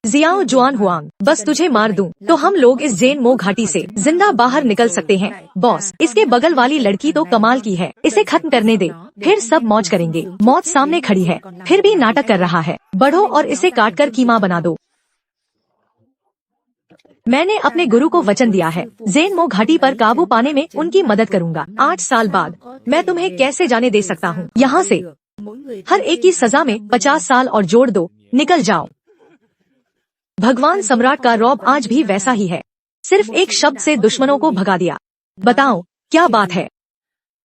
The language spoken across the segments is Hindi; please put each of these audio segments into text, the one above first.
जियाओ जुआन हुआंग, बस तुझे मार दूं तो हम लोग इस जेन मो घाटी से जिंदा बाहर निकल सकते हैं। बॉस, इसके बगल वाली लड़की तो कमाल की है, इसे खत्म करने दे, फिर सब मौज करेंगे। मौत सामने खड़ी है, फिर भी नाटक कर रहा है। बढ़ो और इसे काट कर कीमा बना दो। मैंने अपने गुरु को वचन दिया है, जेन मो घाटी पर काबू पाने में उनकी मदद करूंगा। 8 साल बाद मैं तुम्हें कैसे जाने दे सकता हूँ यहाँ से। हर एक की सजा में 50 साल और जोड़ दो, निकल जाओ। भगवान सम्राट का रौब आज भी वैसा ही है, सिर्फ एक शब्द से दुश्मनों को भगा दिया। बताओ क्या बात है,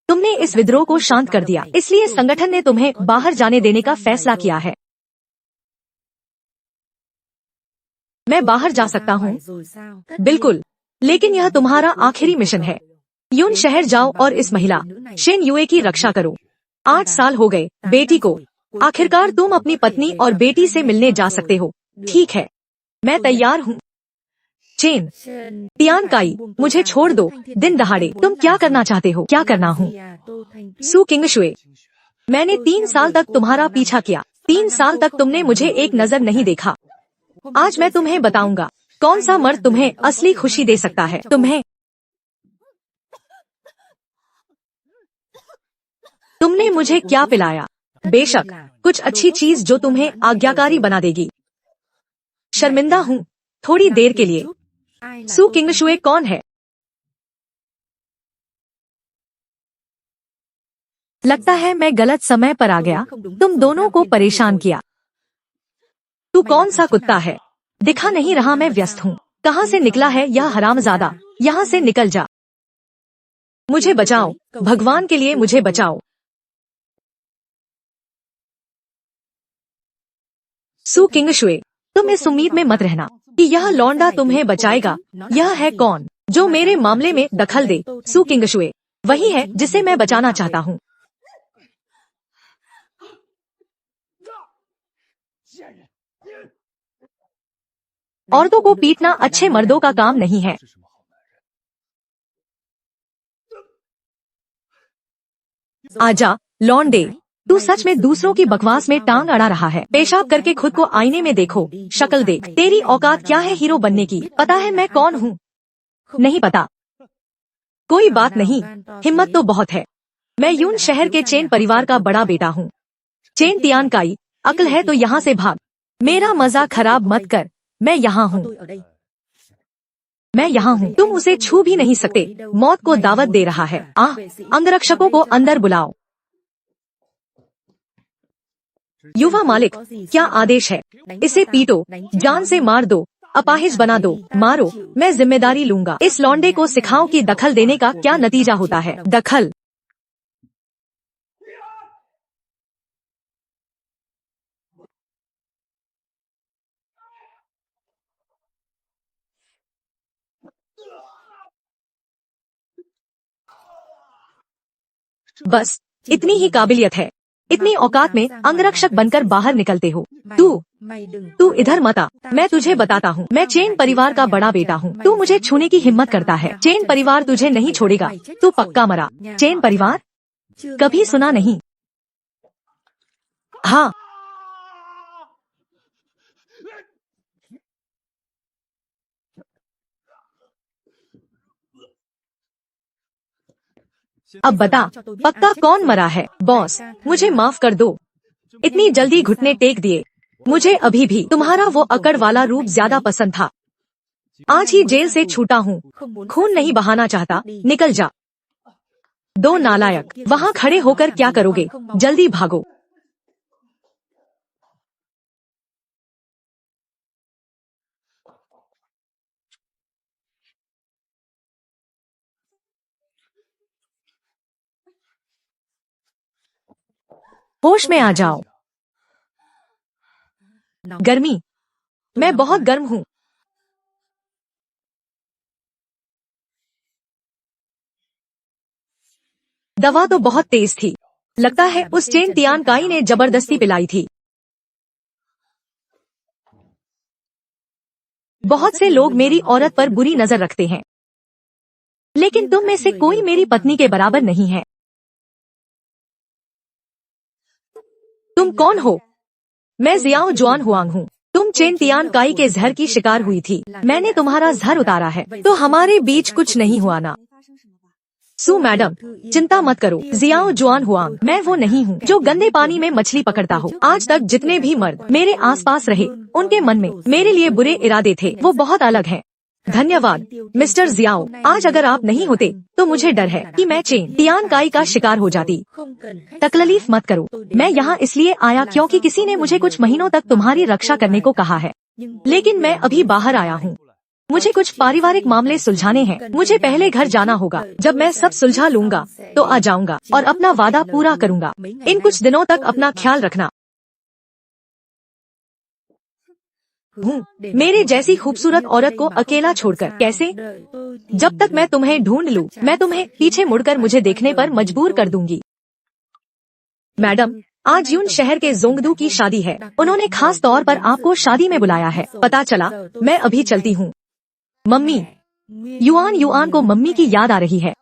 तुमने इस विद्रोह को शांत कर दिया, इसलिए संगठन ने तुम्हें बाहर जाने देने का फैसला किया है। मैं बाहर जा सकता हूँ? बिल्कुल, लेकिन यह तुम्हारा आखिरी मिशन है। यून शहर जाओ और इस महिला शेन युए की रक्षा करो। 8 साल हो गए बेटी को, आखिरकार तुम अपनी पत्नी और बेटी से मिलने जा सकते हो। ठीक है, मैं तैयार हूँ। चेन तियान काई, मुझे छोड़ दो। दिन दहाड़े तुम क्या करना चाहते हो? क्या करना हूँ? सू किंगशुए, मैंने 3 साल तक तुम्हारा पीछा किया। 3 साल तक तुमने मुझे एक नजर नहीं देखा। आज मैं तुम्हें बताऊंगा कौन सा मर्द तुम्हें असली खुशी दे सकता है। तुमने मुझे क्या पिलाया? बेशक कुछ अच्छी चीज जो तुम्हें आज्ञाकारी बना देगी। शर्मिंदा हूँ, थोड़ी देर के लिए। सू किंगशुए कौन है? लगता है मैं गलत समय पर आ गया, तुम दोनों को परेशान किया। तू कौन सा कुत्ता है? दिखा नहीं रहा मैं व्यस्त हूँ। कहाँ से निकला है यह हरामजादा? यहाँ से निकल जा। मुझे बचाओ, भगवान के लिए मुझे बचाओ। सू किंगशुए, तुम इस उम्मीद में मत रहना कि यह लौंडा तुम्हें बचाएगा। यह है कौन जो मेरे मामले में दखल दे? सू किंगशुए वही है जिसे मैं बचाना चाहता हूँ। औरतों को पीटना अच्छे मर्दों का काम नहीं है। आजा लौंडे, तू सच में दूसरों की बकवास में टांग अड़ा रहा है। पेशाब करके खुद को आईने में देखो, शक्ल देख। तेरी औकात क्या है हीरो बनने की? पता है मैं कौन हूँ? नहीं पता? कोई बात नहीं, हिम्मत तो बहुत है। मैं यून शहर के चेन परिवार का बड़ा बेटा हूँ। चेन तियान काई, अक्ल है तो यहाँ से भाग। मेरा मजाक खराब मत कर, मैं यहाँ हूँ। मैं यहाँ हूँ, तुम उसे छू भी नहीं सकते। मौत को दावत दे रहा है। अंगरक्षकों को अंदर बुलाओ। युवा मालिक, क्या आदेश है? इसे पीटो, जान से मार दो, अपाहिज बना दो। मारो, मैं जिम्मेदारी लूंगा। इस लौंडे को सिखाओ कि दखल देने का क्या नतीजा होता है। दखल। बस इतनी ही काबिलियत है, इतनी औकात में अंगरक्षक बनकर बाहर निकलते हो। तू इधर मत आ, मैं तुझे बताता हूँ। मैं चेन परिवार का बड़ा बेटा हूँ। तू मुझे छूने की हिम्मत करता है? चेन परिवार तुझे नहीं छोड़ेगा, तू पक्का मरा। चेन परिवार कभी सुना नहीं? हाँ, अब बता पक्का कौन मरा है? बॉस, मुझे माफ कर दो, इतनी जल्दी घुटने टेक दिए। मुझे अभी भी तुम्हारा वो अकड़ वाला रूप ज्यादा पसंद था। आज ही जेल से छूटा हूँ, खून नहीं बहाना चाहता, निकल जा। 2 नालायक, वहाँ खड़े होकर क्या करोगे? जल्दी भागो। होश में आ जाओ। गर्मी, मैं बहुत गर्म हूँ। दवा तो बहुत तेज थी, लगता है उस चेन तियान काई ने जबरदस्ती पिलाई थी। बहुत से लोग मेरी औरत पर बुरी नजर रखते हैं, लेकिन तुम में से कोई मेरी पत्नी के बराबर नहीं है। तुम कौन हो? मैं जियाओ जुआन हुआंग हूँ। तुम चेन तियान काई के जहर की शिकार हुई थी। मैंने तुम्हारा जहर उतारा है, तो हमारे बीच कुछ नहीं हुआ ना। सू मैडम, चिंता मत करो। जियाओ जुआन हुआंग, मैं वो नहीं हूँ जो गंदे पानी में मछली पकड़ता हो। आज तक जितने भी मर्द मेरे आसपास रहे, उनके मन में मेरे लिए बुरे इरादे थे, वो बहुत अलग हैं। धन्यवाद मिस्टर जियाओ। आज अगर आप नहीं होते तो मुझे डर है कि मैं चेन तियान काई का शिकार हो जाती। तकलीफ मत करो, मैं यहाँ इसलिए आया क्योंकि किसी ने मुझे कुछ महीनों तक तुम्हारी रक्षा करने को कहा है, लेकिन मैं अभी बाहर आया हूँ। मुझे कुछ पारिवारिक मामले सुलझाने हैं। मुझे पहले घर जाना होगा। जब मैं सब सुलझा लूंगा तो आ जाऊंगा और अपना वादा पूरा करूंगा। इन कुछ दिनों तक अपना ख्याल रखना। मेरे जैसी खूबसूरत औरत को अकेला छोड़कर कैसे? जब तक मैं तुम्हें ढूंढ लूं, मैं तुम्हें पीछे मुड़कर मुझे देखने पर मजबूर कर दूंगी। मैडम, आज यून शहर के जोंगदू की शादी है। उन्होंने खास तौर पर आपको शादी में बुलाया है। पता चला? मैं अभी चलती हूँ। मम्मी, युआन युआन को मम्मी की याद आ रही है।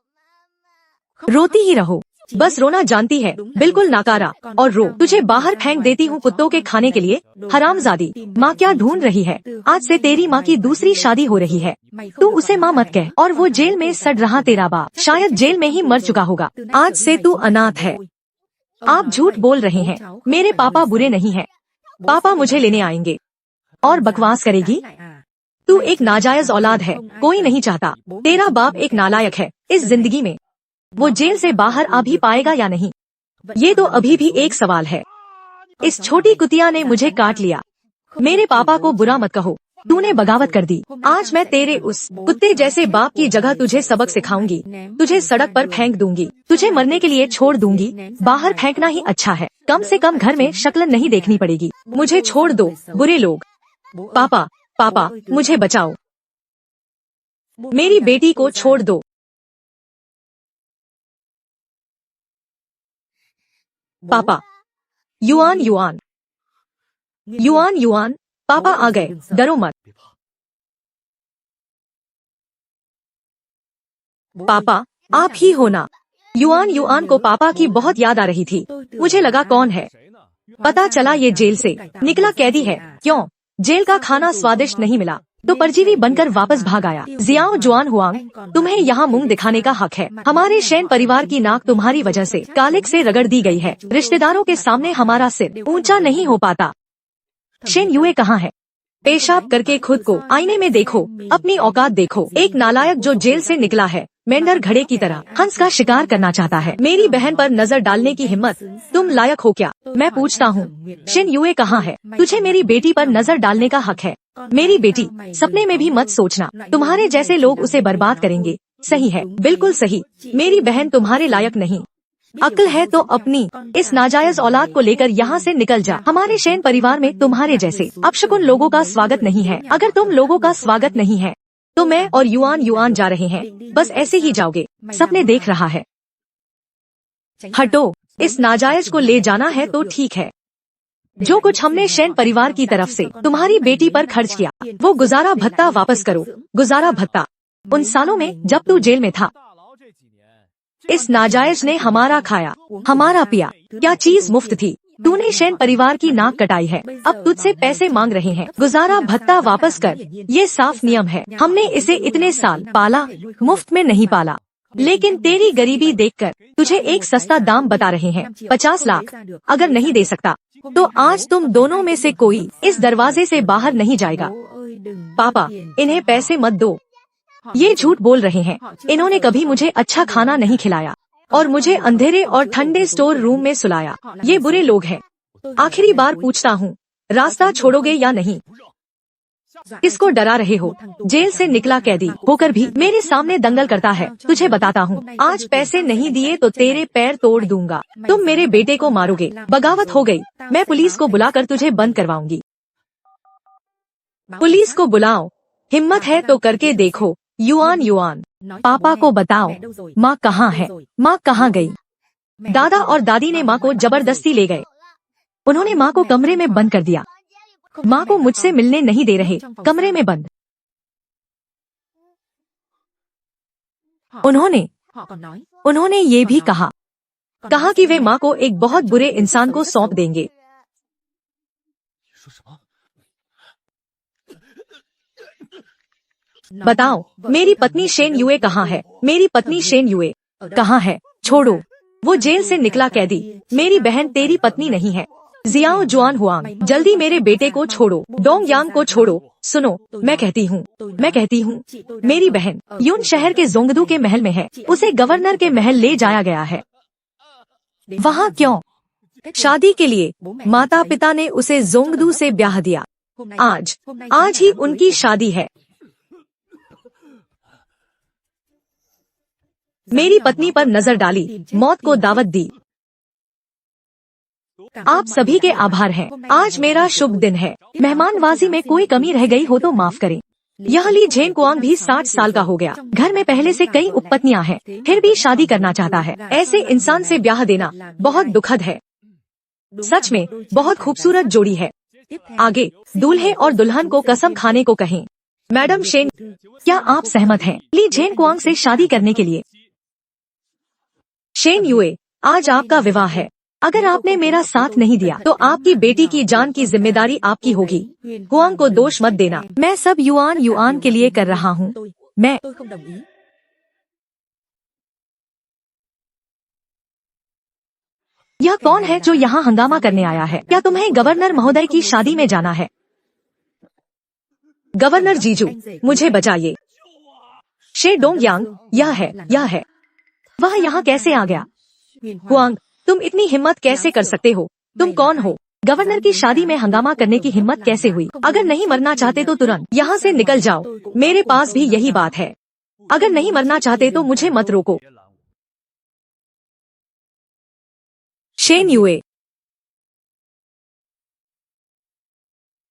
रोती ही रहो, बस रोना जानती है, बिल्कुल नाकारा। और रो, तुझे बाहर फेंक देती हूँ कुत्तों के खाने के लिए। हरामजादी, माँ क्या ढूंढ रही है? आज से तेरी माँ की दूसरी शादी हो रही है। तू उसे माँ मत कह। और वो जेल में सड़ रहा तेरा बाप शायद जेल में ही मर चुका होगा। आज से तू अनाथ है। आप झूठ बोल रहे हैं। मेरे पापा बुरे नहीं हैं। पापा मुझे लेने आएंगे। और बकवास करेगी? तू एक नाजायज औलाद है, कोई नहीं चाहता। तेरा बाप एक नालायक है। इस जिंदगी में वो जेल से बाहर आ भी पाएगा या नहीं, ये तो अभी भी एक सवाल है। इस छोटी कुतिया ने मुझे काट लिया। मेरे पापा को बुरा मत कहो, तूने बगावत कर दी। आज मैं तेरे उस कुत्ते जैसे बाप की जगह तुझे सबक सिखाऊंगी। तुझे सड़क पर फेंक दूंगी, तुझे मरने के लिए छोड़ दूंगी। बाहर फेंकना ही अच्छा है, कम से कम घर में शक्ल नहीं देखनी पड़ेगी। मुझे छोड़ दो बुरे लोग। पापा, पापा मुझे बचाओ, मेरी बेटी को छोड़ दो। पापा, युआन युआन, युआन युआन, पापा आ गए, डरो मत। पापा, आप ही हो ना? युआन युआन को पापा की बहुत याद आ रही थी। मुझे लगा कौन है, पता चला ये जेल से निकला कैदी है। क्यों? जेल का खाना स्वादिष्ट नहीं मिला तो परजीवी बनकर वापस भाग आया। जियाओ जुआन हुआंग, तुम्हें यहाँ मुंह दिखाने का हक है। हमारे शेन परिवार की नाक तुम्हारी वजह से कालिक से रगड़ दी गई है। रिश्तेदारों के सामने हमारा सिर ऊंचा नहीं हो पाता। शेन युए कहाँ है? पेशाब करके खुद को आईने में देखो, अपनी औकात देखो। एक नालायक जो जेल से निकला है, मेंढर घड़े की तरह हंस का शिकार करना चाहता है। मेरी बहन पर नजर डालने की हिम्मत, तुम लायक हो क्या? मैं पूछता हूँ, शेन युए कहाँ है? तुझे मेरी बेटी पर नजर डालने का हक है। मेरी बेटी, सपने में भी मत सोचना, तुम्हारे जैसे लोग उसे बर्बाद करेंगे। सही है, बिल्कुल सही। मेरी बहन तुम्हारे लायक नहीं। अक्ल है तो अपनी इस नाजायज औलाद को लेकर यहाँ से निकल जा। हमारे शेन परिवार में तुम्हारे जैसे अपशकुन लोगों का स्वागत नहीं है। अगर तुम लोगों का स्वागत नहीं है तो मैं और युआन युआन जा रहे हैं। बस ऐसे ही जाओगे? सपने देख रहा है। हटो, इस नाजायज को ले जाना है तो ठीक है। जो कुछ हमने शेन परिवार की तरफ से तुम्हारी बेटी पर खर्च किया, वो गुजारा भत्ता वापस करो। गुजारा भत्ता? उन सालों में जब तू जेल में था, इस नाजायज ने हमारा खाया, हमारा पिया। क्या चीज मुफ्त थी? तूने शेन परिवार की नाक कटाई है, अब तुझसे पैसे मांग रहे हैं। गुजारा भत्ता वापस कर, ये साफ नियम है। हमने इसे इतने साल पाला, मुफ्त में नहीं पाला। लेकिन तेरी गरीबी देखकर तुझे एक सस्ता दाम बता रहे हैं, 50 लाख। अगर नहीं दे सकता तो आज तुम दोनों में से कोई इस दरवाजे से बाहर नहीं जाएगा। पापा, इन्हें पैसे मत दो, ये झूठ बोल रहे हैं। इन्होंने कभी मुझे अच्छा खाना नहीं खिलाया और मुझे अंधेरे और ठंडे स्टोर रूम में सुलाया। ये बुरे लोग हैं। आखिरी बार पूछता हूँ, रास्ता छोड़ोगे या नहीं? किसको डरा रहे हो? जेल से निकला कैदी होकर भी मेरे सामने दंगल करता है। तुझे बताता हूँ, आज पैसे नहीं दिए तो तेरे पैर तोड़ दूंगा। तुम मेरे बेटे को मारोगे। बगावत हो गई। मैं पुलिस को बुलाकर तुझे बंद करवाऊंगी। पुलिस को बुलाओ, हिम्मत है तो करके देखो। युआन युआन, पापा को बताओ माँ कहाँ है? माँ कहाँ गई? दादा और दादी ने माँ को जबरदस्ती ले गए। उन्होंने माँ को कमरे में बंद कर दिया। माँ को मुझसे मिलने नहीं दे रहे, कमरे में बंद। उन्होंने ये भी कहा कि वे माँ को एक बहुत बुरे इंसान को सौंप देंगे। बताओ, मेरी पत्नी शेन युए कहाँ है? मेरी पत्नी शेन युए कहाँ है? छोड़ो, वो जेल से निकला कैदी। मेरी बहन तेरी पत्नी नहीं है। जियाओ जुआन हुआंग, जल्दी मेरे बेटे को छोड़ो, डोंग यांग को छोड़ो। सुनो, मैं कहती हूँ, मेरी बहन यून शहर के जोंगदू के महल में है। उसे गवर्नर के महल ले जाया गया है। वहाँ क्यों? शादी के लिए। माता पिता ने उसे जोंगदू से ब्याह दिया। आज ही उनकी शादी है। मेरी पत्नी पर नजर डाली, मौत को दावत दी। आप सभी के आभार हैं। आज मेरा शुभ दिन है। मेहमानवाजी में कोई कमी रह गई हो तो माफ करें। यह ली झेन कुआंग भी 60 साल का हो गया। घर में पहले से कई उपपत्नियां हैं, फिर भी शादी करना चाहता है। ऐसे इंसान से ब्याह देना बहुत दुखद है। सच में बहुत खूबसूरत जोड़ी है। आगे दूल्हे और दुल्हन को कसम खाने को कहें। मैडम शेन, क्या आप सहमत हैं ली झेन कुआंग से शादी करने के लिए? शेन युए, आज आपका विवाह है। अगर आपने मेरा साथ नहीं दिया तो आपकी बेटी की जान की जिम्मेदारी आपकी होगी। कुआंग को दोष मत देना। मैं सब युआन के लिए कर रहा हूँ। मैं यह कौन है जो यहाँ हंगामा करने आया है? क्या तुम्हें गवर्नर महोदय की शादी में जाना है? गवर्नर जीजू, मुझे बचाइए। शे डोंग यांग, यह है। वह यहाँ कैसे आ गया? कुआंग, तुम इतनी हिम्मत कैसे कर सकते हो? तुम कौन हो? गवर्नर की शादी में हंगामा करने की हिम्मत कैसे हुई? अगर नहीं मरना चाहते तो तुरंत यहाँ से निकल जाओ। मेरे पास भी यही बात है। अगर नहीं मरना चाहते तो मुझे मत रोको। शेन युए,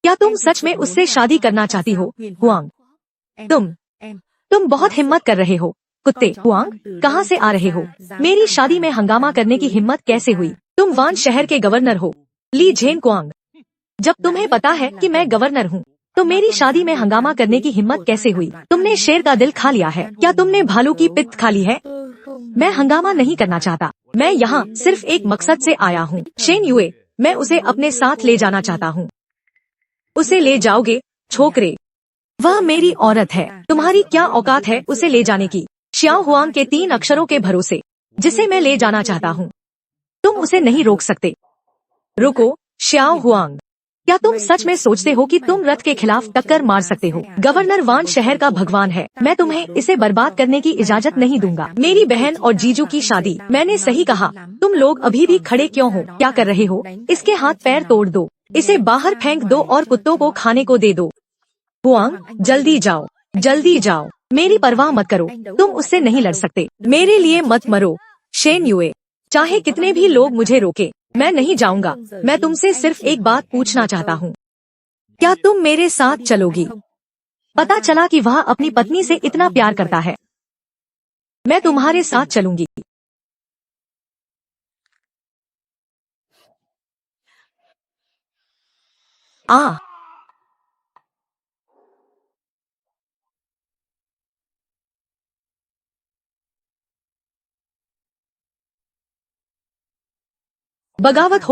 क्या तुम सच में उससे शादी करना चाहती हो? कुआंग, तुम बहुत हिम्मत कर रहे हो। कुत्ते, कुआंग, कहाँ से आ रहे हो? मेरी शादी में हंगामा करने की हिम्मत कैसे हुई? तुम वान शहर के गवर्नर हो। ली झेन कुआंग, जब तुम्हें पता है कि मैं गवर्नर हूँ, तो मेरी शादी में हंगामा करने की हिम्मत कैसे हुई? तुमने शेर का दिल खा लिया है। क्या तुमने भालू की पित्त खा ली है? मैं हंगामा नहीं करना चाहता। मैं यहाँ सिर्फ एक मकसद से आया हूँ। शेन युए, मैं उसे अपने साथ ले जाना चाहता हूँ। उसे ले जाओगे, छोकरे? वह मेरी औरत है। तुम्हारी क्या औकात है उसे ले जाने की? श्याओ हुआंग के 3 अक्षरों के भरोसे, जिसे मैं ले जाना चाहता हूँ। तुम उसे नहीं रोक सकते। रुको, श्याओ हुआंग, क्या तुम सच में सोचते हो कि तुम रथ के खिलाफ टक्कर मार सकते हो? गवर्नर वान शहर का भगवान है। मैं तुम्हें इसे बर्बाद करने की इजाजत नहीं दूंगा। मेरी बहन और जीजू की शादी। मैंने सही कहा। तुम लोग अभी भी खड़े क्यों हो? क्या कर रहे हो? इसके हाथ पैर तोड़ दो। इसे बाहर फेंक दो और कुत्तों को खाने को दे दो। हुआंग, जल्दी जाओ। मेरी परवाह मत करो। तुम उससे नहीं लड़ सकते। मेरे लिए मत मरो। शेन युए, चाहे कितने भी लोग मुझे रोके, मैं नहीं जाऊंगा। मैं तुमसे सिर्फ एक बात पूछना चाहता हूँ। क्या तुम मेरे साथ चलोगी? पता चला कि वह अपनी पत्नी से इतना प्यार करता है। मैं तुम्हारे साथ चलूंगी। बगावत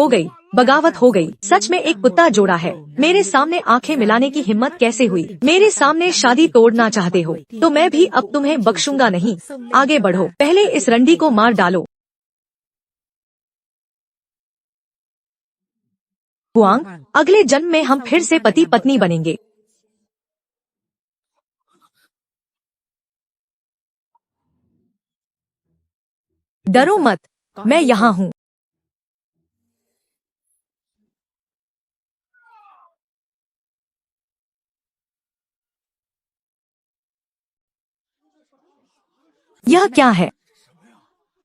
हो गई। सच में एक कुत्ता जोड़ा है। मेरे सामने आंखें मिलाने की हिम्मत कैसे हुई? मेरे सामने शादी तोड़ना चाहते हो तो मैं भी अब तुम्हें बख्शूंगा नहीं। आगे बढ़ो, पहले इस रंडी को मार डालो। हुआंग, अगले जन्म में हम फिर से पति पत्नी बनेंगे। डरो मत, मैं यहाँ हूँ। यह क्या है?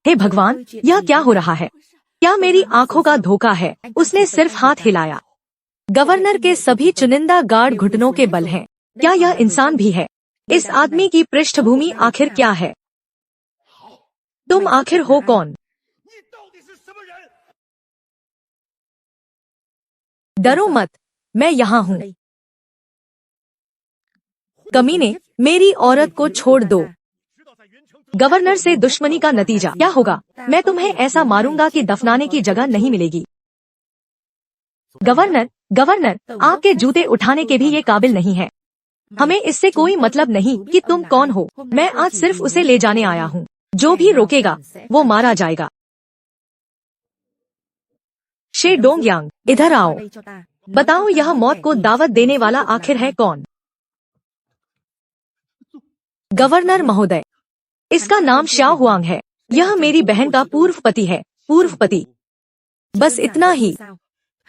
हे भगवान, यह क्या हो रहा है? क्या मेरी आंखों का धोखा है? उसने सिर्फ हाथ हिलाया। गवर्नर के सभी चुनिंदा गार्ड घुटनों के बल हैं। क्या यह इंसान भी है? इस आदमी की पृष्ठभूमि आखिर क्या है? तुम आखिर हो कौन? डरो मत, मैं यहाँ हूँ। कमीने, मेरी औरत को छोड़ दो। गवर्नर से दुश्मनी का नतीजा क्या होगा? मैं तुम्हें ऐसा मारूंगा कि दफनाने की जगह नहीं मिलेगी। गवर्नर, आपके जूते उठाने के भी ये काबिल नहीं है। हमें इससे कोई मतलब नहीं कि तुम कौन हो। मैं आज सिर्फ उसे ले जाने आया हूँ। जो भी रोकेगा वो मारा जाएगा। शे डोंगयांग, इधर आओ। बताओ यह मौत को दावत देने वाला आखिर है कौन? गवर्नर महोदय, इसका नाम श्याओ हुआंग है। यह मेरी बहन का पूर्व पति है। पूर्व पति? बस इतना ही?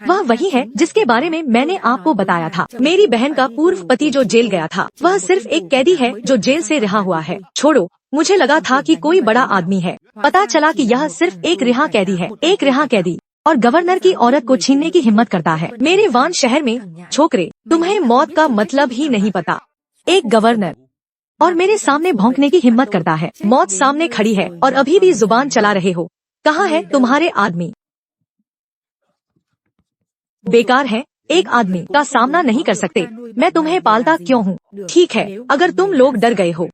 वह वही है जिसके बारे में मैंने आपको बताया था। मेरी बहन का पूर्व पति जो जेल गया था, वह सिर्फ एक कैदी है जो जेल से रिहा हुआ है। छोड़ो, मुझे लगा था कि कोई बड़ा आदमी है। पता चला कि यह सिर्फ एक रिहा कैदी है। एक रिहा कैदी और गवर्नर की औरत को छीनने की हिम्मत करता है। मेरे वान शहर में। छोकरे, तुम्हें मौत का मतलब ही नहीं पता। एक गवर्नर और मेरे सामने भौंकने की हिम्मत करता है। मौत सामने खड़ी है और अभी भी जुबान चला रहे हो। कहाँ है तुम्हारे आदमी? बेकार है, एक आदमी का सामना नहीं कर सकते। मैं तुम्हें पालता क्यों हूँ? ठीक है, अगर तुम लोग डर गए हो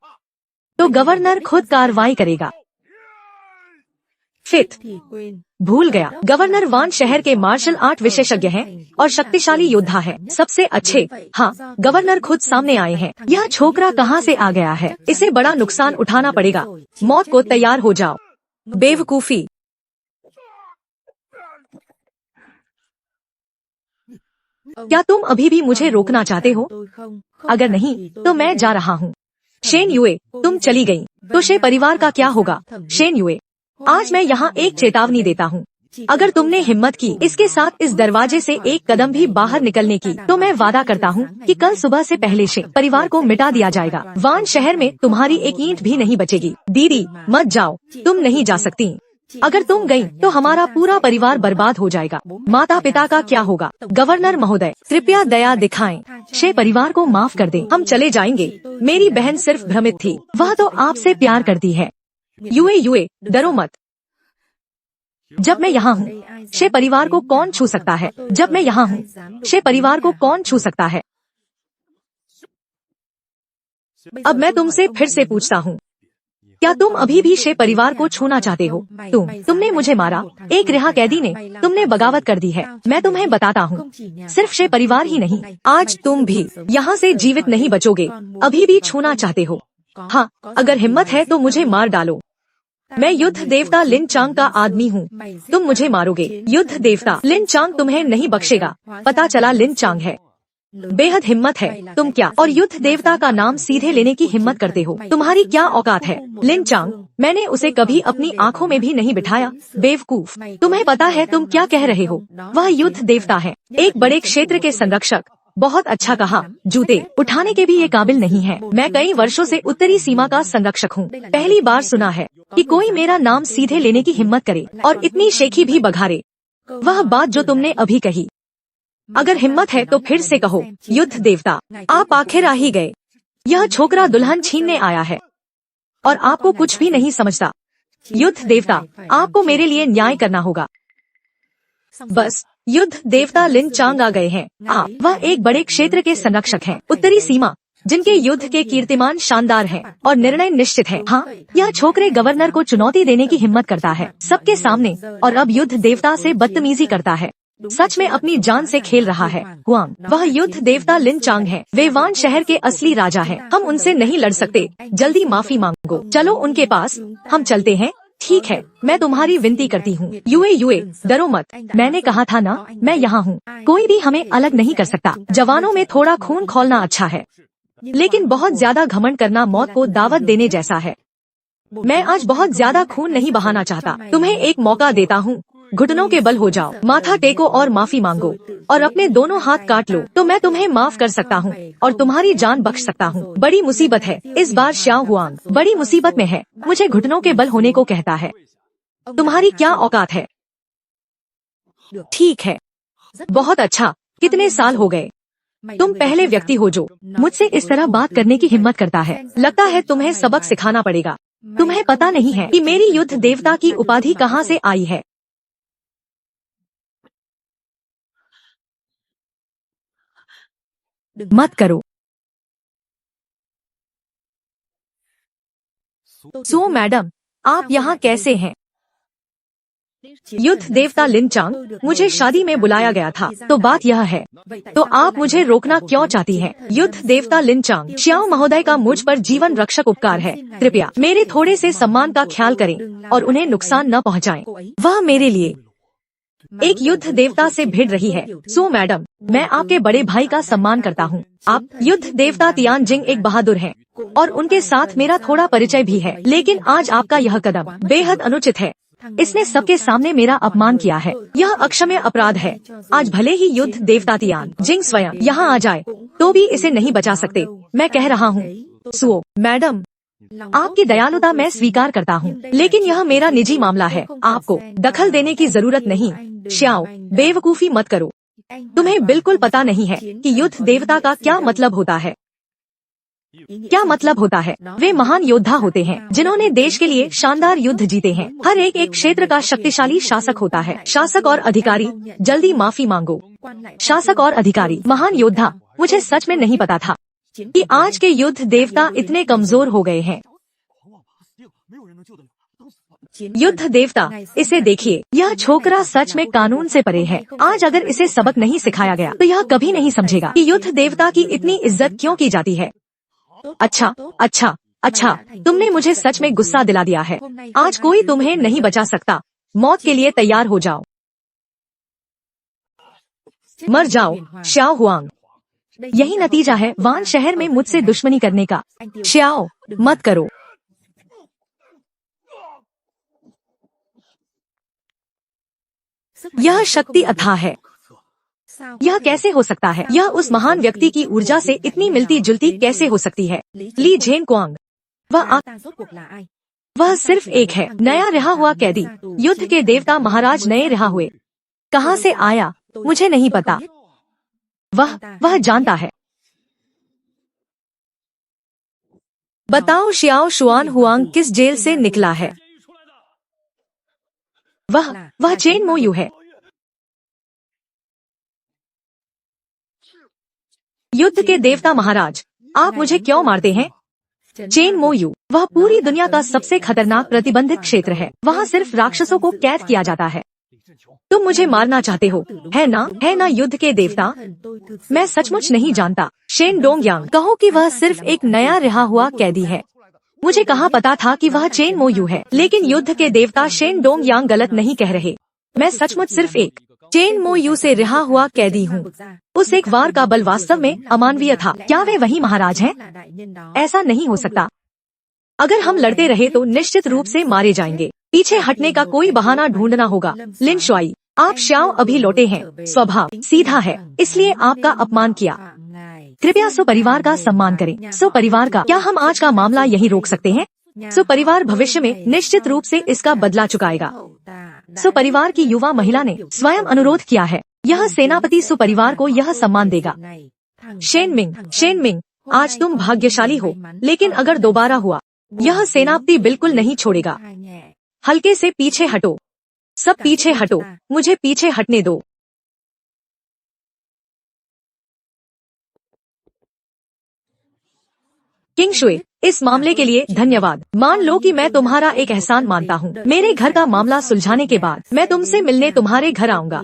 तो गवर्नर खुद कार्रवाई करेगा। फिफ्थ, भूल गया। गवर्नर वान शहर के मार्शल आर्ट विशेषज्ञ हैं और शक्तिशाली योद्धा है। सबसे अच्छे। हाँ, गवर्नर खुद सामने आए हैं। यह छोकरा कहाँ से आ गया है? इसे बड़ा नुकसान उठाना पड़ेगा। मौत को तैयार हो जाओ। बेवकूफी। क्या तुम अभी भी मुझे रोकना चाहते हो? अगर नहीं तो मैं जा रहा हूँ। शेन युए, तुम चली गई तो शे परिवार का क्या होगा? शेन युए, आज मैं यहाँ एक चेतावनी देता हूँ। अगर तुमने हिम्मत की इसके साथ इस दरवाजे से एक कदम भी बाहर निकलने की, तो मैं वादा करता हूँ कि कल सुबह से पहले शे परिवार को मिटा दिया जाएगा। वान शहर में तुम्हारी एक ईंट भी नहीं बचेगी। दीदी, मत जाओ, तुम नहीं जा सकती। अगर तुम गई तो हमारा पूरा परिवार बर्बाद हो जाएगा। माता पिता का क्या होगा? गवर्नर महोदय, कृपया दया दिखाएं। शे परिवार को माफ कर दें। हम चले जाएंगे। मेरी बहन सिर्फ भ्रमित थी। वह तो आपसे प्यार करती है। युए युए, डरो मत। जब मैं यहाँ हूँ, शे परिवार को कौन छू सकता है? जब मैं यहाँ हूँ, शे परिवार को कौन छू सकता है? अब मैं तुमसे फिर से पूछता हूँ, क्या तुम अभी भी शे परिवार को छूना चाहते हो? तुमने मुझे मारा। एक रिहा कैदी ने। तुमने बगावत कर दी है। मैं तुम्हें बताता हूँ, सिर्फ शे परिवार ही नहीं, आज तुम भी यहाँ से जीवित नहीं बचोगे। अभी भी छूना चाहते हो? हाँ, अगर हिम्मत है तो मुझे मार डालो। मैं युद्ध देवता लिन चांग का आदमी हूँ। तुम मुझे मारोगे। युद्ध देवता लिन चांग तुम्हें नहीं बख्शेगा। पता चला लिन चांग है। बेहद हिम्मत है। तुम क्या और युद्ध देवता का नाम सीधे लेने की हिम्मत करते हो? तुम्हारी क्या औकात है? लिन चांग, मैंने उसे कभी अपनी आँखों में भी नहीं बिठाया। बेवकूफ, तुम्हें पता है तुम क्या कह रहे हो? वह युद्ध देवता है, एक बड़े क्षेत्र के संरक्षक। बहुत अच्छा कहा। जूते उठाने के भी ये काबिल नहीं है। मैं कई वर्षों से उत्तरी सीमा का संरक्षक हूँ। पहली बार सुना है कि कोई मेरा नाम सीधे लेने की हिम्मत करे और इतनी शेखी भी बघारे। वह बात जो तुमने अभी कही, अगर हिम्मत है तो फिर से कहो। युद्ध देवता, आप आखिर आ ही गए। यह छोकरा दुल्हन छीनने आया है और आपको कुछ भी नहीं समझता। युद्ध देवता, आपको मेरे लिए न्याय करना होगा। बस, युद्ध देवता लिन चांग आ गए हैं। वह एक बड़े क्षेत्र के संरक्षक हैं, उत्तरी सीमा, जिनके युद्ध के कीर्तिमान शानदार हैं और निर्णय निश्चित है। हाँ, यह छोकरे गवर्नर को चुनौती देने की हिम्मत करता है सबके सामने, और अब युद्ध देवता से बदतमीजी करता है। सच में अपनी जान से खेल रहा है। हुआंग, वह युद्ध देवता लिन चांग है। वे वान शहर के असली राजा हैं। हम उनसे नहीं लड़ सकते। जल्दी माफी मांगो। चलो उनके पास। हम चलते हैं। ठीक है, मैं तुम्हारी विनती करती हूँ। युए युए, डरो मत। मैंने कहा था ना, मैं यहाँ हूँ। कोई भी हमें अलग नहीं कर सकता। जवानों में थोड़ा खून खौलना अच्छा है, लेकिन बहुत ज्यादा घमंड करना मौत को दावत देने जैसा है। मैं आज बहुत ज्यादा खून नहीं बहाना चाहता। तुम्हें एक मौका देता हूँ। घुटनों के बल हो जाओ, माथा टेको और माफी मांगो, और अपने दोनों हाथ काट लो, तो मैं तुम्हें माफ कर सकता हूँ और तुम्हारी जान बख्श सकता हूँ। बड़ी मुसीबत है इस बार। श्याओ हुआंग बड़ी मुसीबत में है। मुझे घुटनों के बल होने को कहता है। तुम्हारी क्या औकात है? ठीक है, बहुत अच्छा। कितने साल हो गए? तुम पहले व्यक्ति हो जो मुझसे इस तरह बात करने की हिम्मत करता है। लगता है तुम्हें सबक सिखाना पड़ेगा। तुम्हें पता नहीं है कि मेरी युद्ध देवता की उपाधि कहाँ से आई है। मत करो। सो मैडम, आप यहाँ कैसे हैं? युद्ध देवता लिन चांग, मुझे शादी में बुलाया गया था, तो बात यह है, तो आप मुझे रोकना क्यों चाहती हैं? युद्ध देवता लिन चांग, श्याओ महोदय का मुझ पर जीवन रक्षक उपकार है, कृपया मेरे थोड़े से सम्मान का ख्याल करें और उन्हें नुकसान न पहुंचाएं। वह मेरे लिए एक युद्ध देवता से भिड़ रही है। सो मैडम, मैं आपके बड़े भाई का सम्मान करता हूँ। आप युद्ध देवता तियानजिंग एक बहादुर हैं और उनके साथ मेरा थोड़ा परिचय भी है, लेकिन आज आपका यह कदम बेहद अनुचित है। इसने सबके सामने मेरा अपमान किया है। यह अक्षम्य अपराध है। आज भले ही युद्ध देवता तियानजिंग स्वयं यहाँ आ जाए, तो भी इसे नहीं बचा सकते। मैं कह रहा हूँ, सुओ मैडम, आपकी दयालुता मैं स्वीकार करता हूँ, लेकिन यह मेरा निजी मामला है। आपको दखल देने की जरूरत नहीं। श्याओ, बेवकूफी मत करो। तुम्हें बिल्कुल पता नहीं है कि युद्ध देवता का क्या मतलब होता है। क्या मतलब होता है? वे महान योद्धा होते हैं जिन्होंने देश के लिए शानदार युद्ध जीते हैं। हर एक क्षेत्र का शक्तिशाली शासक होता है। शासक और अधिकारी, जल्दी माफी मांगो। शासक और अधिकारी, महान योद्धा, मुझे सच में नहीं पता था कि आज के युद्ध देवता इतने कमजोर हो गए हैं। युद्ध देवता, इसे देखिए, यह छोकरा सच में कानून से परे है। आज अगर इसे सबक नहीं सिखाया गया तो यह कभी नहीं समझेगा कि युद्ध देवता की इतनी इज्जत क्यों की जाती है। अच्छा अच्छा अच्छा, तुमने मुझे सच में गुस्सा दिला दिया है। आज कोई तुम्हें नहीं बचा सकता। मौत के लिए तैयार हो जाओ। मर जाओ, श्याओ हुआंग। यही नतीजा है वान शहर में मुझसे दुश्मनी करने का। श्याओ, मत करो। यह शक्ति अथाह है। यह कैसे हो सकता है? यह उस महान व्यक्ति की ऊर्जा से इतनी मिलती जुलती कैसे हो सकती है? ली झेन क्वांग, वह सिर्फ एक है, नया रिहा हुआ कैदी। युद्ध के देवता महाराज नए रिहा हुए। कहाँ से आया मुझे नहीं पता। वह जानता है। बताओ श्याओ शुआन हुआंग किस जेल से निकला है? वह चेन मोयू है। युद्ध के देवता महाराज, आप मुझे क्यों मारते हैं? चेन मोयू, वह पूरी दुनिया का सबसे खतरनाक प्रतिबंधित क्षेत्र है। वहाँ सिर्फ राक्षसों को कैद किया जाता है। तुम मुझे मारना चाहते हो, है ना युद्ध के देवता? मैं सचमुच नहीं जानता। शेन डोंग यांग, कहो कि वह सिर्फ एक नया रिहा हुआ कैदी है। मुझे कहाँ पता था कि वह चेन मोयू है। लेकिन युद्ध के देवता शेन डोंग यांग गलत नहीं कह रहे। मैं सचमुच सिर्फ एक चेन मोयू से रिहा हुआ कैदी हूँ। उस एक वार का बल वास्तव में अमानवीय था। क्या वे वही महाराज हैं? ऐसा नहीं हो सकता। अगर हम लड़ते रहे तो निश्चित रूप से मारे जाएंगे। पीछे हटने का कोई बहाना ढूंढना होगा। लिन शुआई, आप श्याओ अभी लौटे हैं। स्वभाव सीधा है, इसलिए आपका अपमान किया। कृपया सुपरिवार का सम्मान करें। सुपरिवार का, क्या हम आज का मामला यही रोक सकते हैं? सुपरिवार भविष्य में निश्चित रूप से इसका बदला चुकाएगा। सुपरिवार की युवा महिला ने स्वयं अनुरोध किया है। यह सेनापति सुपरिवार को यह सम्मान देगा। शेन मिंग, आज तुम भाग्यशाली हो, लेकिन अगर दोबारा हुआ, यह सेनापति बिल्कुल नहीं छोड़ेगा। हल्के से पीछे हटो, सब पीछे हटो, मुझे पीछे हटने दो। किंग शुए, इस मामले के लिए धन्यवाद। मान लो कि मैं तुम्हारा एक एहसान मानता हूँ। मेरे घर का मामला सुलझाने के बाद मैं तुमसे मिलने तुम्हारे घर आऊंगा।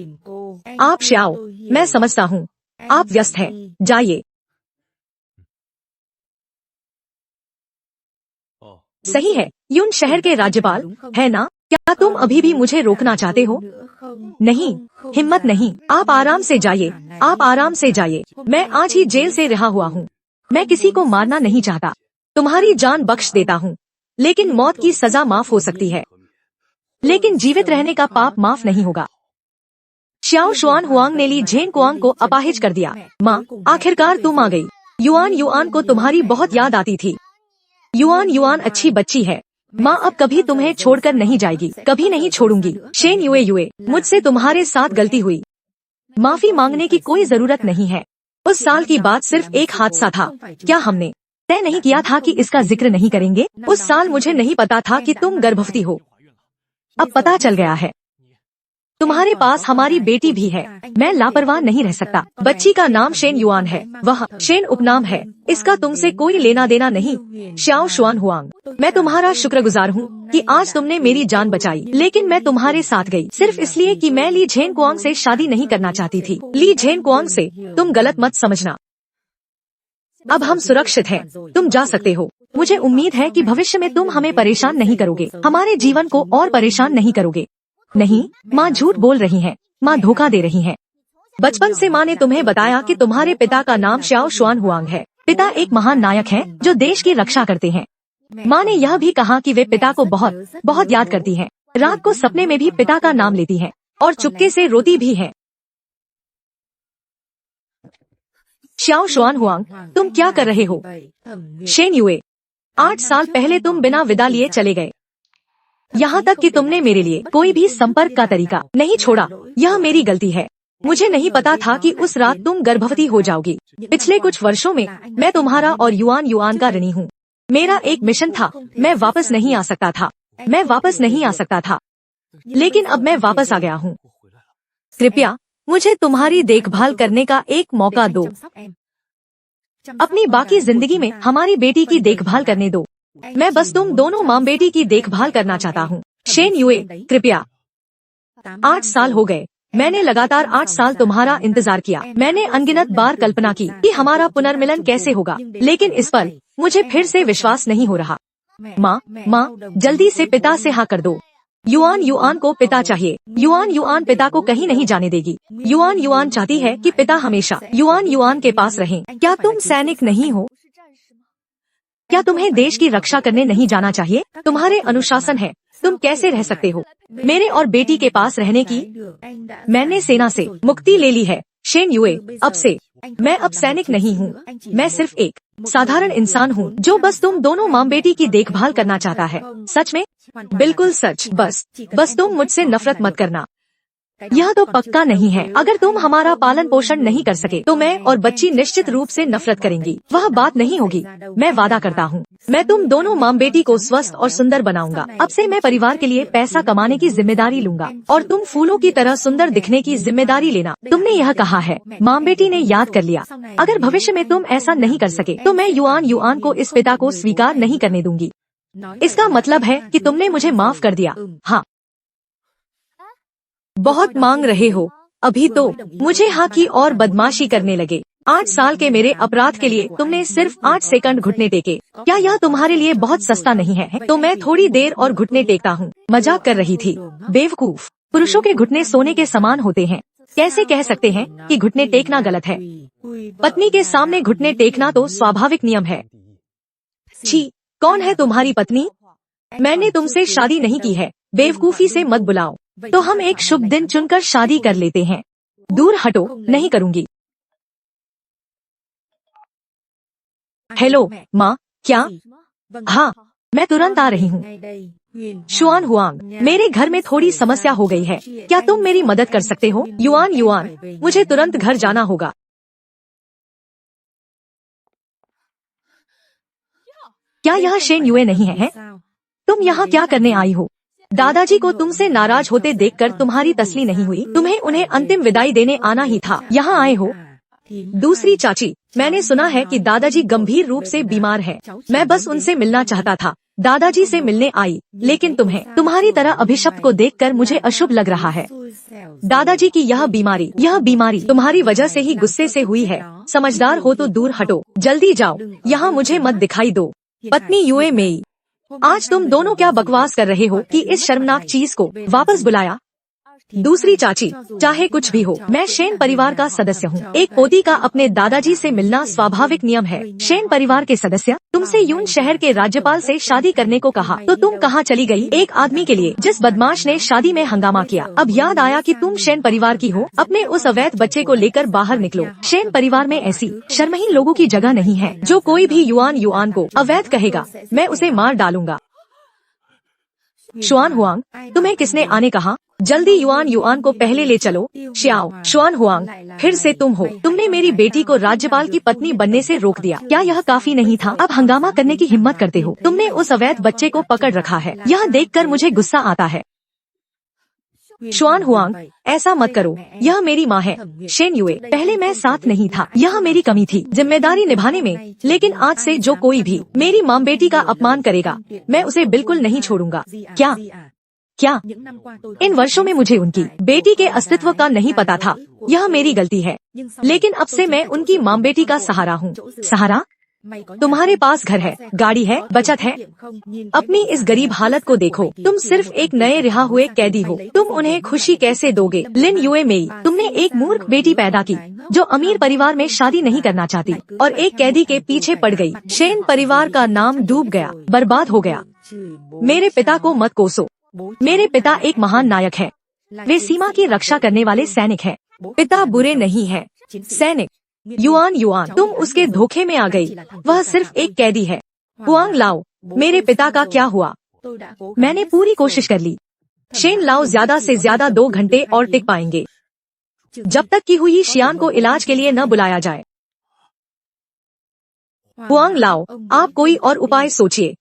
आप श्याओ, मैं समझता हूँ आप व्यस्त हैं, जाइए। सही है, यून शहर के राज्यपाल, है ना? क्या तुम अभी भी मुझे रोकना चाहते हो? नहीं, हिम्मत नहीं। आप आराम से जाइए, आप आराम से जाइए। मैं आज ही जेल से रिहा हुआ हूँ। मैं किसी को मारना नहीं चाहता। तुम्हारी जान बख्श देता हूँ, लेकिन मौत की सजा माफ हो सकती है, लेकिन जीवित रहने का पाप माफ नहीं होगा। श्याओ शुआन हुआंग ने ली झेन कुआंग को अपाहिज कर दिया। माँ, आखिरकार तुम आ गई। युआन को तुम्हारी बहुत याद आती थी। युआन अच्छी बच्ची है। माँ अब कभी तुम्हें छोड़कर नहीं जाएगी, कभी नहीं छोड़ूंगी। शेन युए, मुझसे तुम्हारे साथ गलती हुई। माफी मांगने की कोई जरूरत नहीं है। उस साल की बात सिर्फ एक हादसा था। क्या हमने तय नहीं किया था कि इसका जिक्र नहीं करेंगे? उस साल मुझे नहीं पता था कि तुम गर्भवती हो। अब पता चल गया है। तुम्हारे पास हमारी बेटी भी है। मैं लापरवाह नहीं रह सकता। बच्ची का नाम शेन युआन है। वह शेन उपनाम है। इसका तुमसे कोई लेना देना नहीं। श्याओ शुआन हुआंग, मैं तुम्हारा शुक्रगुजार हूँ कि आज तुमने मेरी जान बचाई, लेकिन मैं तुम्हारे साथ गई सिर्फ इसलिए कि मैं ली झेन कुआंग से शादी नहीं करना चाहती थी। ली झेन कुआंग से तुम गलत मत समझना। अब हम सुरक्षित हैं, तुम जा सकते हो। मुझे उम्मीद है कि भविष्य में तुम हमें परेशान नहीं करोगे, हमारे जीवन को और परेशान नहीं करोगे। नहीं, माँ झूठ बोल रही है। माँ धोखा दे रही है। बचपन से माँ ने तुम्हें बताया कि तुम्हारे पिता का नाम श्याओ शुआन हुआंग है। पिता एक महान नायक है जो देश की रक्षा करते हैं। माँ ने यह भी कहा कि वे पिता को बहुत बहुत याद करती हैं। रात को सपने में भी पिता का नाम लेती हैं और चुपके से रोती भी हैं। श्याओ शुआन हुआंग, तुम क्या कर रहे हो? शेन युए, 8 साल पहले तुम बिना विदा लिए चले गए, यहाँ तक कि तुमने मेरे लिए कोई भी संपर्क का तरीका नहीं छोड़ा। यह मेरी गलती है। मुझे नहीं पता था कि उस रात तुम गर्भवती हो जाओगी। पिछले कुछ वर्षों में मैं तुम्हारा और युआन युआन का ऋणी हूँ। मेरा एक मिशन था, मैं वापस नहीं आ सकता था। मैं वापस नहीं आ सकता था, लेकिन अब मैं वापस आ गया हूँ। कृपया मुझे तुम्हारी देखभाल करने का एक मौका दो। अपनी बाकी जिंदगी में हमारी बेटी की देखभाल करने दो। मैं बस तुम दोनों माँ बेटी की देखभाल करना चाहता हूँ। शेन युए, कृपया। 8 साल हो गए। मैंने लगातार 8 साल तुम्हारा इंतजार किया। मैंने अनगिनत बार कल्पना की कि हमारा पुनर्मिलन कैसे होगा, लेकिन इस पर मुझे फिर से विश्वास नहीं हो रहा। माँ, जल्दी से पिता से हाँ कर दो। युआन युआन को पिता चाहिए। युआन युआन पिता को कहीं नहीं जाने देगी। युआन युआन चाहती है कि पिता हमेशा युआन युआन के पास रहें। क्या तुम सैनिक नहीं हो? क्या तुम्हें देश की रक्षा करने नहीं जाना चाहिए? तुम्हारे अनुशासन है, तुम कैसे रह सकते हो मेरे और बेटी के पास रहने की? मैंने सेना से मुक्ति ले ली है। शेन युए, अब से मैं अब सैनिक नहीं हूँ। मैं सिर्फ एक साधारण इंसान हूँ जो बस तुम दोनों माँ बेटी की देखभाल करना चाहता है। सच में? बिल्कुल सच। बस तुम मुझसे नफरत मत करना। यह तो पक्का नहीं है। अगर तुम हमारा पालन पोषण नहीं कर सके तो मैं और बच्ची निश्चित रूप से नफरत करेंगी। वह बात नहीं होगी। मैं वादा करता हूँ, मैं तुम दोनों माँ बेटी को स्वस्थ और सुंदर बनाऊंगा। अब से मैं परिवार के लिए पैसा कमाने की जिम्मेदारी लूंगा और तुम फूलों की तरह सुंदर दिखने की जिम्मेदारी लेना। तुमने यह कहा है। माँ बेटी ने याद कर लिया। अगर भविष्य में तुम ऐसा नहीं कर सके तो मैं युआन युआन को इस पिता को स्वीकार नहीं करने दूंगी। इसका मतलब है कि तुमने मुझे माफ कर दिया। हाँ, बहुत मांग रहे हो अभी तो मुझे हाँ की और बदमाशी करने लगे। 8 साल के मेरे अपराध के लिए तुमने सिर्फ 8 सेकंड घुटने टेके। क्या यह तुम्हारे लिए बहुत सस्ता नहीं है? तो मैं थोड़ी देर और घुटने टेकता हूँ। मजाक कर रही थी। बेवकूफ, पुरुषों के घुटने सोने के समान होते हैं। कैसे कह सकते हैं कि घुटने टेकना गलत है? पत्नी के सामने घुटने टेकना तो स्वाभाविक नियम है। छी, कौन है तुम्हारी पत्नी? मैंने तुमसे शादी नहीं की है। बेवकूफी से मत बुलाओ। तो हम एक शुभ दिन चुनकर शादी कर लेते हैं। दूर हटो, नहीं करूँगी। हेलो माँ, क्या? हाँ, मैं तुरंत आ रही हूँ। शुआन हुआंग, मेरे घर में थोड़ी समस्या हो गई है। क्या तुम मेरी मदद कर सकते हो? युआन युआन, मुझे तुरंत घर जाना होगा। क्या यह शेन युए नहीं है? तुम यहाँ क्या करने आई हो? दादाजी को तुमसे नाराज होते देखकर तुम्हारी तसल्ली नहीं हुई? तुम्हें उन्हें अंतिम विदाई देने आना ही था। यहाँ आए हो। दूसरी चाची, मैंने सुना है कि दादाजी गंभीर रूप से बीमार हैं। मैं बस उनसे मिलना चाहता था। दादाजी से मिलने आई, लेकिन तुम्हारी तरह अभिशप्त को देखकर मुझे अशुभ लग रहा है। दादाजी की यह बीमारी तुम्हारी वजह से ही गुस्से से हुई है। समझदार हो तो दूर हटो। जल्दी जाओ, यहाँ मुझे मत दिखाई दो। पत्नी युए मेई, आज तुम दोनों क्या बकवास कर रहे हो कि इस शर्मनाक चीज को वापस बुलाया? दूसरी चाची, चाहे कुछ भी हो, मैं शेन परिवार का सदस्य हूँ। एक पोती का अपने दादाजी से मिलना स्वाभाविक नियम है। शेन परिवार के सदस्य, तुमसे यून शहर के राज्यपाल से शादी करने को कहा तो तुम कहाँ चली गई? एक आदमी के लिए जिस बदमाश ने शादी में हंगामा किया। अब याद आया कि तुम शेन परिवार की हो। अपने उस अवैध बच्चे को लेकर बाहर निकलो। शेन परिवार में ऐसी शर्महीन लोगों की जगह नहीं है। जो कोई भी युआन युआन को अवैध कहेगा, मैं उसे मार डालूंगा। शुआन हुआंग, तुम्हें किसने आने कहा? जल्दी युआन युआन को पहले ले चलो। श्याओ शुआन हुआंग, फिर से तुम हो। तुमने मेरी बेटी को राज्यपाल की पत्नी बनने से रोक दिया। क्या यह काफी नहीं था? अब हंगामा करने की हिम्मत करते हो? तुमने उस अवैध बच्चे को पकड़ रखा है। यह देखकर मुझे गुस्सा आता है। शुआन हुआंग, ऐसा मत करो, यह मेरी माँ है। शेन युए, पहले मैं साथ नहीं था, यह मेरी कमी थी जिम्मेदारी निभाने में, लेकिन आज से जो कोई भी मेरी माँ बेटी का अपमान करेगा, मैं उसे बिल्कुल नहीं छोड़ूंगा। क्या इन वर्षों में मुझे उनकी बेटी के अस्तित्व का नहीं पता था, यह मेरी गलती है, लेकिन अब से मैं उनकी माँ बेटी का सहारा हूँ। सहारा? तुम्हारे पास घर है, गाड़ी है, बचत है। अपनी इस गरीब हालत को देखो, तुम सिर्फ एक नए रिहा हुए कैदी हो, तुम उन्हें खुशी कैसे दोगे? लिन युए मेई, तुमने एक मूर्ख बेटी पैदा की जो अमीर परिवार में शादी नहीं करना चाहती और एक कैदी के पीछे पड़ गई। शेन परिवार का नाम डूब गया, बर्बाद हो गया। मेरे पिता को मत कोसो, मेरे पिता एक महान नायक है, वे सीमा की रक्षा करने वाले सैनिक हैं। पिता बुरे नहीं है। सैनिक युआन, तुम उसके धोखे में आ गई, वह सिर्फ एक कैदी है। हुआंग लाओ, मेरे पिता का क्या हुआ? मैंने पूरी कोशिश कर ली। शेन लाओ ज्यादा से ज्यादा 2 घंटे और टिक पाएंगे, जब तक कि हुई शियान को इलाज के लिए न बुलाया जाए। हुआंग लाओ, आप कोई और उपाय सोचिए।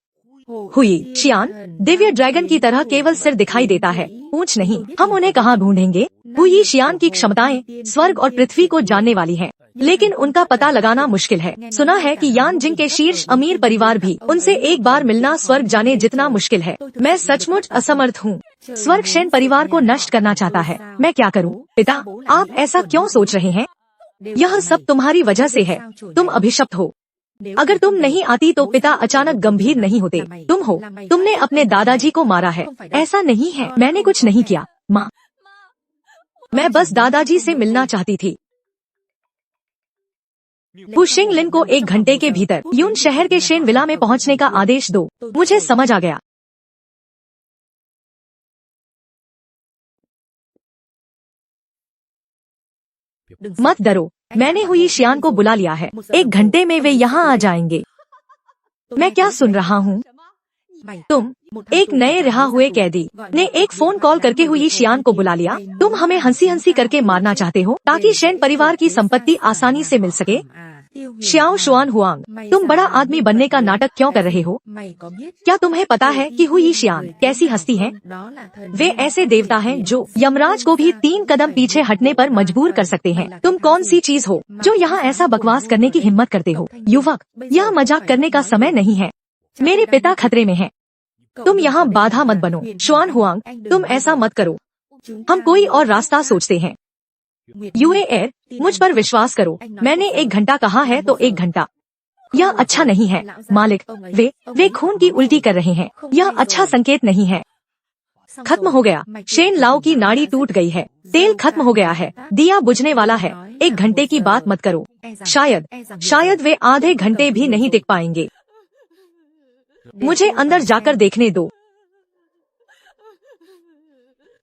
हुई शियान, दिव्य ड्रैगन की तरह केवल सिर दिखाई देता है, पूंछ नहीं। हम उन्हें कहाँ ढूंढेंगे? हुई शियान की क्षमताएं स्वर्ग और पृथ्वी को जानने वाली हैं, लेकिन उनका पता लगाना मुश्किल है। सुना है कि यान जिंग के शीर्ष अमीर परिवार भी उनसे एक बार मिलना स्वर्ग जाने जितना मुश्किल है। मैं सचमुच असमर्थ हूँ। स्वर्ग शेन परिवार को नष्ट करना चाहता है, मैं क्या करूँ? पिता, आप ऐसा क्यों सोच रहे हैं? यह सब तुम्हारी वजह से है, तुम अभिशप्त हो। अगर तुम नहीं आती तो पिता अचानक गंभीर नहीं होते। तुम हो, तुमने अपने दादाजी को मारा है। ऐसा नहीं है, मैंने कुछ नहीं किया माँ, मैं बस दादाजी से मिलना चाहती थी। पुशिंग लिन को 1 घंटे के भीतर यून शहर के शेन विला में पहुंचने का आदेश दो। मुझे समझ आ गया। मत डरो, मैंने हुई शियान को बुला लिया है, 1 घंटे में वे यहाँ आ जाएंगे। मैं क्या सुन रहा हूँ? तुम, एक नए रिहा हुए कैदी ने एक फोन कॉल करके हुई शियान को बुला लिया। तुम हमें हंसी हंसी करके मारना चाहते हो ताकि शेन परिवार की संपत्ति आसानी से मिल सके। श्याओ शुआन हुआंग, तुम बड़ा आदमी बनने का नाटक क्यों कर रहे हो? क्या तुम्हें पता है कि हुई शियान कैसी हस्ती है? वे ऐसे देवता हैं जो यमराज को भी 3 कदम पीछे हटने पर मजबूर कर सकते हैं। तुम कौन सी चीज हो जो यहाँ ऐसा बकवास करने की हिम्मत करते हो? युवक, यह मजाक करने का समय नहीं है, मेरे पिता खतरे में हैं। तुम यहाँ बाधा मत बनो। शुआन हुआंग, तुम ऐसा मत करो, हम कोई और रास्ता सोचते हैं। युए एर, मुझ पर विश्वास करो, मैंने 1 घंटा कहा है तो 1 घंटा। यह अच्छा नहीं है मालिक, वे खून की उल्टी कर रहे हैं, यह अच्छा संकेत नहीं है। खत्म हो गया, शेन लाओ की नाड़ी टूट गई है, तेल खत्म हो गया है, दिया बुझने वाला है। 1 घंटे की बात मत करो, शायद वे आधे घंटे भी नहीं टिक पाएंगे। मुझे अंदर जाकर देखने दो,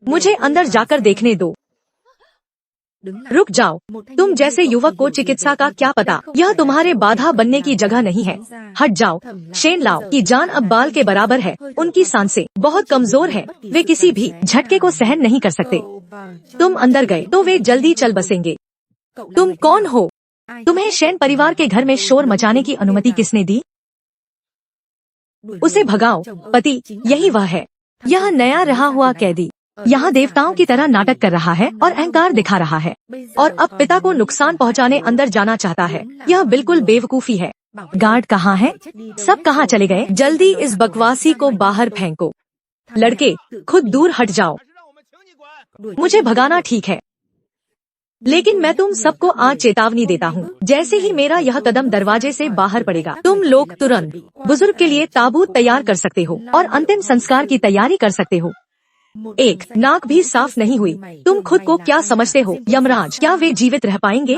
मुझे अंदर जाकर देखने दो। रुक जाओ, तुम जैसे युवक को चिकित्सा का क्या पता? यह तुम्हारे बाधा बनने की जगह नहीं है, हट जाओ। शेन लाओ की जान अब बाल के बराबर है, उनकी सांसें बहुत कमजोर है, वे किसी भी झटके को सहन नहीं कर सकते। तुम अंदर गए तो वे जल्दी चल बसेंगे। तुम कौन हो? तुम्हें शेन परिवार के घर में शोर मचाने की अनुमति किसने दी? उसे भगाओ। पति, यही वह है, यह नया रहा हुआ कैदी यहाँ देवताओं की तरह नाटक कर रहा है और अहंकार दिखा रहा है, और अब पिता को नुकसान पहुँचाने अंदर जाना चाहता है। यह बिल्कुल बेवकूफी है। गार्ड कहाँ है? सब कहाँ चले गए? जल्दी इस बकवासी को बाहर फेंको। लड़के, खुद दूर हट जाओ। मुझे भगाना ठीक है, लेकिन मैं तुम सबको आज चेतावनी देता हूँ, जैसे ही मेरा यह कदम दरवाजे से बाहर पड़ेगा, तुम लोग तुरंत बुजुर्ग के लिए ताबूत तैयार कर सकते हो और अंतिम संस्कार की तैयारी कर सकते हो। 1 नाक भी साफ नहीं हुई। तुम खुद को क्या समझते हो? यमराज, क्या वे जीवित रह पाएंगे?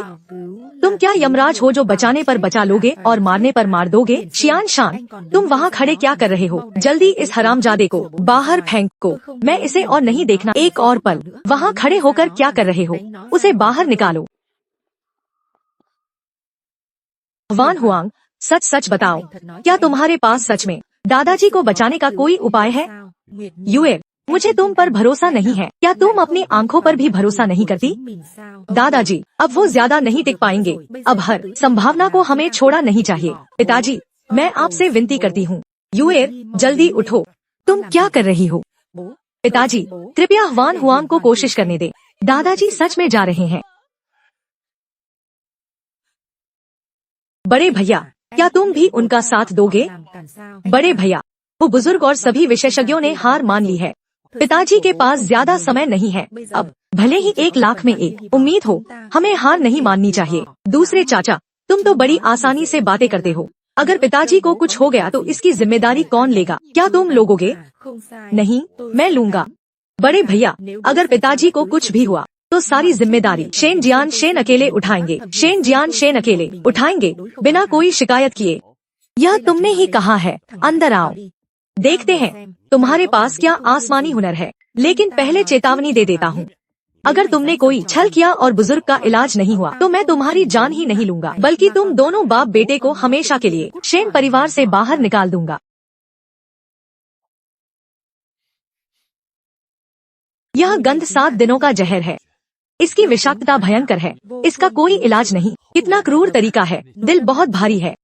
तुम क्या यमराज हो जो बचाने पर बचा लोगे और मारने पर मार दोगे? शियान शान, तुम वहाँ खड़े क्या कर रहे हो? जल्दी इस हरामजादे को बाहर फेंको, मैं इसे और नहीं देखना एक और पल। वहाँ खड़े होकर क्या कर रहे हो? उसे बाहर निकालो। वान हुआंग, सच सच बताओ, क्या तुम्हारे पास सच में दादाजी को बचाने का कोई उपाय है? युए, मुझे तुम पर भरोसा नहीं है। क्या तुम अपनी आंखों पर भी भरोसा नहीं करती? दादाजी, अब वो ज्यादा नहीं टिक पाएंगे, अब हर संभावना को हमें छोड़ा नहीं चाहिए। पिताजी, मैं आपसे विनती करती हूँ। युएर, जल्दी उठो। तुम क्या कर रही हो? पिताजी, कृपया ह्वान हुआंग को कोशिश करने दे। दादाजी सच में जा रहे हैं। बड़े भैया, क्या तुम भी उनका साथ दोगे? बड़े भैया, वो बुजुर्ग और सभी विशेषज्ञों ने हार मान ली है। पिताजी के पास ज्यादा समय नहीं है। अब भले ही 1 लाख में एक उम्मीद हो, हमें हार नहीं माननी चाहिए। दूसरे चाचा, तुम तो बड़ी आसानी से बातें करते हो। अगर पिताजी को कुछ हो गया तो इसकी जिम्मेदारी कौन लेगा? क्या तुम लोगोगे? नहीं, मैं लूंगा। बड़े भैया, अगर पिताजी को कुछ भी हुआ तो सारी जिम्मेदारी शेन जियान शेन अकेले उठाएंगे। शेन जियान शेन अकेले उठाएंगे, बिना कोई शिकायत किए। यह तुमने ही कहा है। अंदर आओ, देखते हैं तुम्हारे पास क्या आसमानी हुनर है। लेकिन पहले चेतावनी दे देता हूँ, अगर तुमने कोई छल किया और बुजुर्ग का इलाज नहीं हुआ तो मैं तुम्हारी जान ही नहीं लूंगा, बल्कि तुम दोनों बाप बेटे को हमेशा के लिए शेन परिवार से बाहर निकाल दूंगा। यह गंध 7 दिनों का जहर है। इसकी विषाक्तता भयंकर है। इसका कोई इलाज नहीं। कितना क्रूर तरीका है। दिल बहुत भारी है।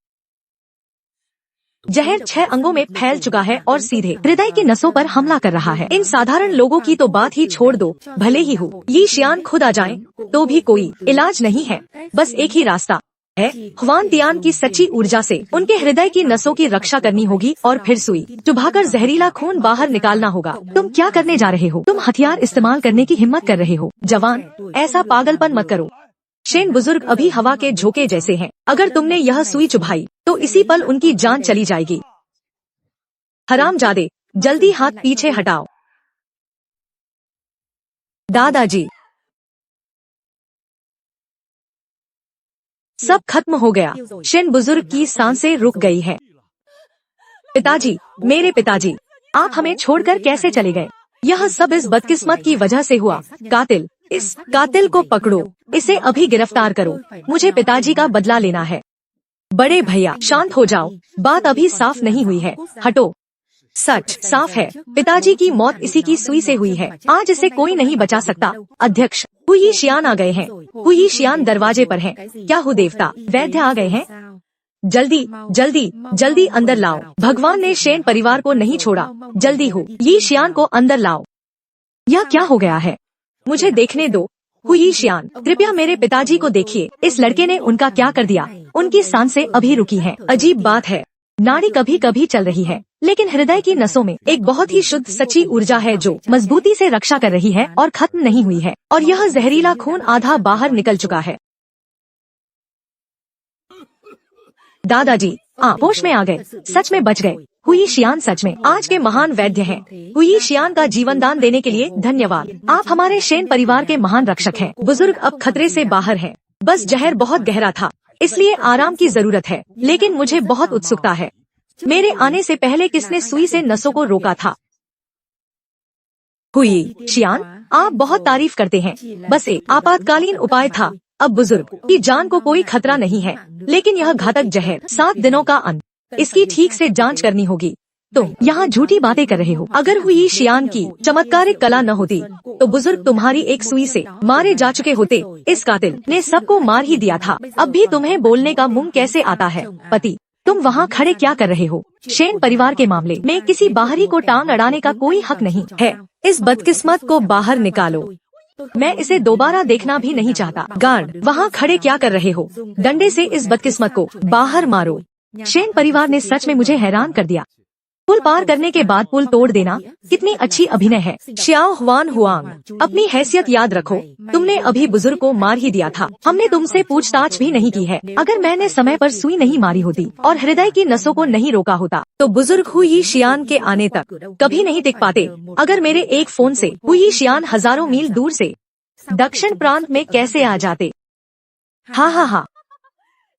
जहर 6 अंगों में फैल चुका है और सीधे हृदय की नसों पर हमला कर रहा है। इन साधारण लोगों की तो बात ही छोड़ दो, भले ही हो ये शियान खुद आ जाएं, तो भी कोई इलाज नहीं है। बस एक ही रास्ता है, ह्वान तियान की सच्ची ऊर्जा से उनके हृदय की नसों की रक्षा करनी होगी और फिर सुई चुभाकर जहरीला खून बाहर निकालना होगा। तुम क्या करने जा रहे हो? तुम हथियार इस्तेमाल करने की हिम्मत कर रहे हो? जवान, ऐसा पागलपन मत करो। शेन बुजुर्ग अभी हवा के झोंके जैसे हैं। अगर तुमने यह सुई चुभाई तो इसी पल उनकी जान चली जाएगी। हरामजादे, जल्दी हाथ पीछे हटाओ। दादाजी, सब खत्म हो गया। शेन बुजुर्ग की सांसें रुक गई हैं। पिताजी, मेरे पिताजी, आप हमें छोड़कर कैसे चले गए? यह सब इस बदकिस्मत की वजह से हुआ। कातिल, इस कातिल को पकड़ो, इसे अभी गिरफ्तार करो। मुझे पिताजी का बदला लेना है। बड़े भैया, शांत हो जाओ, बात अभी साफ नहीं हुई है। हटो। सच साफ है, पिताजी की मौत इसी की सुई से हुई है। आज इसे कोई नहीं बचा सकता। अध्यक्ष, हुई शियान आ गए हैं। हुई शियान दरवाजे पर हैं। क्या हो देवता, वैद्य आ गए हैं? जल्दी जल्दी जल्दी अंदर लाओ। भगवान ने शेन परिवार को नहीं छोड़ा। जल्दी हो, ये शियान को अंदर लाओ। यह क्या हो गया है? मुझे देखने दो। हुई शियान, कृपया मेरे पिताजी को देखिए। इस लड़के ने उनका क्या कर दिया? उनकी सांसें अभी रुकी हैं। अजीब बात है, नाड़ी कभी कभी चल रही है, लेकिन हृदय की नसों में एक बहुत ही शुद्ध सच्ची ऊर्जा है जो मजबूती से रक्षा कर रही है और खत्म नहीं हुई है। और यह जहरीला खून आधा बाहर निकल चुका है। दादाजी, होश में आ गए, सच में बच गए। हुई शियान सच में आज के महान वैद्य हैं। हुई शियान का जीवन दान देने के लिए धन्यवाद। आप हमारे शेन परिवार के महान रक्षक हैं। बुजुर्ग अब खतरे से बाहर हैं। बस जहर बहुत गहरा था, इसलिए आराम की जरूरत है। लेकिन मुझे बहुत उत्सुकता है, मेरे आने से पहले किसने सुई से नसों को रोका था? हुई शियान, आप बहुत तारीफ करते हैं। बस एक आपातकालीन उपाय था। अब बुजुर्ग की जान को कोई खतरा नहीं है, लेकिन यह घातक जहर 7 दिनों का अंत, इसकी ठीक से जांच करनी होगी। तुम यहाँ झूठी बातें कर रहे हो। अगर हुई शियान की चमत्कारिक कला न होती तो बुजुर्ग तुम्हारी एक सुई से मारे जा चुके होते। इस कातिल ने सबको मार ही दिया था। अब भी तुम्हें बोलने का मुंह कैसे आता है? पति, तुम वहाँ खड़े क्या कर रहे हो? शेन परिवार के मामले में किसी बाहरी को टांग अड़ाने का कोई हक नहीं है। इस बदकिस्मत को बाहर निकालो। मैं इसे दोबारा देखना भी नहीं चाहता। गार्ड, वहाँ खड़े क्या कर रहे हो? डंडे से इस बदकिस्मत को बाहर मारो। शेन परिवार ने सच में मुझे हैरान कर दिया। पुल पार करने के बाद पुल तोड़ देना, कितनी अच्छी अभिनय है। श्याओ ह्वान हुआंग, अपनी हैसियत याद रखो। तुमने अभी बुजुर्ग को मार ही दिया था। हमने तुमसे पूछताछ भी नहीं की है। अगर मैंने समय पर सुई नहीं मारी होती और हृदय की नसों को नहीं रोका होता तो बुजुर्ग हुई शियान के आने तक कभी नहीं टिक पाते। अगर मेरे एक फोन से हुई शियान हजारों मील दूर से दक्षिण प्रांत में कैसे आ जाते? हाँ,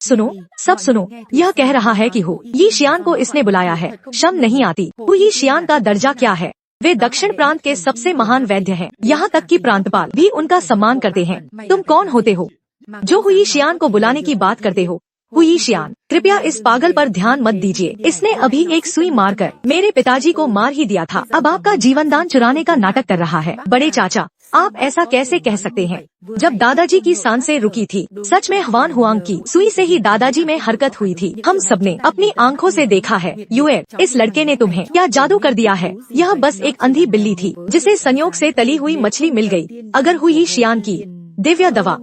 सुनो, सब सुनो। यह कह रहा है कि हुई शियान को इसने बुलाया है। शम नहीं आती। हुई शियान का दर्जा क्या है? वे दक्षिण प्रांत के सबसे महान वैद्य हैं। यहाँ तक कि प्रांतपाल भी उनका सम्मान करते हैं। तुम कौन होते हो जो हुई शियान को बुलाने की बात करते हो? हुई शियान, कृपया इस पागल पर ध्यान मत दीजिए। इसने अभी एक सुई मारकर मेरे पिताजी को मार ही दिया था। अब आपका जीवनदान चुराने का नाटक कर रहा है। बड़े चाचा, आप ऐसा कैसे कह सकते हैं? जब दादाजी की सांसें रुकी थी, सच में हवान हुआंग की सुई से ही दादाजी में हरकत हुई थी। हम सबने अपनी आंखों से देखा है। युए, इस लड़के ने तुम्हें क्या जादू कर दिया है? यह बस एक अंधी बिल्ली थी जिसे संयोग से तली हुई मछली मिल गई। अगर हुई शियान की दिव्य दवा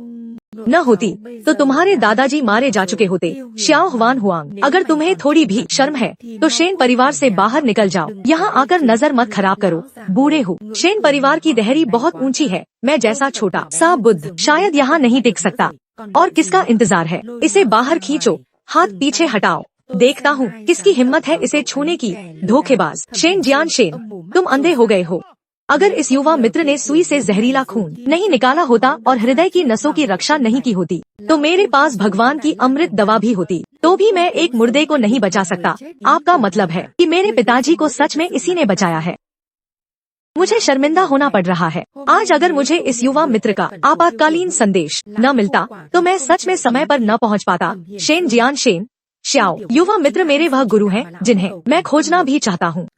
न होती तो तुम्हारे दादाजी मारे जा चुके होते। श्याओ हवान हुआंग, अगर तुम्हें थोड़ी भी शर्म है तो शेन परिवार से बाहर निकल जाओ। यहाँ आकर नजर मत खराब करो, बूढ़े हो। शेन परिवार की देहरी बहुत ऊंची है। मैं जैसा छोटा सा बुद्ध शायद यहाँ नहीं टिक सकता। और किसका इंतजार है? इसे बाहर खींचो, हाथ पीछे हटाओ। देखता हूँ किसकी हिम्मत है इसे छूने की। धोखेबाज शेन जियान शेन, तुम अंधे हो गए हो। अगर इस युवा मित्र ने सुई से जहरीला खून नहीं निकाला होता और हृदय की नसों की रक्षा नहीं की होती तो मेरे पास भगवान की अमृत दवा भी होती, तो भी मैं एक मुर्दे को नहीं बचा सकता। आपका मतलब है कि मेरे पिताजी को सच में इसी ने बचाया है? मुझे शर्मिंदा होना पड़ रहा है। आज अगर मुझे इस युवा मित्र का आपातकालीन संदेश न मिलता तो मैं सच में समय पर न पहुंच पाता। शेन जियान शेन, श्याओ, युवा मित्र मेरे वह गुरु हैं जिन्हें मैं खोजना भी चाहता हूँ।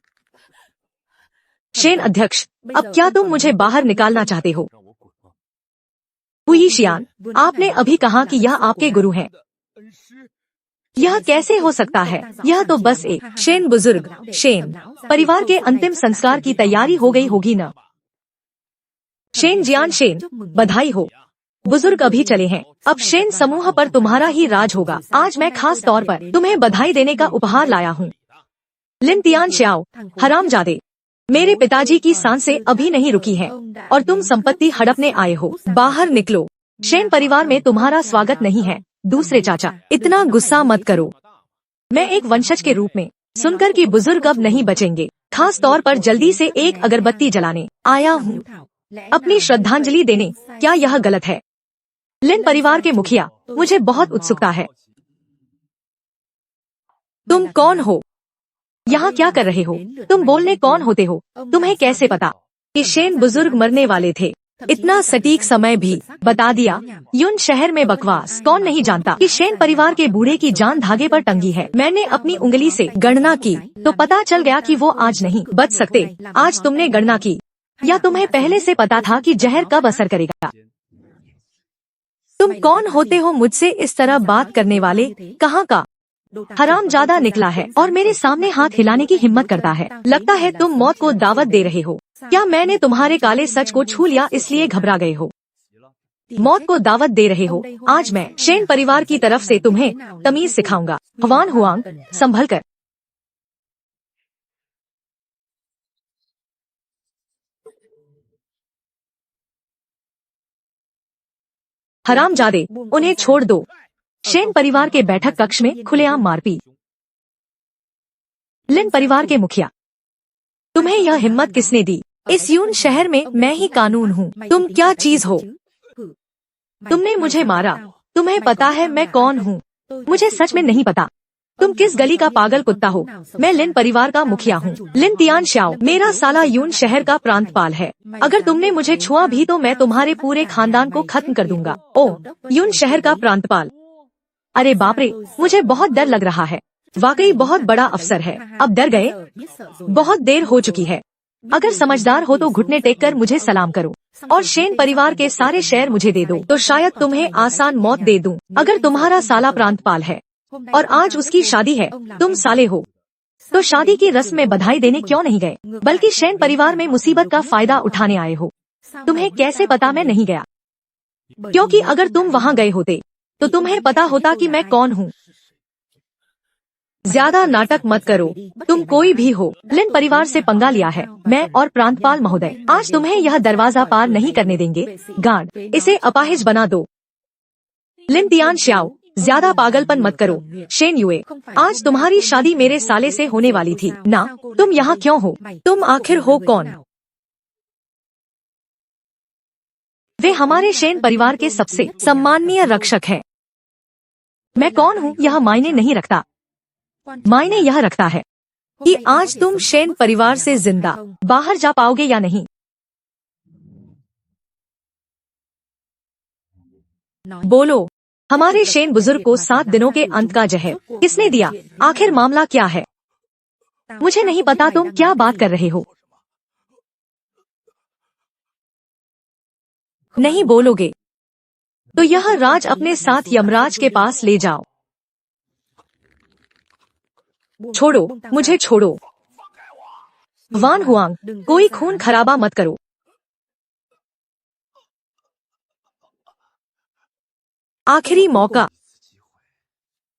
शेन अध्यक्ष, अब क्या तुम मुझे बाहर निकालना चाहते हो? हुई शियान, आपने अभी कहा कि यह आपके गुरु हैं। यह कैसे हो सकता है? यह तो बस एक शेन बुजुर्ग, शेन परिवार के अंतिम संस्कार की तैयारी हो गई होगी न? शेन जियान शेन, बधाई हो, बुजुर्ग अभी चले हैं। अब शेन समूह पर तुम्हारा ही राज होगा। आज मैं खास तौर पर तुम्हें बधाई देने का उपहार लाया हूँ। लिन तियान श्याओ, हरामजादे, मेरे पिताजी की सांसें अभी नहीं रुकी हैं और तुम संपत्ति हड़पने आए हो। बाहर निकलो। शेन परिवार में तुम्हारा स्वागत नहीं है। दूसरे चाचा, इतना गुस्सा मत करो। मैं एक वंशज के रूप में सुनकर कि बुजुर्ग अब नहीं बचेंगे, खास तौर पर जल्दी से एक अगरबत्ती जलाने आया हूँ, अपनी श्रद्धांजलि देने। क्या यह गलत है? लिन परिवार के मुखिया, मुझे बहुत उत्सुकता है। तुम कौन हो? यहाँ क्या कर रहे हो? तुम बोलने कौन होते हो? तुम्हें कैसे पता कि शेन बुजुर्ग मरने वाले थे? इतना सटीक समय भी बता दिया। यून शहर में बकवास, कौन नहीं जानता कि शेन परिवार के बूढ़े की जान धागे पर टंगी है। मैंने अपनी उंगली से गणना की तो पता चल गया कि वो आज नहीं बच सकते। आज तुमने गणना की या तुम्हें पहले से पता था कि जहर कब असर करेगा? तुम कौन होते हो मुझसे इस तरह बात करने वाले? कहाँ का हरामजादा निकला है और मेरे सामने हाथ हिलाने की हिम्मत करता है? लगता है तुम मौत को दावत दे रहे हो। क्या मैंने तुम्हारे काले सच को छू लिया इसलिए घबरा गए हो? मौत को दावत दे रहे हो? आज मैं शेन परिवार की तरफ से तुम्हें तमीज सिखाऊंगा। हवान हुआंग, संभल कर। हरामजादे, उन्हें छोड़ दो। शेन परिवार के बैठक कक्ष में खुलेआम मारपीट। लिन परिवार के मुखिया, तुम्हें यह हिम्मत किसने दी? इस यून शहर में मैं ही कानून हूँ। तुम क्या चीज हो? तुमने मुझे मारा। तुम्हें पता है मैं कौन हूँ? मुझे सच में नहीं पता। तुम किस गली का पागल कुत्ता हो? मैं लिन परिवार का मुखिया हूँ। लिन तियान श्याओ, मेरा साला यून शहर का प्रांतपाल है। अगर तुमने मुझे छुआ भी तो मैं तुम्हारे पूरे खानदान को खत्म कर दूंगा। ओह, यून शहर का प्रांतपाल, अरे बाप रे, मुझे बहुत डर लग रहा है। वाकई बहुत बड़ा अफसर है। अब डर गए? बहुत देर हो चुकी है। अगर समझदार हो तो घुटने टेक कर मुझे सलाम करो और शेन परिवार के सारे शेयर मुझे दे दो तो शायद तुम्हें आसान मौत दे दूं। अगर तुम्हारा साला प्रांतपाल है और आज उसकी शादी है, तुम साले हो, तो शादी की रस्म में बधाई देने क्यों नहीं गए, बल्कि शेन परिवार में मुसीबत का फायदा उठाने आए हो? तुम्हें कैसे पता मैं नहीं गया? क्योंकि अगर तुम वहाँ गए होते तो तुम्हें पता होता कि मैं कौन हूँ। ज्यादा नाटक मत करो, तुम कोई भी हो। लिन परिवार से पंगा लिया है मैं और प्रांतपाल महोदय। आज तुम्हें यह दरवाजा पार नहीं करने देंगे। गार्ड, इसे अपाहिज बना दो। लिन तियान श्याओ, ज्यादा पागलपन मत करो। शेन युए, आज तुम्हारी शादी मेरे साले से होने वाली थी ना? तुम यहाँ क्यों हो? तुम आखिर हो कौन? वे हमारे शेन परिवार के सबसे सम्माननीय रक्षक हैं। मैं कौन हूँ यह मायने नहीं रखता। मायने यह रखता है कि आज तुम शेन परिवार से जिंदा बाहर जा पाओगे या नहीं। बोलो। हमारे शेन बुजुर्ग को 7 दिनों के अंत का जहर किसने दिया? आखिर मामला क्या है? मुझे नहीं पता तुम क्या बात कर रहे हो। नहीं बोलोगे तो यह राज अपने साथ यमराज के पास ले जाओ। छोड़ो, मुझे छोड़ो। वान हुआंग, कोई खून खराबा मत करो। आखिरी मौका।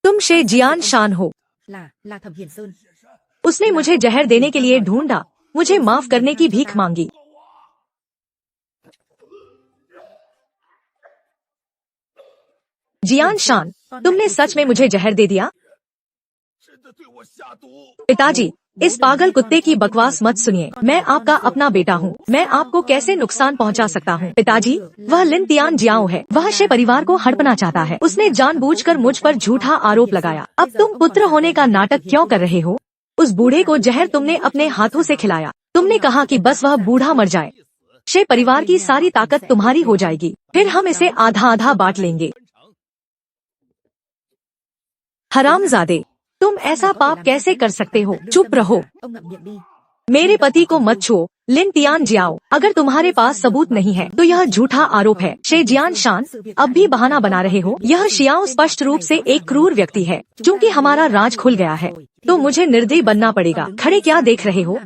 तुम शे जियान शान हो। उसने मुझे जहर देने के लिए ढूंढा, मुझे माफ करने की भीख मांगी। जियान शान, तुमने सच में मुझे जहर दे दिया? पिताजी, इस पागल कुत्ते की बकवास मत सुनिए। मैं आपका अपना बेटा हूँ। मैं आपको कैसे नुकसान पहुँचा सकता हूँ? पिताजी, वह लिन तियान जियाओ है। वह शे परिवार को हड़पना चाहता है। उसने जानबूझकर मुझ पर झूठा आरोप लगाया। अब तुम पुत्र होने का नाटक क्यों कर रहे हो? उस बूढ़े को जहर तुमने अपने हाथों से खिलाया। तुमने कहा कि बस वह बूढ़ा मर जाए, शे परिवार की सारी ताकत तुम्हारी हो जाएगी, फिर हम इसे आधा आधा बांट लेंगे। हरामजादे, तुम ऐसा पाप कैसे कर सकते हो? चुप रहो। मेरे पति को मत छुओ। लिन तियान जियाओ, अगर तुम्हारे पास सबूत नहीं है तो यह झूठा आरोप है। शे जियान शान, अब भी बहाना बना रहे हो। यह शियाओ स्पष्ट रूप से एक क्रूर व्यक्ति है। क्योंकि हमारा राज खुल गया है तो मुझे निर्दयी बनना पड़ेगा। खड़े क्या देख रहे हो?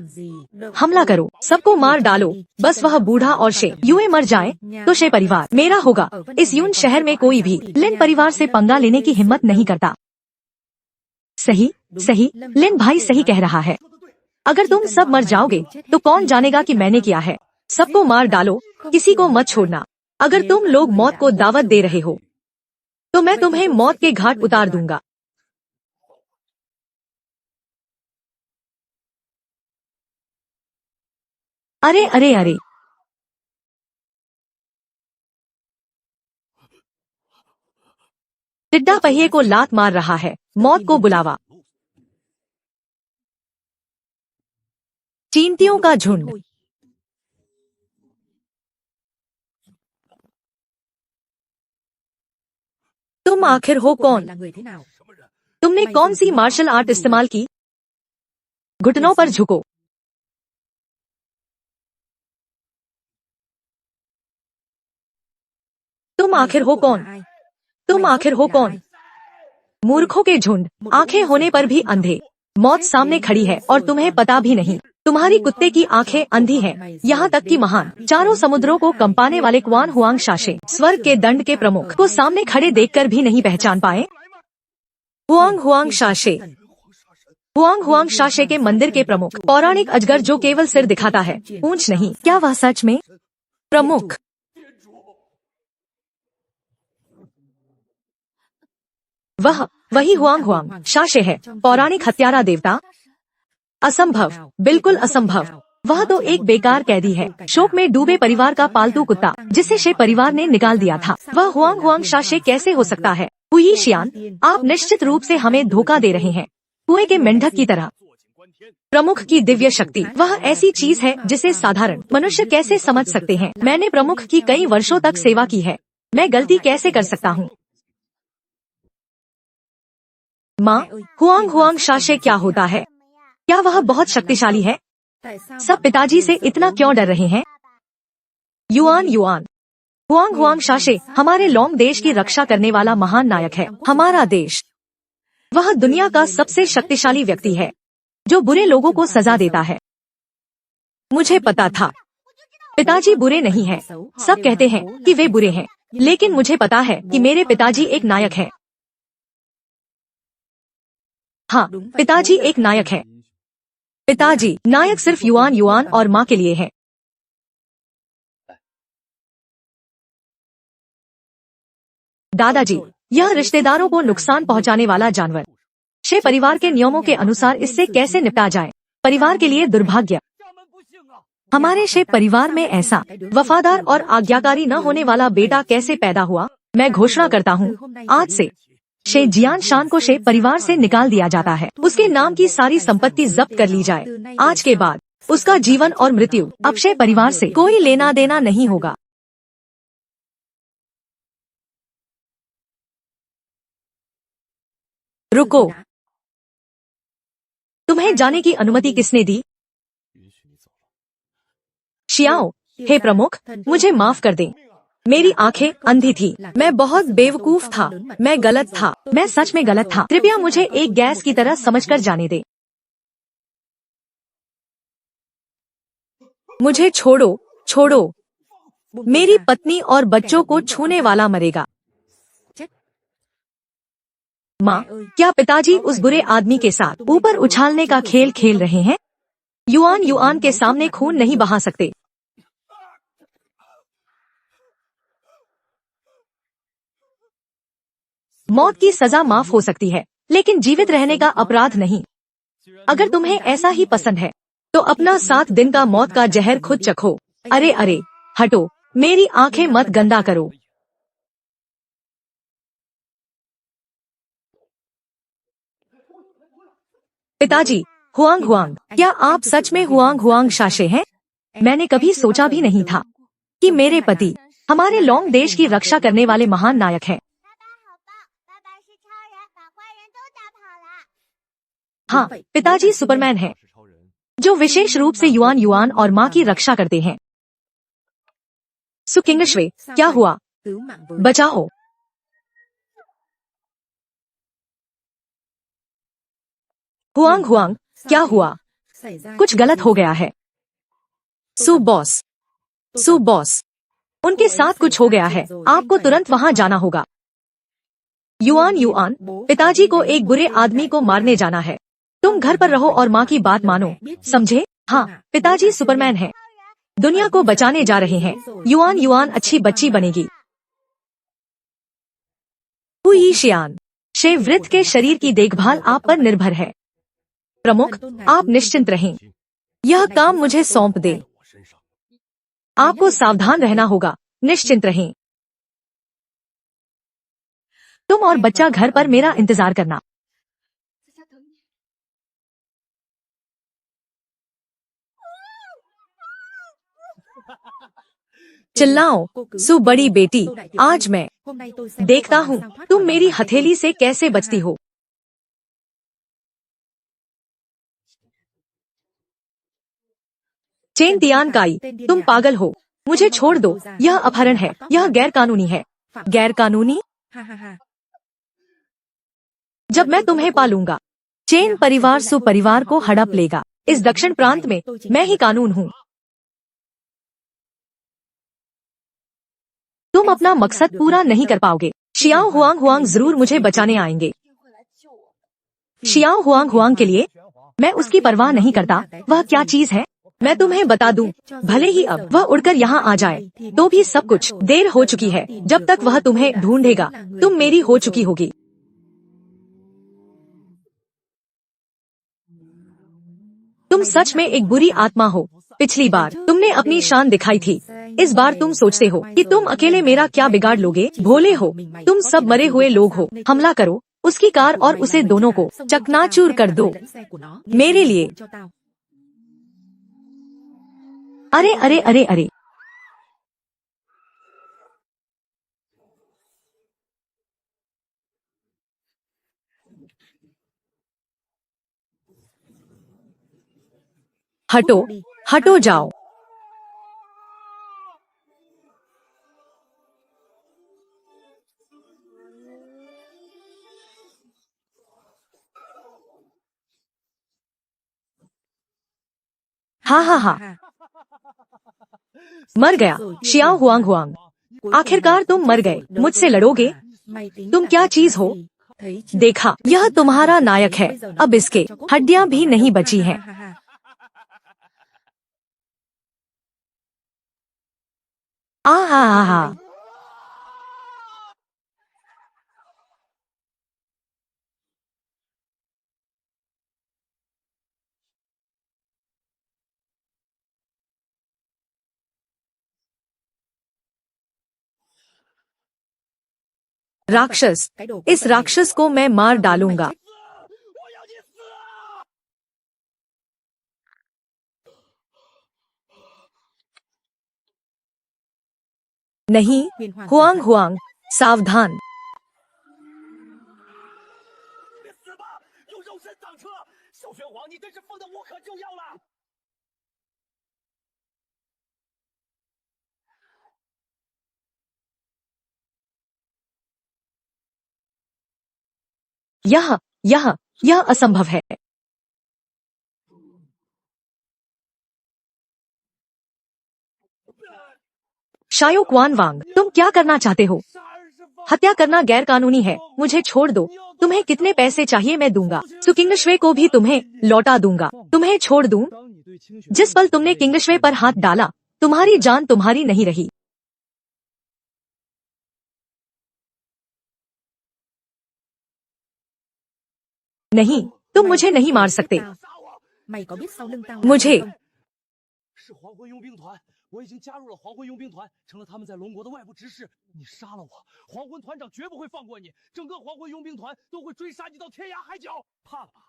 हमला करो, सबको मार डालो। बस वह बूढ़ा और शे यूए मर जाए तो शे परिवार मेरा होगा। इस यून शहर में कोई भी लिन परिवार से पंगा लेने की हिम्मत नहीं करता। सही सही, लिन भाई सही कह रहा है। अगर तुम सब मर जाओगे तो कौन जानेगा कि मैंने किया है? सबको मार डालो, किसी को मत छोड़ना। अगर तुम लोग मौत को दावत दे रहे हो तो मैं तुम्हें मौत के घाट उतार दूंगा। अरे अरे अरे, टिड्डा पहिए को लात मार रहा है। मौत को बुलावा। चींटियों का झुंड। तुम आखिर हो कौन? तुमने कौन सी मार्शल आर्ट इस्तेमाल की? घुटनों पर झुको। तुम आखिर हो कौन? तुम आखिर हो कौन? मूर्खों के झुंड, आंखें होने पर भी अंधे। मौत सामने खड़ी है और तुम्हें पता भी नहीं। तुम्हारी कुत्ते की आंखें अंधी हैं। यहाँ तक कि महान चारों समुद्रों को कंपाने वाले क्वान हुआंग शाशे, स्वर्ग के दंड के प्रमुख को सामने खड़े देखकर भी नहीं पहचान पाए। हुआंग हुआंग शाशे, हुआंग हुआंग शाशे के मंदिर के प्रमुख, पौराणिक अजगर जो केवल सिर दिखाता है, पूंछ नहीं। क्या वह सच में प्रमुख? वही हुआंग हुआंग शाशे है, पौराणिक हत्यारा देवता? असंभव, बिल्कुल असंभव। वह तो एक बेकार कैदी है, शोक में डूबे परिवार का पालतू कुत्ता जिसे शे परिवार ने निकाल दिया था। वह हुआंग हुआंग शाशे कैसे हो सकता है? हुई शियान, आप निश्चित रूप से हमें धोखा दे रहे हैं, कुएं के मेंढक की तरह। प्रमुख की दिव्य शक्ति, वह ऐसी चीज है जिसे साधारण मनुष्य कैसे समझ सकते हैं? मैंने प्रमुख की कई वर्षों तक सेवा की है, मैं गलती कैसे कर सकता हूँ? माँ, हुआंग हुआंग शाशे क्या होता है? क्या वह बहुत शक्तिशाली है? सब पिताजी से इतना क्यों डर रहे हैं? युआन युआन, हुआंग हुआंग शाशे हमारे लोंग देश की रक्षा करने वाला महान नायक है। हमारा देश, वह दुनिया का सबसे शक्तिशाली व्यक्ति है जो बुरे लोगों को सजा देता है। मुझे पता था। पिताजी बुरे नहीं हैं। सब कहते हैं कि वे बुरे हैं, लेकिन मुझे पता है कि मेरे पिताजी एक नायक हैं। हाँ, पिताजी एक नायक है। पिताजी नायक सिर्फ युआन युआन और माँ के लिए है। दादाजी, यह रिश्तेदारों को नुकसान पहुँचाने वाला जानवर, शे परिवार के नियमों के अनुसार इससे कैसे निपटा जाए? परिवार के लिए दुर्भाग्य। हमारे शे परिवार में ऐसा वफादार और आज्ञाकारी न होने वाला बेटा कैसे पैदा हुआ? मैं घोषणा करता हूँ, आज से शे जियान शान को शे परिवार से निकाल दिया जाता है। उसके नाम की सारी संपत्ति जब्त कर ली जाए। आज के बाद उसका जीवन और मृत्यु अब शे परिवार से कोई लेना देना नहीं होगा। रुको, तुम्हें जाने की अनुमति किसने दी? शियाओ, हे प्रमुख, मुझे माफ कर दें। मेरी आंखें अंधी थी। मैं बहुत बेवकूफ था। मैं गलत था। मैं सच में गलत था। कृपया मुझे एक गैस की तरह समझकर जाने दे। मुझे छोड़ो, छोड़ो। मेरी पत्नी और बच्चों को छूने वाला मरेगा। माँ, क्या पिताजी उस बुरे आदमी के साथ ऊपर उछालने का खेल खेल रहे हैं? युआन युआन के सामने खून नहीं बहा सकते। मौत की सजा माफ हो सकती है, लेकिन जीवित रहने का अपराध नहीं। अगर तुम्हें ऐसा ही पसंद है, तो अपना 7 दिन का मौत का जहर खुद चखो। अरे अरे, हटो, मेरी आंखें मत गंदा करो। पिताजी, हुआंग हुआंग, क्या आप सच में हुआंग हुआंग शाशे हैं? मैंने कभी सोचा भी नहीं था कि मेरे पति हमारे लॉन्ग देश की रक्षा करने वाले महान नायक हैं। हाँ, पिताजी सुपरमैन हैं, जो विशेष रूप से युआन युआन और माँ की रक्षा करते हैं। सुकिंगश्वे, क्या हुआ? बचाओ। हुआंग हुआंग, क्या हुआ? कुछ गलत हो गया है। सु बॉस, सु बॉस, उनके साथ कुछ हो गया है। आपको तुरंत वहाँ जाना होगा। युआन युआन, पिताजी को एक बुरे आदमी को मारने जाना है। तुम घर पर रहो और माँ की बात मानो, समझे? हाँ, पिताजी सुपरमैन हैं, दुनिया को बचाने जा रहे हैं। युआन युआन अच्छी बच्ची बनेगी। हुई शियान, शेव वृत्त के शरीर की देखभाल आप पर निर्भर है। प्रमुख, आप निश्चिंत रहें। यह काम मुझे सौंप दे। आपको सावधान रहना होगा। निश्चिंत रहें। तुम और बच्चा घर पर मेरा इंतजार करना। चिल्लाओ, सु बड़ी बेटी, आज मैं देखता हूँ तुम मेरी हथेली से कैसे बचती हो। चेन तियान काई, तुम पागल हो। मुझे छोड़ दो, यह अपहरण है, यह गैर कानूनी है। गैर कानूनी? जब मैं तुम्हें पालूंगा, चेन परिवार सु परिवार को हड़प लेगा। इस दक्षिण प्रांत में मैं ही कानून हूँ। तुम अपना मकसद पूरा नहीं कर पाओगे। शियाओ हुआंग हुआंग जरूर मुझे बचाने आएंगे। शियाओ हुआंग हुआंग के लिए मैं उसकी परवाह नहीं करता। वह क्या चीज है, मैं तुम्हें बता दूं। भले ही अब वह उड़कर यहाँ आ जाए, तो भी सब कुछ देर हो चुकी है। जब तक वह तुम्हें ढूंढेगा, तुम मेरी हो चुकी होगी। तुम सच में एक बुरी आत्मा हो। पिछली बार तुमने अपनी शान दिखाई थी। इस बार तुम सोचते हो कि तुम अकेले मेरा क्या बिगाड़ लोगे। भोले हो, तुम सब मरे हुए लोग हो। हमला करो, उसकी कार और उसे दोनों को चकनाचूर कर दो। मेरे लिए। अरे अरे अरे अरे, हटो, हटो जाओ। हाँ हाँ हाँ, मर गया। शियाओ हुआंग हुआंग, आखिरकार तुम मर गए। मुझसे लड़ोगे? तुम क्या चीज हो? देखा, यह तुम्हारा नायक है। अब इसके हड्डियां भी नहीं बची हैं। आ हा हा हा। राक्षस, इस राक्षस को मैं मार डालूंगा। नहीं, हुआंग हुआंग, सावधान। यह यह यह असंभव है। शायो क्वान वांग, तुम क्या करना चाहते हो? हत्या करना गैर कानूनी है, मुझे छोड़ दो। तुम्हें कितने पैसे चाहिए मैं दूंगा। किंगशवे को भी तुम्हें लौटा दूंगा। तुम्हें छोड़ दूं? जिस पल तुमने किंगशवे पर हाथ डाला, तुम्हारी जान तुम्हारी नहीं रही। नहीं, तुम मुझे नहीं मार सकते। मुझे 是黄昏佣兵团，我已经加入了黄昏佣兵团，成了他们在龙国的外部执事。你杀了我，黄昏团长绝不会放过你，整个黄昏佣兵团都会追杀你到天涯海角。怕了吧？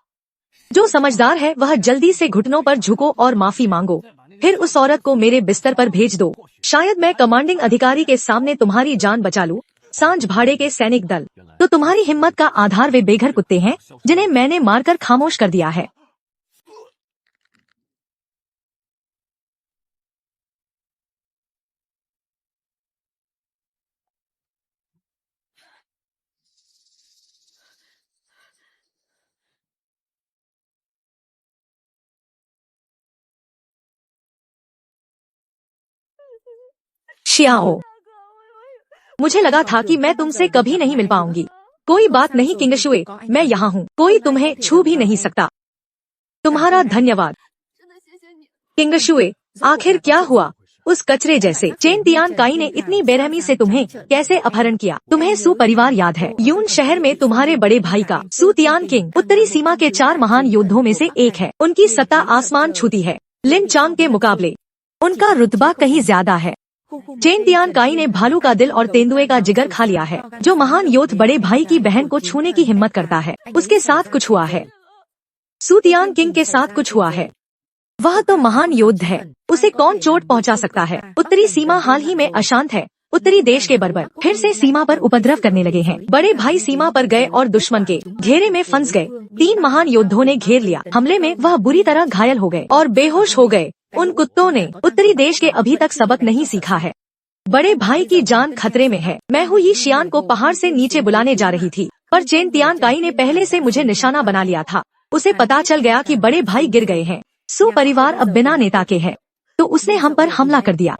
जो समझदार है वह जल्दी से घुटनों पर झुको और माफी मांगो। फिर उस औरत को मेरे बिस्तर पर भेज दो। शायद मैं कमांडिंग अधिकारी के सामने तुम्हारी जान बचा लूं। सांझ भाड़े के सैनिक दल, तो तुम्हारी हिम्मत का आधार वे बेघर कुत्ते हैं जिन्हें मैंने मारकर खामोश कर दिया है। शियाओ, मुझे लगा था कि मैं तुमसे कभी नहीं मिल पाऊंगी। कोई बात नहीं किंगशुए, मैं यहाँ हूँ, कोई तुम्हें छू भी नहीं सकता। तुम्हारा धन्यवाद किंगशुए। आखिर क्या हुआ? उस कचरे जैसे चेन तियान काई ने इतनी बेरहमी से तुम्हें कैसे अपहरण किया? तुम्हें सू परिवार याद है? यून शहर में तुम्हारे बड़े भाई का सू तियान किंग उत्तरी सीमा के 4 महान योद्धाओं में से एक है। उनकी सत्ता आसमान छूती है। लिन चांग के मुकाबले उनका रुतबा कहीं ज्यादा है। चेन तियान काई ने भालू का दिल और तेंदुए का जिगर खा लिया है। जो महान योद्धा बड़े भाई की बहन को छूने की हिम्मत करता है, उसके साथ कुछ हुआ है। सू तियान किंग के साथ कुछ हुआ है। वह तो महान योद्धा है, उसे कौन चोट पहुंचा सकता है? उत्तरी सीमा हाल ही में अशांत है। उत्तरी देश के बर्बर फिर से सीमा पर उपद्रव करने लगे हैं। बड़े भाई सीमा पर गए और दुश्मन के घेरे में फंस गए। 3 महान योद्धाओं ने घेर लिया। हमले में वह बुरी तरह घायल हो गए और बेहोश हो गए। उन कुत्तों ने उत्तरी देश के अभी तक सबक नहीं सीखा है। बड़े भाई की जान खतरे में है। मैं हु यीशियान को पहाड़ से नीचे बुलाने जा रही थी, पर चेन तियान काई ने पहले से मुझे निशाना बना लिया था। उसे पता चल गया कि बड़े भाई गिर गए हैं। सू परिवार अब बिना नेता के है, तो उसने हम पर हमला कर दिया।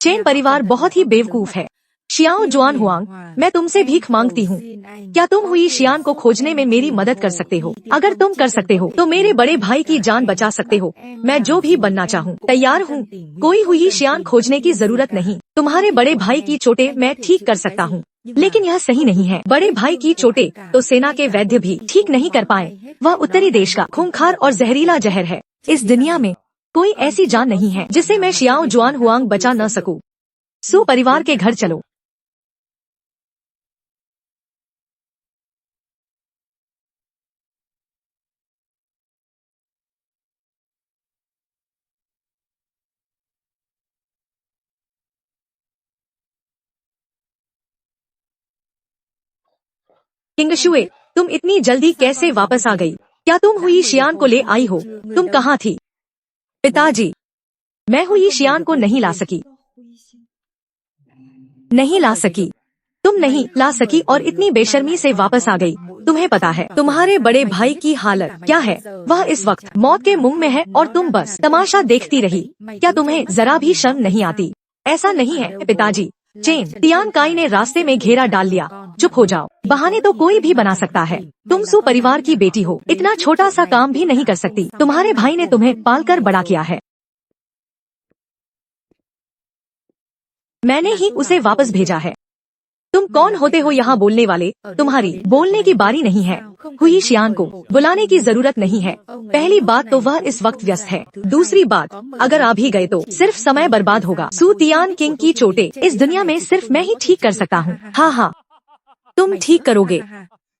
चेन परिवार बहुत ही बेवकूफ है। शियाओ जुआन हुआंग, मैं तुमसे भीख मांगती हूँ। क्या तुम हुई शियान को खोजने में मेरी मदद कर सकते हो? अगर तुम कर सकते हो तो मेरे बड़े भाई की जान बचा सकते हो। मैं जो भी बनना चाहूँ तैयार हूँ। कोई हुई शियान खोजने की जरूरत नहीं। तुम्हारे बड़े भाई की चोटें मैं ठीक कर सकता हूँ, लेकिन यह सही नहीं है। बड़े भाई की चोटें तो सेना के वैद्य भी ठीक नहीं कर पाए। वह उत्तरी देश का खूंखार और जहरीला जहर है। इस दुनिया में कोई ऐसी जान नहीं है जिसे मैं शियाओ जुआन हुआंग बचा न सकूं। सू परिवार के घर चलो। किंगशुए, तुम इतनी जल्दी कैसे वापस आ गई? क्या तुम हुई शियान को ले आई हो? तुम कहाँ थी? पिताजी, मैं हुई शियान को नहीं ला सकी। नहीं ला सकी? तुम नहीं ला सकी और इतनी बेशर्मी से वापस आ गई। तुम्हें पता है तुम्हारे बड़े भाई की हालत क्या है? वह इस वक्त मौत के मुंह में है और तुम बस तमाशा देखती रही। क्या तुम्हें जरा भी शर्म नहीं आती? ऐसा नहीं है पिताजी। चेन तियान काई ने रास्ते में घेरा डाल लिया। चुप हो जाओ। बहाने तो कोई भी बना सकता है। तुम सू परिवार की बेटी हो, इतना छोटा सा काम भी नहीं कर सकती। तुम्हारे भाई ने तुम्हें पालकर बड़ा किया है। मैंने ही उसे वापस भेजा है। तुम कौन होते हो यहाँ बोलने वाले? तुम्हारी बोलने की बारी नहीं है। हुई शियान को बुलाने की जरूरत नहीं है। पहली बात तो वह इस वक्त व्यस्त है। दूसरी बात, अगर आ भी गए तो सिर्फ समय बर्बाद होगा। सू तियान किंग की चोटें इस दुनिया में सिर्फ मैं ही ठीक कर सकता हूँ। हाँ हाँ, तुम ठीक करोगे।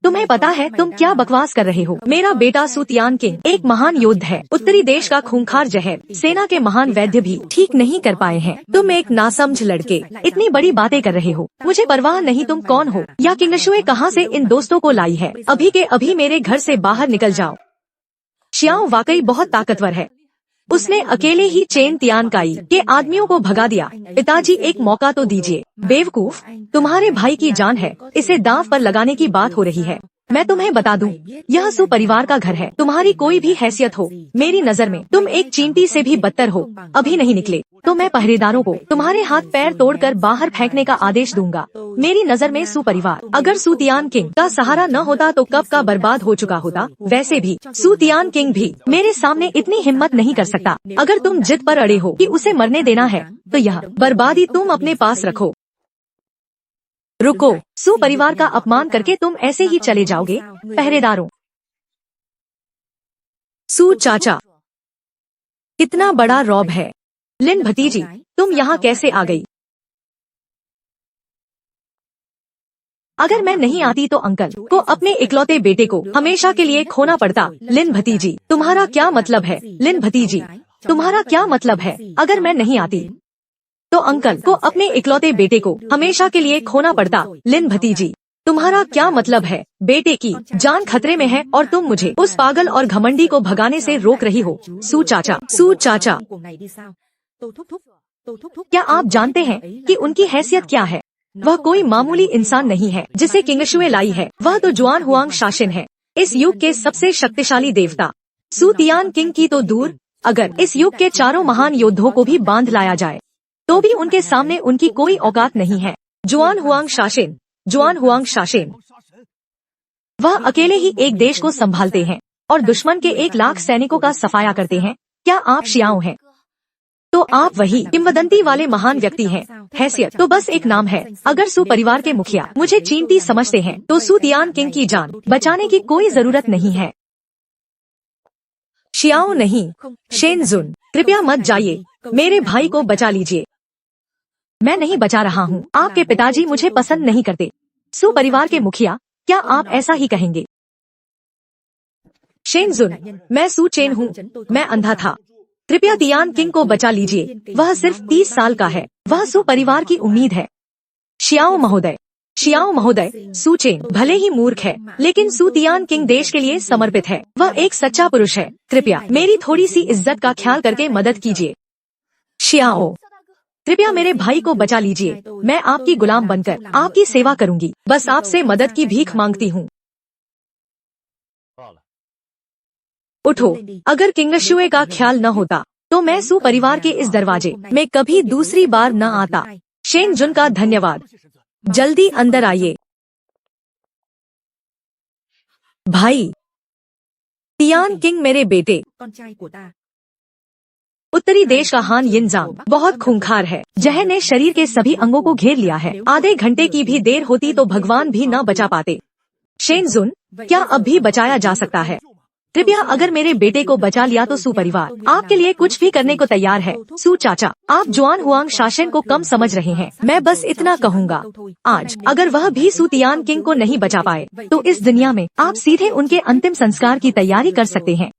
तुम्हें पता है तुम क्या बकवास कर रहे हो? मेरा बेटा सू तियान किंग एक महान योद्धा है। उत्तरी देश का खूंखार जहर सेना के महान वैद्य भी ठीक नहीं कर पाए हैं। तुम एक नासमझ लड़के इतनी बड़ी बातें कर रहे हो। मुझे परवाह नहीं तुम कौन हो या किंगशुए कहाँ से इन दोस्तों को लाई है। अभी के अभी मेरे घर से बाहर निकल जाओ। शियाओ वाकई बहुत ताकतवर है। उसने अकेले ही चेन तियानकाई के आदमियों को भगा दिया। पिताजी एक मौका तो दीजिए। बेवकूफ, तुम्हारे भाई की जान है, इसे दांव पर लगाने की बात हो रही है। मैं तुम्हें बता दूं, यह सु परिवार का घर है। तुम्हारी कोई भी हैसियत हो, मेरी नजर में तुम एक चींटी से भी बदतर हो। अभी नहीं निकले तो मैं पहरेदारों को तुम्हारे हाथ पैर तोड़कर बाहर फेंकने का आदेश दूंगा। मेरी नजर में सु परिवार अगर सु तियान किंग का सहारा न होता तो कब का बर्बाद हो चुका होता। वैसे भी सु तियान किंग भी मेरे सामने इतनी हिम्मत नहीं कर सकता। अगर तुम जिद पर अड़े हो कि उसे मरने देना है तो यह बर्बादी तुम अपने पास रखो। रुको, सु परिवार का अपमान करके तुम ऐसे ही चले जाओगे? पहरेदारों। सु चाचा, कितना बड़ा रौब है। लिन भतीजी, तुम यहाँ कैसे आ गई? अगर मैं नहीं आती तो अंकल को अपने इकलौते बेटे को हमेशा के लिए खोना पड़ता। लिन भतीजी, तुम्हारा क्या मतलब है? लिन भतीजी, तुम्हारा क्या मतलब है? अगर मैं नहीं आती तो अंकल को अपने इकलौते बेटे को हमेशा के लिए खोना पड़ता। लिन भतीजी, तुम्हारा क्या मतलब है? बेटे की जान खतरे में है और तुम मुझे उस पागल और घमंडी को भगाने से रोक रही हो। सु चाचा, सु चाचा, क्या आप जानते हैं कि उनकी हैसियत क्या है? वह कोई मामूली इंसान नहीं है जिसे किंगशुए लाई है। वह तो जुआन हुआंग शासन है, इस युग के सबसे शक्तिशाली देवता। सु तियान किंग की तो दूर, अगर इस युग के चारों महान योद्धाओं को भी बांध लाया जाए तो भी उनके सामने उनकी कोई औकात नहीं है। जुआन हुआंग शासन, जुआन हुआंग शासन। वह अकेले ही एक देश को संभालते हैं और दुश्मन के 1 लाख सैनिकों का सफाया करते हैं। क्या आप शियाओ हैं? तो आप वही किंवदंती वाले महान व्यक्ति हैं। हैसियत तो बस एक नाम है। अगर सु परिवार के मुखिया मुझे चींटी समझते हैं तो सु तियान किंग की जान बचाने की कोई जरूरत नहीं है। शियाओ नहीं, शेनजुन, कृपया मत जाइए, मेरे भाई को बचा लीजिए। मैं नहीं बचा रहा हूँ। आपके पिताजी मुझे पसंद नहीं करते। सु परिवार के मुखिया, क्या आप ऐसा ही कहेंगे? शेनजुन, मैं सु चेन हूँ, मैं अंधा था। कृपया तियान किंग को बचा लीजिए, वह सिर्फ 30 साल का है। वह सु परिवार की उम्मीद है। शियाओ महोदय, शियाओ महोदय, सु चेन भले ही मूर्ख है लेकिन सु तियान किंग देश के लिए समर्पित है। वह एक सच्चा पुरुष है। कृपया मेरी थोड़ी सी इज्जत का ख्याल करके मदद कीजिए। शियाओ, कृपया मेरे भाई को बचा लीजिए। मैं आपकी गुलाम बनकर आपकी सेवा करूंगी। बस आपसे मदद की भीख मांगती हूँ। उठो, अगर किंगशुए का ख्याल न होता तो मैं सु परिवार के इस दरवाजे में कभी दूसरी बार न आता। शेनजुन का धन्यवाद। जल्दी अंदर आइए। भाई, तियान किंग मेरे बेटे। उत्तरी देश का हान यिनजांग बहुत खूंखार है। जहर ने शरीर के सभी अंगों को घेर लिया है। आधे घंटे की भी देर होती तो भगवान भी न बचा पाते। शेनजुन, क्या अब भी बचाया जा सकता है? कृपया अगर मेरे बेटे को बचा लिया तो सु परिवार आपके लिए कुछ भी करने को तैयार है। सु चाचा, आप जुआन हुआंग शासन को कम समझ रहे हैं। मैं बस इतना कहूँगा, आज अगर वह भी सु तियान किंग को नहीं बचा पाए तो इस दुनिया में आप सीधे उनके अंतिम संस्कार की तैयारी कर सकते हैं।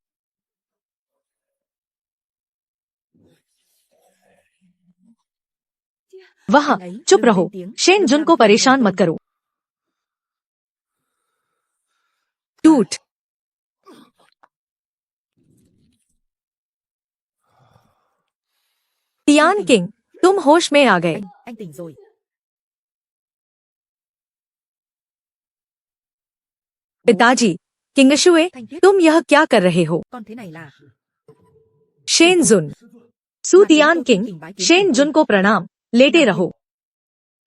वह चुप रहो। शेनजुन को परेशान मत करो। टूट। तियान किंग, तुम होश में आ गए। पिताजी, किंगशुए, तुम यह क्या कर रहे हो? शेनजुन, सु तियान किंग, शेनजुन को प्रणाम। लेटे रहो।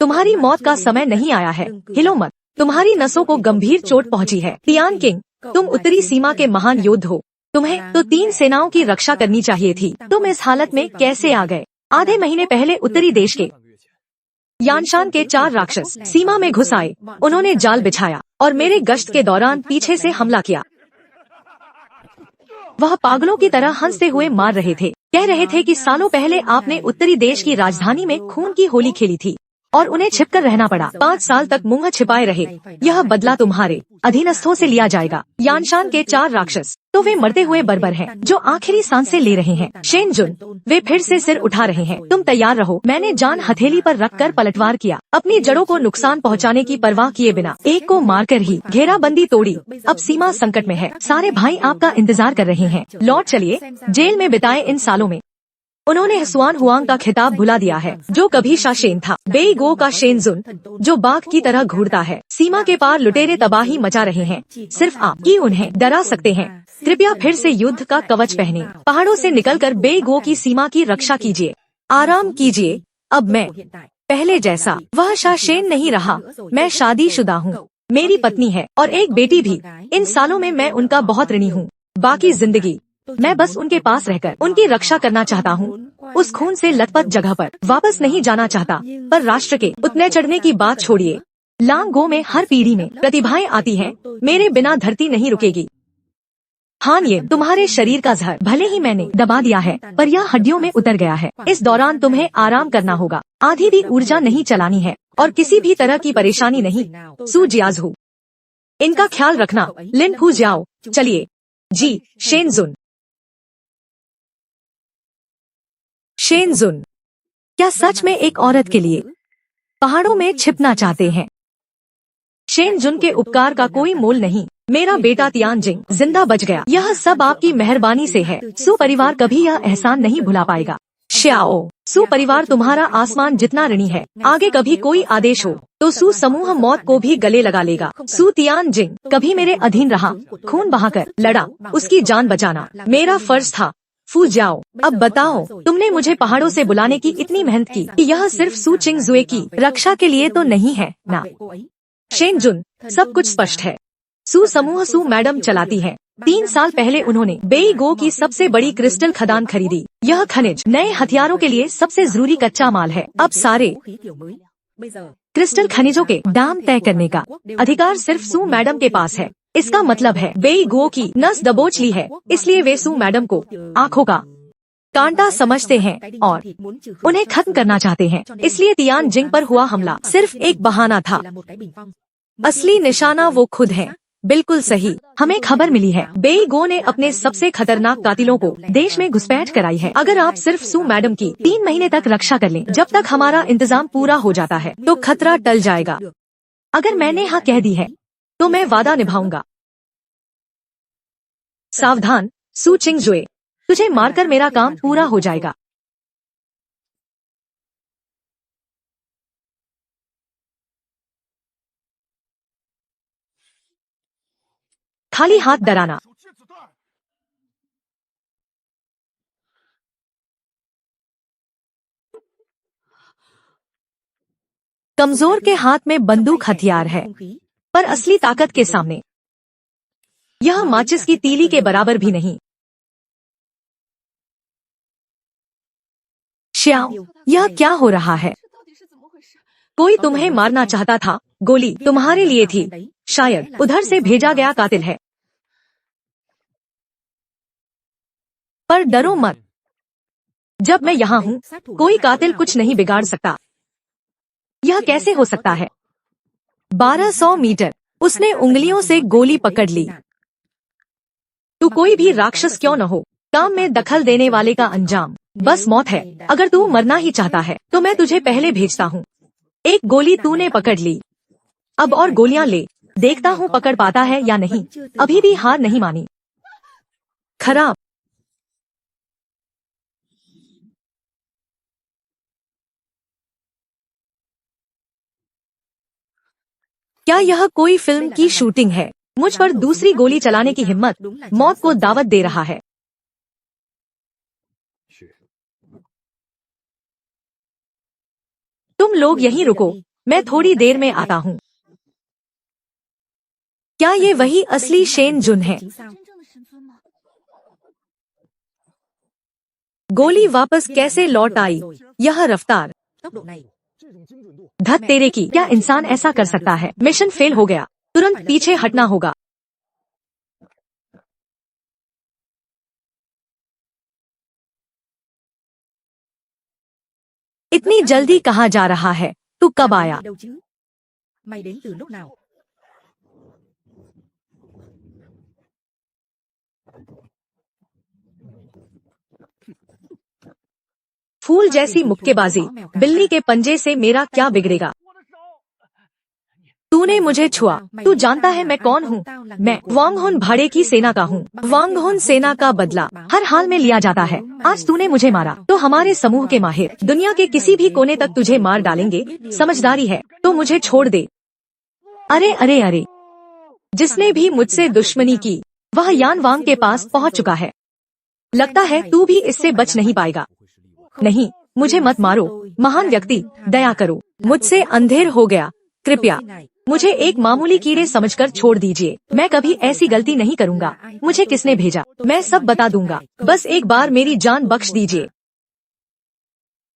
तुम्हारी मौत का समय नहीं आया है, हिलो मत। तुम्हारी नसों को गंभीर चोट पहुंची है। तियान किंग, तुम उत्तरी सीमा के महान योद्धा हो। तुम्हें तो 3 सेनाओं की रक्षा करनी चाहिए थी। तुम इस हालत में कैसे आ गए? आधे महीने पहले उत्तरी देश के यानशान के 4 राक्षस सीमा में घुस आए। उन्होंने जाल बिछाया और मेरे गश्त के दौरान पीछे से हमला किया। वह पागलों की तरह हंसते हुए मार रहे थे। कह रहे थे कि सालों पहले आपने उत्तरी देश की राजधानी में खून की होली खेली थी और उन्हें छिपकर रहना पड़ा। 5 साल तक मुंह छिपाए रहे। यह बदला तुम्हारे अधीनस्थों से लिया जाएगा। यानशान के 4 राक्षस तो वे मरते हुए बर्बर हैं, जो आखिरी सांसें ले रहे हैं। शेनजुन, वे फिर से सिर उठा रहे हैं। तुम तैयार रहो। मैंने जान हथेली पर रखकर पलटवार किया, अपनी जड़ों को नुकसान पहुंचाने की परवाह किए बिना एक को मारकर ही घेराबंदी तोड़ी। अब सीमा संकट में है। सारे भाई आपका इंतजार कर रहे हैं। लौट चलिए। जेल में बिताए इन सालों में उन्होंने हसुआन हुआंग का खिताब भुला दिया है, जो कभी शाशेन था। बेईगो का शेनजुन, जो बाघ की तरह घूरता है। सीमा के पार लुटेरे तबाही मचा रहे हैं। सिर्फ आप ही उन्हें डरा सकते हैं। कृपया फिर से युद्ध का कवच पहने। पहाड़ों से निकलकर बेईगो की सीमा की रक्षा कीजिए। आराम कीजिए। अब मैं पहले जैसा वह शाशेन नहीं रहा। मैं शादीशुदा हूँ। मेरी पत्नी है और एक बेटी भी। इन सालों में मैं उनका बहुत ऋणी हूँ। बाकी जिंदगी मैं बस उनके पास रहकर उनकी रक्षा करना चाहता हूँ। उस खून से लथपथ जगह पर वापस नहीं जाना चाहता। पर राष्ट्र के उतने चढ़ने की बात छोड़िए। लांगो में हर पीढ़ी में प्रतिभाएं आती हैं। मेरे बिना धरती नहीं रुकेगी। हान, ये तुम्हारे शरीर का जहर भले ही मैंने दबा दिया है, पर यह हड्डियों में उतर गया है। इस दौरान तुम्हें आराम करना होगा। आधी भी ऊर्जा नहीं चलानी है और किसी भी तरह की परेशानी नहीं। सू जियाजू, इनका ख्याल रखना। लिन फू जाओ। चलिए। जी। शेनजुन। शेनजुन, क्या सच में एक औरत के लिए पहाड़ों में छिपना चाहते हैं? शेनजुन के उपकार का कोई मोल नहीं। मेरा बेटा तियानजिंग जिंदा बच गया। यह सब आपकी मेहरबानी से है। सू परिवार कभी यह एहसान नहीं भुला पाएगा। श्याओ, सू परिवार तुम्हारा आसमान जितना ऋणी है। आगे कभी कोई आदेश हो तो सू समूह मौत को भी गले लगा लेगा। सू तियानजिंग कभी मेरे अधीन रहा, खून बहाकर लड़ा, उसकी जान बचाना मेरा फर्ज था। फू जाओ, अब बताओ, तुमने मुझे पहाड़ों से बुलाने की इतनी मेहनत की कि यह सिर्फ सू चिंगजुए की रक्षा के लिए तो नहीं है ना? शेनजुन, सब कुछ स्पष्ट है। सू समूह सू मैडम चलाती है। 3 साल पहले उन्होंने बेईगो की सबसे बड़ी क्रिस्टल खदान खरीदी। यह खनिज नए हथियारों के लिए सबसे जरूरी कच्चा माल है। अब सारे क्रिस्टल खनिजों के दाम तय करने का अधिकार सिर्फ सू मैडम के पास है। इसका मतलब है बेईगो की नस दबोच ली है, इसलिए वे सू मैडम को आंखों का कांटा समझते हैं और उन्हें खत्म करना चाहते हैं। इसलिए तियानजिंग पर हुआ हमला सिर्फ एक बहाना था। असली निशाना वो खुद है। बिल्कुल सही। हमें खबर मिली है बेईगो ने अपने सबसे खतरनाक कातिलों को देश में घुसपैठ कराई है। अगर आप सिर्फ सू मैडम की 3 महीने तक रक्षा कर लें, जब तक हमारा इंतजाम पूरा हो जाता है, तो खतरा टल जाएगा। अगर मैंने हाँ कह दी है तो मैं वादा निभाऊंगा। सावधान सू चिंगजुए, तुझे मारकर मेरा काम पूरा हो जाएगा। खाली हाथ डराना। कमजोर के हाथ में बंदूक हथियार है, पर असली ताकत के सामने यह माचिस की तीली के बराबर भी नहीं। श्याओ, यह क्या हो रहा है? कोई तुम्हें मारना चाहता था। गोली तुम्हारे लिए थी। शायद उधर से भेजा गया कातिल है। पर डरो मत, जब मैं यहाँ हूँ कोई कातिल कुछ नहीं बिगाड़ सकता। यह कैसे हो सकता है? 1200 मीटर। उसने उंगलियों से गोली पकड़ ली। तू कोई भी राक्षस क्यों न हो, काम में दखल देने वाले का अंजाम बस मौत है। अगर तू मरना ही चाहता है तो मैं तुझे पहले भेजता हूँ। एक गोली तूने पकड़ ली, अब और गोलियां ले। देखता हूँ पकड़ पाता है या नहीं। अभी भी हार नहीं मानी। खराब। क्या यह कोई फिल्म की शूटिंग है? मुझ पर दूसरी गोली चलाने की हिम्मत मौत को दावत दे रहा है। तुम लोग यहीं रुको, मैं थोड़ी देर में आता हूँ। क्या ये वही असली शेनजुन है? गोली वापस कैसे लौट आई? यह रफ्तार, धत तेरे की, क्या इंसान ऐसा कर सकता है? मिशन फेल हो गया, तुरंत पीछे हटना होगा। इतनी जल्दी कहाँ जा रहा है? तू कब आया? Mày đến từ lúc nào? फूल जैसी मुक्केबाजी, बिल्ली के पंजे से मेरा क्या बिगड़ेगा? तूने मुझे छुआ। तू जानता है मैं कौन हूँ? मैं वांगहुन भाड़े की सेना का हूँ। वांगहुन सेना का बदला हर हाल में लिया जाता है। आज तूने मुझे मारा तो हमारे समूह के माहिर दुनिया के किसी भी कोने तक तुझे मार डालेंगे। समझदारी है तो मुझे छोड़ दे। अरे अरे अरे, जिसने भी मुझसे दुश्मनी की वह यान वांग के पास पहुँच चुका है। लगता है तू भी इससे बच नहीं पाएगा। नहीं, मुझे मत मारो महान व्यक्ति, दया करो, मुझसे अंधेर हो गया। कृपया मुझे एक मामूली कीड़े समझकर छोड़ दीजिए। मैं कभी ऐसी गलती नहीं करूंगा। मुझे किसने भेजा मैं सब बता दूंगा। बस एक बार मेरी जान बख्श दीजिए।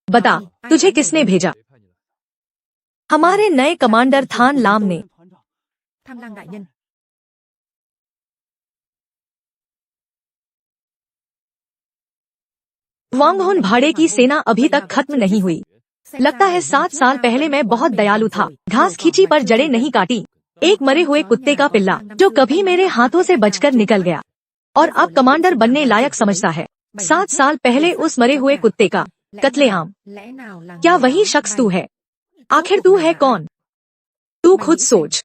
बता, तुझे किसने भेजा? हमारे नए कमांडर थान लाम ने। Tham lang đại nhân. वांगहुन भाड़े की सेना अभी तक खत्म नहीं हुई। लगता है 7 साल पहले मैं बहुत दयालु था। घास खींची पर जड़ें नहीं काटी। एक मरे हुए कुत्ते का पिल्ला जो कभी मेरे हाथों से बचकर निकल गया और अब कमांडर बनने लायक समझता है। 7 साल पहले उस मरे हुए कुत्ते का कत्लेआम। क्या वही शख्स तू है? आखिर तू है कौन? तू खुद सोच।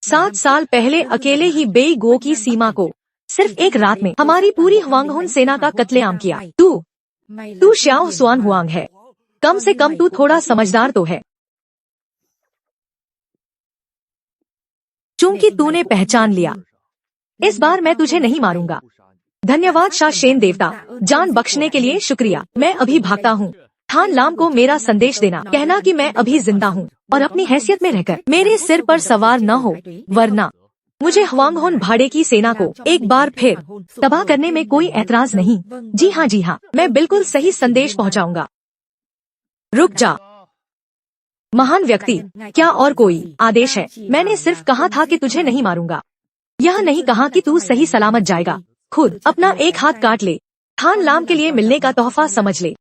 7 साल पहले अकेले ही बेई गो की सीमा को सिर्फ एक रात में हमारी पूरी वांगहुन सेना का कत्लेआम किया। तू श्याओ स्वान हुआंग है। कम से कम तू थोड़ा समझदार तो है। चूंकि तूने पहचान लिया, इस बार मैं तुझे नहीं मारूंगा। धन्यवाद शाह शेन देवता, जान बख्शने के लिए शुक्रिया। मैं अभी भागता हूँ। थान लाम को मेरा संदेश देना, कहना कि मैं अभी जिंदा हूँ और अपनी हैसियत में रहकर मेरे सिर पर सवार न हो, वरना मुझे वांगहुन भाड़े की सेना को एक बार फिर तबाह करने में कोई ऐतराज नहीं। जी हाँ, मैं बिल्कुल सही संदेश पहुँचाऊंगा। रुक जा महान व्यक्ति, क्या और कोई आदेश है? मैंने सिर्फ कहा था कि तुझे नहीं मारूंगा, यह नहीं कहा कि तू सही सलामत जाएगा। खुद अपना एक हाथ काट ले। थान लाम के लिए मिलने का तोहफा समझ ले।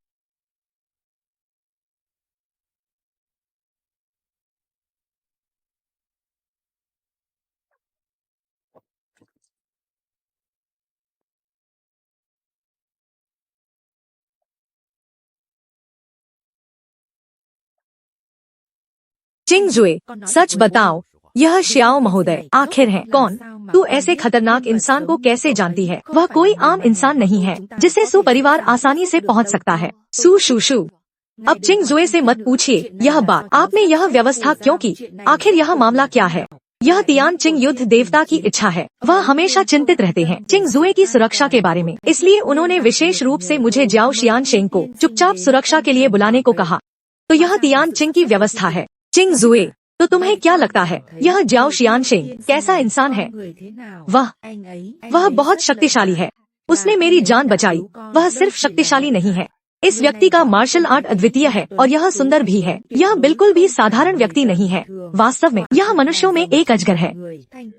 चिंगजुए, सच बताओ, यह श्याओ महोदय आखिर है कौन? तू ऐसे खतरनाक इंसान को कैसे जानती है? वह कोई आम इंसान नहीं है जिसे सु परिवार आसानी से पहुंच सकता है। सु शू शू। अब चिंगजुए से मत पूछिए यह बात। आपने यह व्यवस्था क्यों की? आखिर यह मामला क्या है? यह तियान चिंग युद्ध देवता की इच्छा है। वह हमेशा चिंतित रहते हैं चिंगजुए की सुरक्षा के बारे में। इसलिए उन्होंने विशेष रूप से मुझे जियाओ शियान शेंग को चुपचाप सुरक्षा के लिए बुलाने को कहा। तो यह तियान चिंग की व्यवस्था है। चिंगजुए, तो तुम्हें क्या लगता है यह जियाओ शियान शेंग कैसा इंसान है? वह बहुत शक्तिशाली है। उसने मेरी जान बचाई। वह सिर्फ शक्तिशाली नहीं है, इस व्यक्ति का मार्शल आर्ट अद्वितीय है और यह सुंदर भी है। यह बिल्कुल भी साधारण व्यक्ति नहीं है। वास्तव में यह मनुष्यों में एक अजगर है।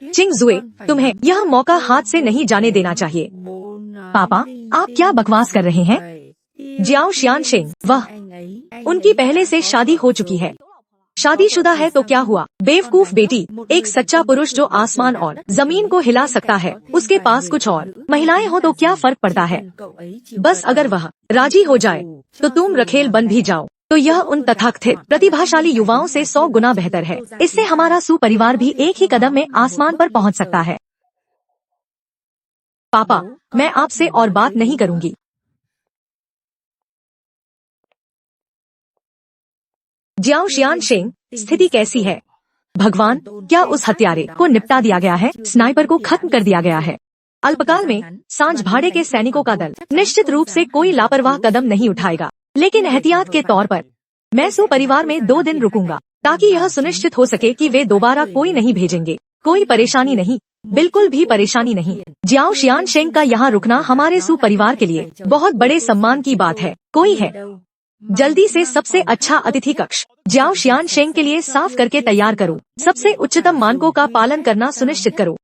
चिंगजुए, तुम्हें यह मौका हाथ से नहीं जाने देना चाहिए। पापा, आप क्या बकवास कर रहे हैं? जियाओ शियान शेंग, वह उनकी पहले से शादी हो चुकी है। शादीशुदा है तो क्या हुआ? बेवकूफ बेटी, एक सच्चा पुरुष जो आसमान और जमीन को हिला सकता है, उसके पास कुछ और महिलाएं हो तो क्या फर्क पड़ता है? बस अगर वह राजी हो जाए तो तुम रखेल बन भी जाओ, तो यह उन तथाकथित प्रतिभाशाली युवाओं से 100 गुना बेहतर है। इससे हमारा सुपरिवार भी एक ही कदम में आसमान पर पहुंच सकता है। पापा, मैं आपसे और बात नहीं करूंगी। जियाओ शियान शेंग, स्थिति कैसी है? भगवान, क्या उस हत्यारे को निपटा दिया गया है? स्नाइपर को खत्म कर दिया गया है। अल्पकाल में सांझ भाड़े के सैनिकों का दल निश्चित रूप से कोई लापरवाह कदम नहीं उठाएगा, लेकिन एहतियात के तौर पर मैं सुपरिवार में 2 दिन रुकूंगा ताकि यह सुनिश्चित हो सके कि वे दोबारा कोई नहीं भेजेंगे। कोई परेशानी नहीं, बिल्कुल भी परेशानी नहीं। जियाओ शियान शेंग का यहाँ रुकना हमारे सुपरिवार के लिए बहुत बड़े सम्मान की बात है। कोई है? जल्दी से सबसे अच्छा अतिथि कक्ष जियाओ शियान शेंग के लिए साफ करके तैयार करो। सबसे उच्चतम मानकों का पालन करना सुनिश्चित करो।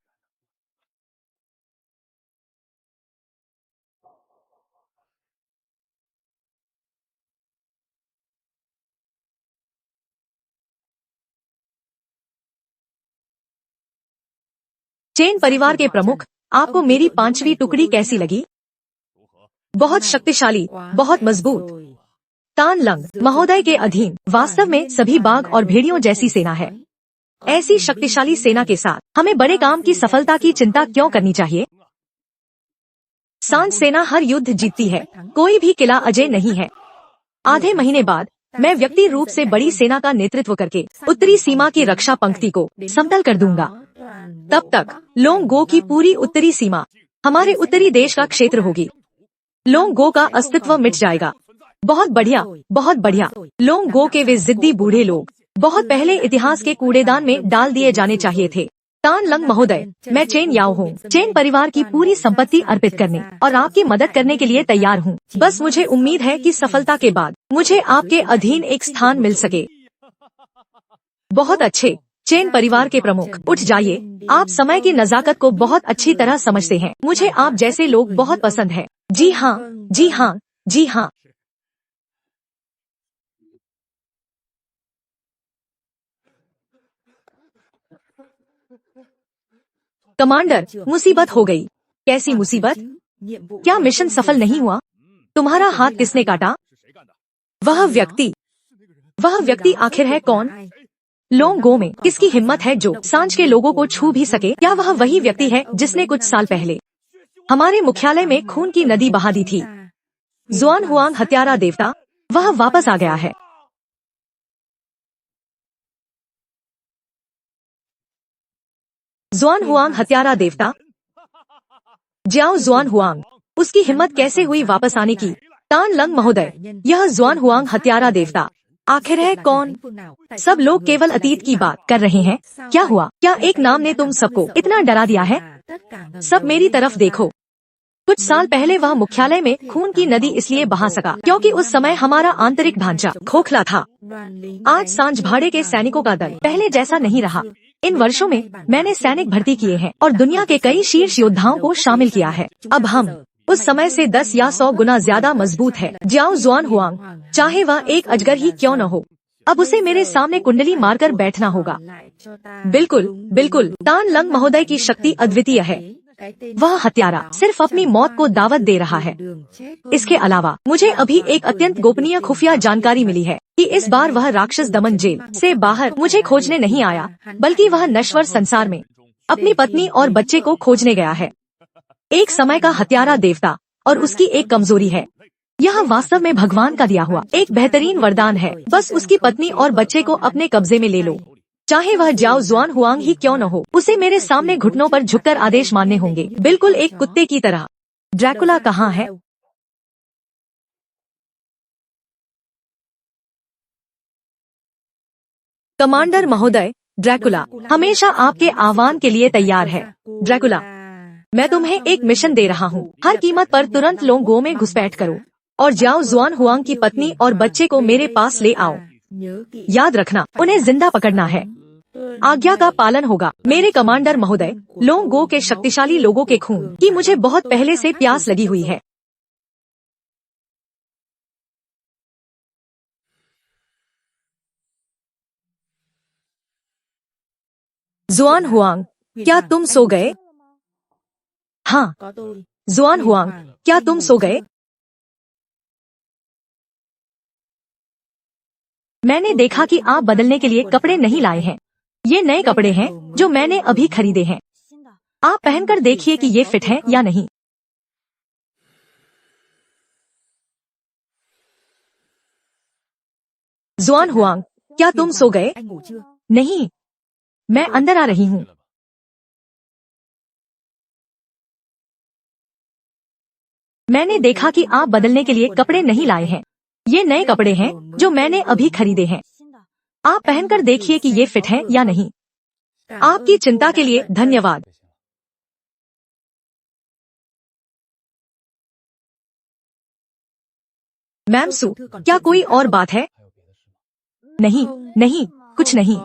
चेन परिवार के प्रमुख, आपको मेरी 5वीं टुकड़ी कैसी लगी? बहुत शक्तिशाली, बहुत मजबूत। तान लंग महोदय के अधीन वास्तव में सभी बाघ और भेड़ियों जैसी सेना है। ऐसी शक्तिशाली सेना के साथ हमें बड़े काम की सफलता की चिंता क्यों करनी चाहिए? सांड सेना हर युद्ध जीतती है, कोई भी किला अजय नहीं है। आधे महीने बाद मैं व्यक्ति रूप से बड़ी सेना का नेतृत्व करके उत्तरी सीमा की रक्षा पंक्ति को समतल कर दूंगा। तब तक लोंग गो की पूरी उत्तरी सीमा हमारे उत्तरी देश का क्षेत्र होगी। लोंग गो का अस्तित्व मिट जाएगा। बहुत बढ़िया, बहुत बढ़िया। लोंग गो के वे जिद्दी बूढ़े लोग बहुत पहले इतिहास के कूड़ेदान में डाल दिए जाने चाहिए थे। तान लंग महोदय, मैं चेन याओ हूँ। चेन परिवार की पूरी संपत्ति अर्पित करने और आपकी मदद करने के लिए तैयार हूँ। बस मुझे उम्मीद है कि सफलता के बाद मुझे आपके अधीन एक स्थान मिल सके। बहुत अच्छे। चेन परिवार के प्रमुख, उठ जाइए। आप समय की नजाकत को बहुत अच्छी तरह समझते हैं। मुझे आप जैसे लोग बहुत पसंद है। जी हाँ, जी हाँ, जी हाँ। कमांडर, मुसीबत हो गई। कैसी मुसीबत? क्या मिशन सफल नहीं हुआ? तुम्हारा हाथ किसने काटा? वह व्यक्ति आखिर है कौन? लोंग गो में किसकी हिम्मत है जो सांझ के लोगों को छू भी सके? क्या वह वही व्यक्ति है जिसने कुछ साल पहले हमारे मुख्यालय में खून की नदी बहा दी थी? जुआन हुआंग हत्यारा देवता, वह वापस आ गया है। जुआन हुआंग हत्यारा देवता, जियाओ जुआन हुआंग, उसकी हिम्मत कैसे हुई वापस आने की? तान लंग महोदय, यह जुआन हुआंग हत्यारा देवता आखिर है कौन? सब लोग केवल अतीत की बात कर रहे हैं। क्या हुआ? क्या एक नाम ने तुम सबको इतना डरा दिया है? सब मेरी तरफ देखो। कुछ साल पहले वह मुख्यालय में खून की नदी इसलिए बहा सका क्योंकि उस समय हमारा आंतरिक ढांचा खोखला था। आज सांझ भाड़े के सैनिकों का दल पहले जैसा नहीं रहा। इन वर्षों में मैंने सैनिक भर्ती किए हैं और दुनिया के कई शीर्ष योद्धाओं को शामिल किया है। अब हम उस समय से 10 या 100 गुना ज्यादा मजबूत है। जियाओ जुआन हुआंग, चाहे वह एक अजगर ही क्यों न हो, अब उसे मेरे सामने कुंडली मारकर बैठना होगा। बिल्कुल बिल्कुल। तान लंग महोदय की शक्ति अद्वितीय है। वह हत्यारा सिर्फ अपनी मौत को दावत दे रहा है। इसके अलावा मुझे अभी एक अत्यंत गोपनीय खुफिया जानकारी मिली है कि इस बार वह राक्षस दमन जेल से बाहर मुझे खोजने नहीं आया, बल्कि वह नश्वर संसार में अपनी पत्नी और बच्चे को खोजने गया है। एक समय का हत्यारा देवता और उसकी एक कमजोरी है। यह वास्तव में भगवान का दिया हुआ एक बेहतरीन वरदान है। बस उसकी पत्नी और बच्चे को अपने कब्जे में ले लो। चाहे वह जियाओ जुआन हुआंग ही क्यों न हो, उसे मेरे सामने घुटनों पर झुककर आदेश मानने होंगे, बिल्कुल एक कुत्ते की तरह। ड्रैकुला कहाँ है? कमांडर महोदय, ड्रैकुला हमेशा आपके आह्वान के लिए तैयार है। ड्रैकुला, मैं तुम्हें एक मिशन दे रहा हूँ। हर कीमत पर तुरंत लोंग गो में घुसपैठ करो और जियाओ जुआन हुआंग की पत्नी और बच्चे को मेरे पास ले आओ। याद रखना, उन्हें जिंदा पकड़ना है। आज्ञा का पालन होगा। मेरे कमांडर महोदय, लोंग गो के शक्तिशाली लोगों के खून की मुझे बहुत पहले से प्यास लगी हुई है। जुआन हुआंग, क्या तुम सो गए? हाँ। जुआन हुआंग, क्या तुम सो गए? मैंने देखा कि आप बदलने के लिए कपड़े नहीं लाए हैं। ये नए कपड़े हैं जो मैंने अभी खरीदे हैं। आप पहनकर देखिए कि ये फिट हैं या नहीं। जुआन हुआंग, क्या तुम सो गए? नहीं, मैं अंदर आ रही हूँ। मैंने देखा कि आप बदलने के लिए कपड़े नहीं लाए हैं। ये नए कपड़े हैं जो मैंने अभी खरीदे हैं। आप पहनकर देखिए कि ये फिट हैं या नहीं। आपकी चिंता के लिए धन्यवाद। मैम सू, क्या कोई और बात है? नहीं नहीं, कुछ नहीं।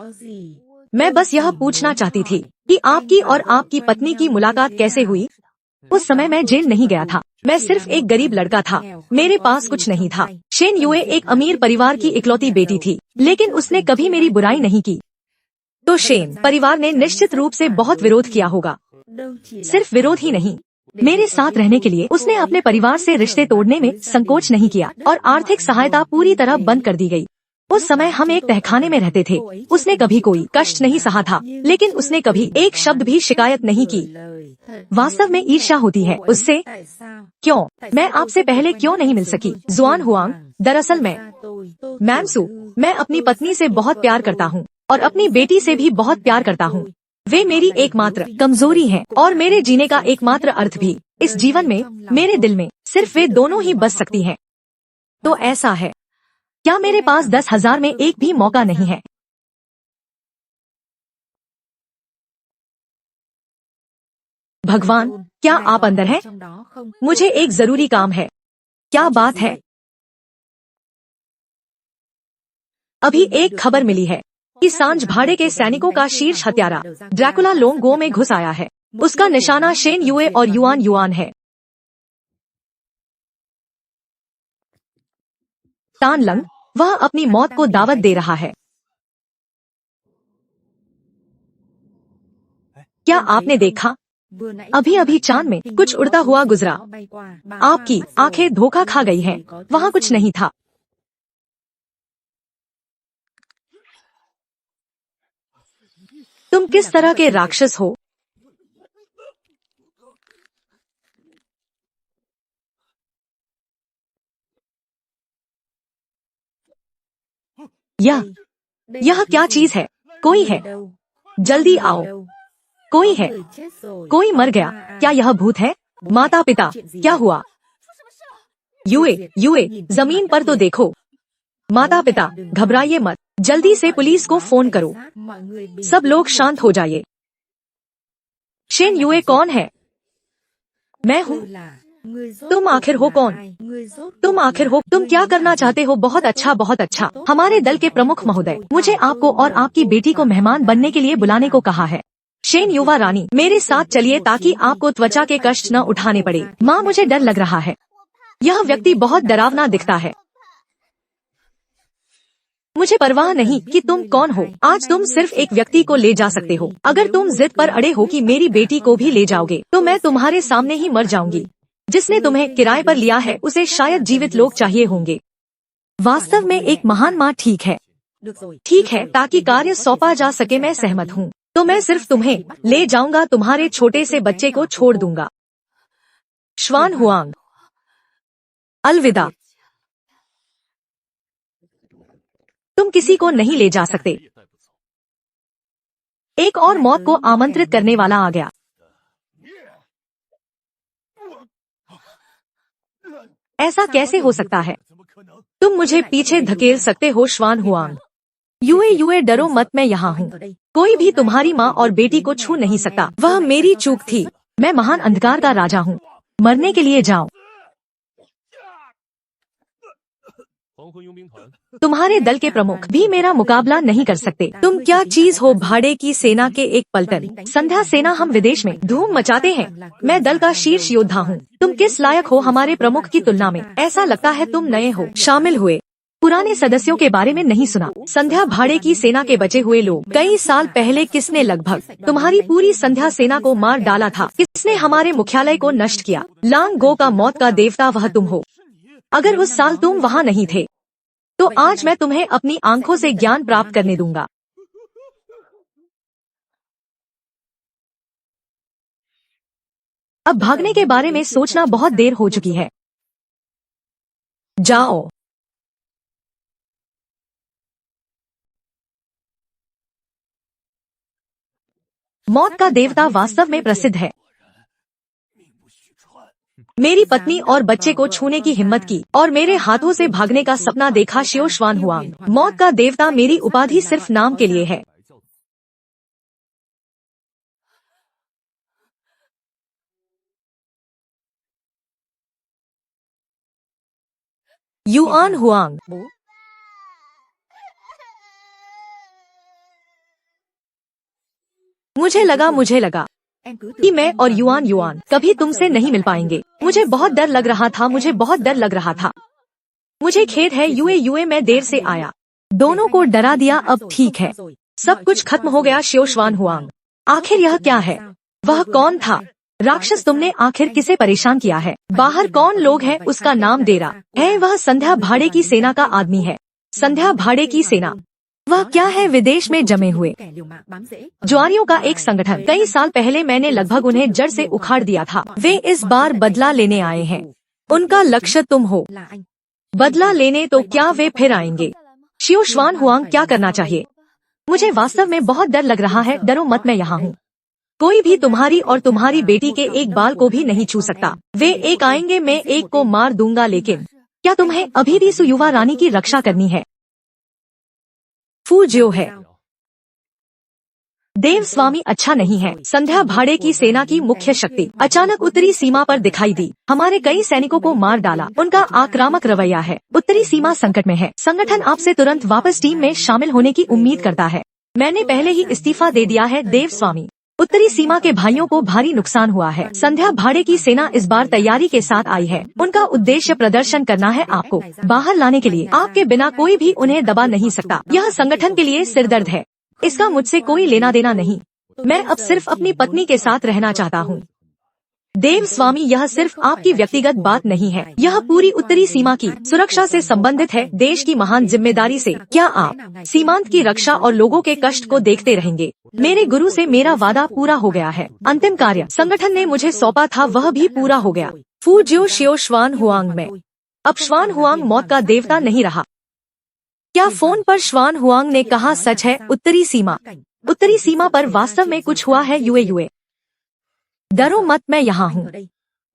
मैं बस यह पूछना चाहती थी कि आपकी और आपकी पत्नी की मुलाकात कैसे हुई। उस समय मैं जेल नहीं गया था। मैं सिर्फ एक गरीब लड़का था। मेरे पास कुछ नहीं था। शेन युए एक अमीर परिवार की इकलौती बेटी थी, लेकिन उसने कभी मेरी बुराई नहीं की। तो शेन परिवार ने निश्चित रूप से बहुत विरोध किया होगा। सिर्फ विरोध ही नहीं, मेरे साथ रहने के लिए उसने अपने परिवार से रिश्ते तोड़ने में संकोच नहीं किया और आर्थिक सहायता पूरी तरह बंद कर दी गई। उस समय हम एक तहखाने में रहते थे। उसने कभी कोई कष्ट नहीं सहा था, लेकिन उसने कभी एक शब्द भी शिकायत नहीं की। वास्तव में ईर्ष्या होती है उससे। क्यों मैं आपसे पहले क्यों नहीं मिल सकी? जुआन हुआंग, दरअसल मैम सू, मैं अपनी पत्नी से बहुत प्यार करता हूँ और अपनी बेटी से भी बहुत प्यार करता हूँ। वे मेरी एकमात्र कमजोरी हैं और मेरे जीने का एकमात्र अर्थ भी। इस जीवन में मेरे दिल में सिर्फ वे दोनों ही बस सकती हैं। तो ऐसा है, क्या मेरे पास 10,000 में एक भी मौका नहीं है? भगवान, क्या आप अंदर हैं? मुझे एक जरूरी काम है। क्या बात है? अभी एक खबर मिली है कि सांझ भाड़े के सैनिकों का शीर्ष हत्यारा ड्रैकुला लोंग गो में घुस आया है। उसका निशाना शेन युए और युआन युआन है। टान लंग, वह अपनी मौत को दावत दे रहा है। क्या आपने देखा? अभी अभी चांद में कुछ उड़ता हुआ गुजरा। आपकी आंखें धोखा खा गई हैं, वहाँ कुछ नहीं था। तुम किस तरह के राक्षस हो? यह क्या चीज है? कोई है? जल्दी आओ। कोई है? कोई मर गया? क्या यह भूत है? माता पिता, क्या हुआ? युए, जमीन पर तो देखो। माता पिता, घबराइए मत, जल्दी से पुलिस को फोन करो। सब लोग शांत हो जाइए। शेन युए कौन है? मैं हूँ। तुम आखिर हो कौन? तुम आखिर हो? तुम क्या करना चाहते हो? बहुत अच्छा, बहुत अच्छा। हमारे दल के प्रमुख महोदय, मुझे आपको और आपकी बेटी को मेहमान बनने के लिए बुलाने को कहा है। शेन युवा रानी, मेरे साथ चलिए ताकि आपको त्वचा के कष्ट न उठाने पड़े। माँ, मुझे डर लग रहा है। यह व्यक्ति बहुत डरावना दिखता है। मुझे परवाह नहीं कि तुम कौन हो। आज तुम सिर्फ एक व्यक्ति को ले जा सकते हो। अगर तुम जिद पर अड़े हो कि मेरी बेटी को भी ले जाओगे, तो मैं तुम्हारे सामने ही मर जाऊंगी। जिसने तुम्हें किराए पर लिया है उसे शायद जीवित लोग चाहिए होंगे। वास्तव में एक महान माँ ठीक है, ताकि कार्य सौंपा जा सके। मैं सहमत हूँ, तो मैं सिर्फ तुम्हें ले जाऊंगा, तुम्हारे छोटे से बच्चे को छोड़ दूंगा। श्वान हुआंग, अलविदा। तुम किसी को नहीं ले जा सकते। एक और मौत को आमंत्रित करने वाला आ गया। ऐसा कैसे हो सकता है? तुम मुझे पीछे धकेल सकते हो श्वान हुआंग। युए, डरो मत, मैं यहाँ हूँ। कोई भी तुम्हारी माँ और बेटी को छू नहीं सकता। वह मेरी चूक थी। मैं महान अंधकार का राजा हूँ। मरने के लिए जाओ। तुम्हारे दल के प्रमुख भी मेरा मुकाबला नहीं कर सकते। तुम क्या चीज हो? भाड़े की सेना के एक पलटन। संध्या सेना, हम विदेश में धूम मचाते हैं। मैं दल का शीर्ष योद्धा हूँ। तुम किस लायक हो हमारे प्रमुख की तुलना में? ऐसा लगता है तुम नए हो, शामिल हुए। पुराने सदस्यों के बारे में नहीं सुना। संध्या भाड़े की सेना के बचे हुए लोग। कई साल पहले किसने लगभग तुम्हारी पूरी संध्या सेना को मार डाला था? किसने हमारे मुख्यालय को नष्ट किया? लांग गो का मौत का देवता वह तुम हो। अगर उस साल तुम वहाँ नहीं थे, तो आज मैं तुम्हें अपनी आंखों से ज्ञान प्राप्त करने दूंगा। अब भागने के बारे में सोचना बहुत देर हो चुकी है। जाओ। मौत का देवता वास्तव में प्रसिद्ध है। मेरी पत्नी और बच्चे को छूने की हिम्मत की और मेरे हाथों से भागने का सपना देखा। शियो श्वान हुआंग, मौत का देवता मेरी उपाधि सिर्फ नाम के लिए है। युआन हुआंग, मुझे लगा कि मैं और युआन कभी तुमसे नहीं मिल पाएंगे। मुझे बहुत डर लग रहा था। मुझे खेद है युए, मैं देर से आया। दोनों को डरा दिया। अब ठीक है, सब कुछ खत्म हो गया। शियो श्वान हुआंग, आखिर यह क्या है? वह कौन था? राक्षस, तुमने आखिर किसे परेशान किया है? बाहर कौन लोग हैं उसका नाम दे रहा है। वह संध्या भाड़े की सेना का आदमी है। संध्या भाड़े की सेना? वह क्या है? विदेश में जमे हुए जुआरियों का एक संगठन। कई साल पहले मैंने लगभग उन्हें जड़ से उखाड़ दिया था। वे इस बार बदला लेने आए हैं। उनका लक्ष्य तुम हो। बदला लेने? तो क्या वे फिर आएंगे? शियो श्वान हुआंग, क्या करना चाहिए? मुझे वास्तव में बहुत डर लग रहा है। डरो मत, मैं यहाँ हूँ। कोई भी तुम्हारी और तुम्हारी बेटी के एक बाल को भी नहीं छू सकता। वे एक आएंगे, मैं एक को मार दूंगा। लेकिन क्या तुम्हें अभी भी सुयुवा रानी की रक्षा करनी है? फू जियो है। देव स्वामी अच्छा नहीं है। संध्या भाड़े की सेना की मुख्य शक्ति अचानक उत्तरी सीमा पर दिखाई दी। हमारे कई सैनिकों को मार डाला। उनका आक्रामक रवैया है। उत्तरी सीमा संकट में है। संगठन आपसे तुरंत वापस टीम में शामिल होने की उम्मीद करता है। मैंने पहले ही इस्तीफा दे दिया है। देव स्वामी, उत्तरी सीमा के भाइयों को भारी नुकसान हुआ है। संध्या भाड़े की सेना इस बार तैयारी के साथ आई है। उनका उद्देश्य प्रदर्शन करना है आपको बाहर लाने के लिए। आपके बिना कोई भी उन्हें दबा नहीं सकता। यह संगठन के लिए सिरदर्द है। इसका मुझसे कोई लेना देना नहीं। मैं अब सिर्फ अपनी पत्नी के साथ रहना चाहता हूँ। देव स्वामी, यह सिर्फ आपकी व्यक्तिगत बात नहीं है। यह पूरी उत्तरी सीमा की सुरक्षा से संबंधित है। देश की महान जिम्मेदारी से। क्या आप सीमांत की रक्षा और लोगों के कष्ट को देखते रहेंगे? मेरे गुरु से मेरा वादा पूरा हो गया है। अंतिम कार्य संगठन ने मुझे सौंपा था, वह भी पूरा हो गया। फू जियो शियो श्वान हुआंग में अब श्वान हुआंग मौत का देवता नहीं रहा। क्या फोन पर श्वान हुआंग ने कहा सच है? उत्तरी सीमा पर वास्तव में कुछ हुआ है। युए डरो मत, मैं यहाँ हूँ।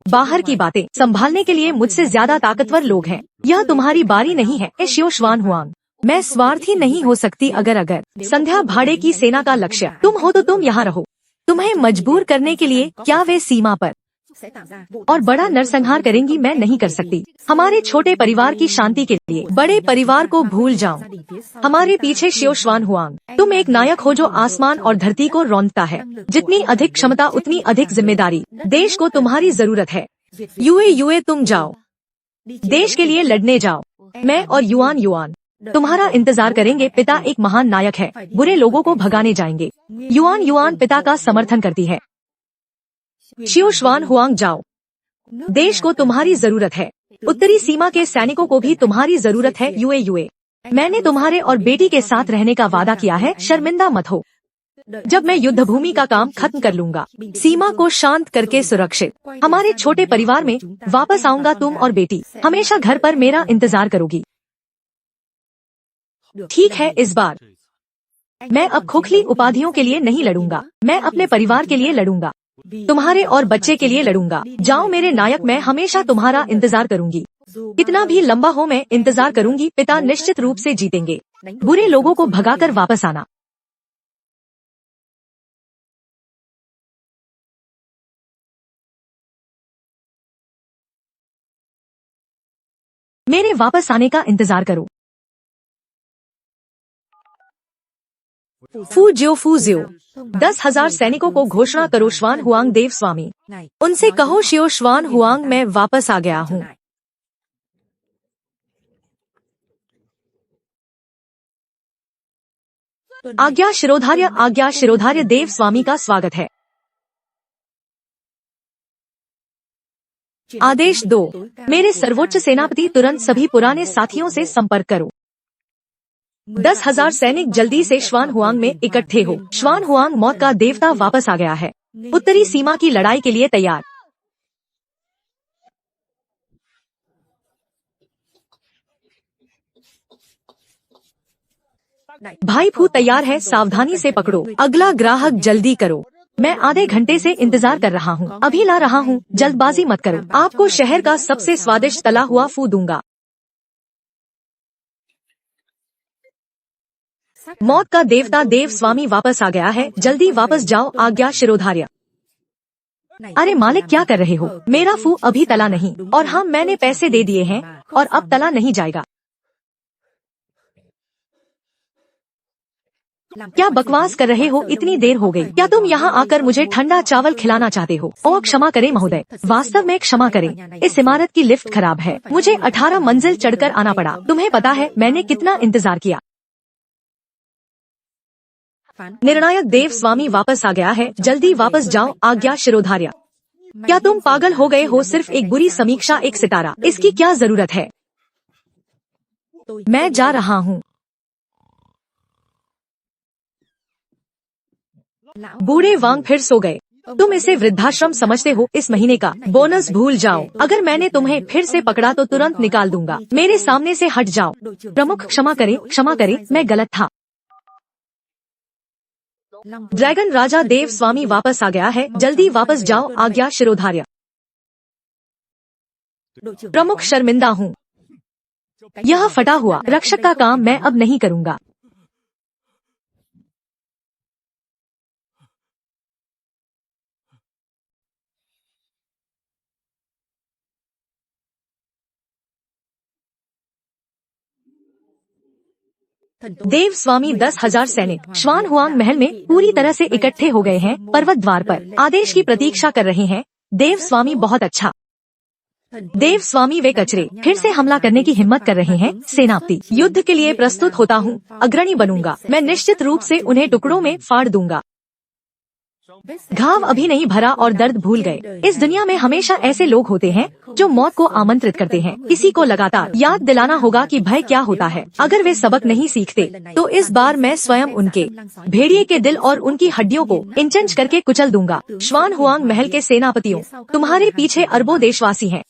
बाहर की बातें संभालने के लिए मुझसे ज्यादा ताकतवर लोग हैं। यह तुम्हारी बारी नहीं है। शियो श्वान हुआंग, मैं स्वार्थी नहीं हो सकती। अगर संध्या भाड़े की सेना का लक्ष्य तुम हो तो तुम यहाँ रहो। तुम्हें मजबूर करने के लिए क्या वे सीमा पर और बड़ा नरसंहार करेंगी? मैं नहीं कर सकती। हमारे छोटे परिवार की शांति के लिए बड़े परिवार को भूल जाओ। हमारे पीछे शियो श्वान हुआंग, तुम एक नायक हो जो आसमान और धरती को रौंदता है। जितनी अधिक क्षमता उतनी अधिक जिम्मेदारी। देश को तुम्हारी जरूरत है। युए तुम जाओ, देश के लिए लड़ने जाओ। मैं और युआन तुम्हारा इंतजार करेंगे। पिता एक महान नायक है। बुरे लोगों को भगाने जाएंगे। युआन पिता का समर्थन करती है। शियो श्वान हुआंग, जाओ। देश को तुम्हारी जरूरत है। उत्तरी सीमा के सैनिकों को भी तुम्हारी जरूरत है। युए मैंने तुम्हारे और बेटी के साथ रहने का वादा किया है। शर्मिंदा मत हो। जब मैं युद्ध भूमि का काम खत्म कर लूंगा, सीमा को शांत करके सुरक्षित हमारे छोटे परिवार में वापस आऊंगा। तुम और बेटी हमेशा घर पर मेरा इंतजार करोगी। ठीक है, इस बार मैं अब खोखली उपाधियों के लिए नहीं लड़ूंगा। मैं अपने परिवार के लिए लड़ूंगा। तुम्हारे और बच्चे के लिए लड़ूंगा। जाओ मेरे नायक, मैं हमेशा तुम्हारा इंतजार करूंगी। कितना भी लंबा हो मैं इंतजार करूंगी। पिता निश्चित रूप से जीतेंगे। बुरे लोगों को भगाकर वापस आना। मेरे वापस आने का इंतजार करो। फू जियो 10,000 सैनिकों को घोषणा करो। श्वान हुआंग, देव स्वामी, उनसे कहो शियो श्वान हुआंग, मैं वापस आ गया हूँ। आज्ञा शिरोधार्य देव स्वामी का स्वागत है। आदेश दो, मेरे सर्वोच्च सेनापति, तुरंत सभी पुराने साथियों से संपर्क करो। 10,000 सैनिक जल्दी से श्वान हुआंग में इकट्ठे हो। श्वान हुआंग मौत का देवता वापस आ गया है। उत्तरी सीमा की लड़ाई के लिए तैयार। भाई फू तैयार है, सावधानी से पकड़ो। अगला ग्राहक जल्दी करो। मैं आधे घंटे से इंतजार कर रहा हूँ। अभी ला रहा हूँ, जल्दबाजी मत करो। आपको शहर का सबसे स्वादिष्ट तला हुआ फू दूंगा। मौत का देवता देव स्वामी वापस आ गया है। जल्दी वापस जाओ। आज्ञा शिरोधार्य। अरे मालिक, क्या कर रहे हो? मेरा फू अभी तला नहीं। और हाँ, मैंने पैसे दे दिए हैं और अब तला नहीं जाएगा। क्या बकवास कर रहे हो? इतनी देर हो गई। क्या तुम यहाँ आकर मुझे ठंडा चावल खिलाना चाहते हो? ओह क्षमा करें महोदय, वास्तव में क्षमा करें। इस इमारत की लिफ्ट खराब है। मुझे 18 मंजिल चढ़कर आना पड़ा। तुम्हें पता है मैंने कितना इंतजार किया। निर्णायक देव स्वामी वापस आ गया है, जल्दी वापस जाओ, आज्ञा शिरोधार्य। क्या तुम पागल हो गए हो? सिर्फ एक बुरी समीक्षा, एक सितारा, इसकी क्या जरूरत है? मैं जा रहा हूँ। बूढ़े वांग फिर सो गए। तुम इसे वृद्धाश्रम समझते हो? इस महीने का बोनस भूल जाओ। अगर मैंने तुम्हें फिर से पकड़ा तो तुरंत निकाल दूंगा। मेरे सामने से हट जाओ। प्रमुख क्षमा करें, मैं गलत था। ड्रैगन राजा देव स्वामी वापस आ गया है, जल्दी वापस जाओ, आज्ञा शिरोधार्य। प्रमुख शर्मिंदा हूँ। यह फटा हुआ रक्षक का काम मैं अब नहीं करूँगा। देव स्वामी 10,000 सैनिक श्वान हुआंग महल में पूरी तरह से इकट्ठे हो गए हैं। पर्वत द्वार पर आदेश की प्रतीक्षा कर रहे हैं। देव स्वामी बहुत अच्छा। देव स्वामी वे कचरे फिर से हमला करने की हिम्मत कर रहे हैं। सेनापति युद्ध के लिए प्रस्तुत होता हूँ, अग्रणी बनूंगा। मैं निश्चित रूप से उन्हें टुकड़ों में फाड़ दूंगा। घाव अभी नहीं भरा और दर्द भूल गए। इस दुनिया में हमेशा ऐसे लोग होते हैं जो मौत को आमंत्रित करते हैं। किसी को लगातार याद दिलाना होगा कि भय क्या होता है। अगर वे सबक नहीं सीखते तो इस बार मैं स्वयं उनके भेड़िए के दिल और उनकी हड्डियों को इंच करके कुचल दूंगा। श्वान हुआंग महल के सेनापतियों, तुम्हारे पीछे अरबों देशवासी हैं।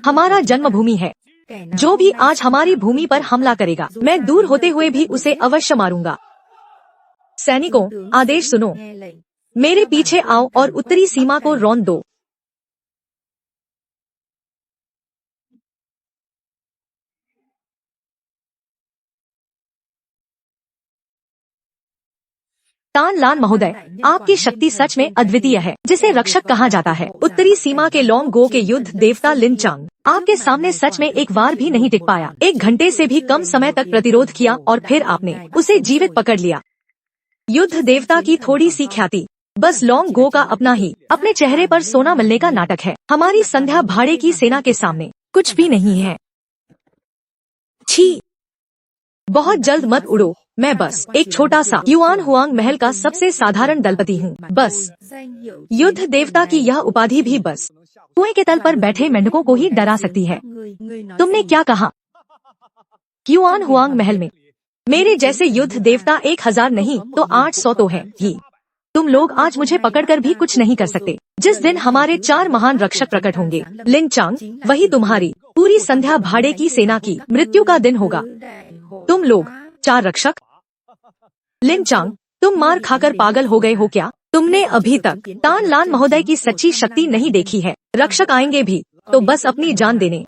हमारा जन्मभूमि है। जो भी आज हमारी भूमि पर हमला करेगा, मैं दूर होते हुए भी उसे अवश्य मारूंगा। सैनिकों, आदेश सुनो। मेरे पीछे आओ और उत्तरी सीमा को रौंद दो। तान लान महोदय, आपकी शक्ति सच में अद्वितीय है, जिसे रक्षक कहा जाता है। उत्तरी सीमा के लोंग गो के युद्ध देवता लिन चांग आपके सामने सच में एक बार भी नहीं टिक पाया। 1 घंटे से भी कम समय तक प्रतिरोध किया और फिर आपने उसे जीवित पकड़ लिया। युद्ध देवता की थोड़ी सी ख्याति बस लोंग गो का अपने चेहरे पर सोना मिलने का नाटक है। हमारी संध्या भाड़े की सेना के सामने कुछ भी नहीं है। छी, बहुत जल्द मत उड़ो। मैं बस एक छोटा सा युआन हुआंग महल का सबसे साधारण दलपति हूँ। बस युद्ध देवता की यह उपाधि भी बस कुएं के तल पर बैठे मेंढकों को ही डरा सकती है। तुमने क्या कहा? युआन हुआंग महल में मेरे जैसे युद्ध देवता 1000 नहीं तो 800 तो है ही। तुम लोग आज मुझे पकड़कर भी कुछ नहीं कर सकते। जिस दिन हमारे 4 महान रक्षक प्रकट होंगे, लिन चांग, वही तुम्हारी पूरी संध्या भाड़े की सेना की मृत्यु का दिन होगा। तुम लोग 4 रक्षक? लिन चांग, तुम मार खाकर पागल हो गए हो क्या? तुमने अभी तक तान लान महोदय की सच्ची शक्ति नहीं देखी है। रक्षक आएंगे भी तो बस अपनी जान देने।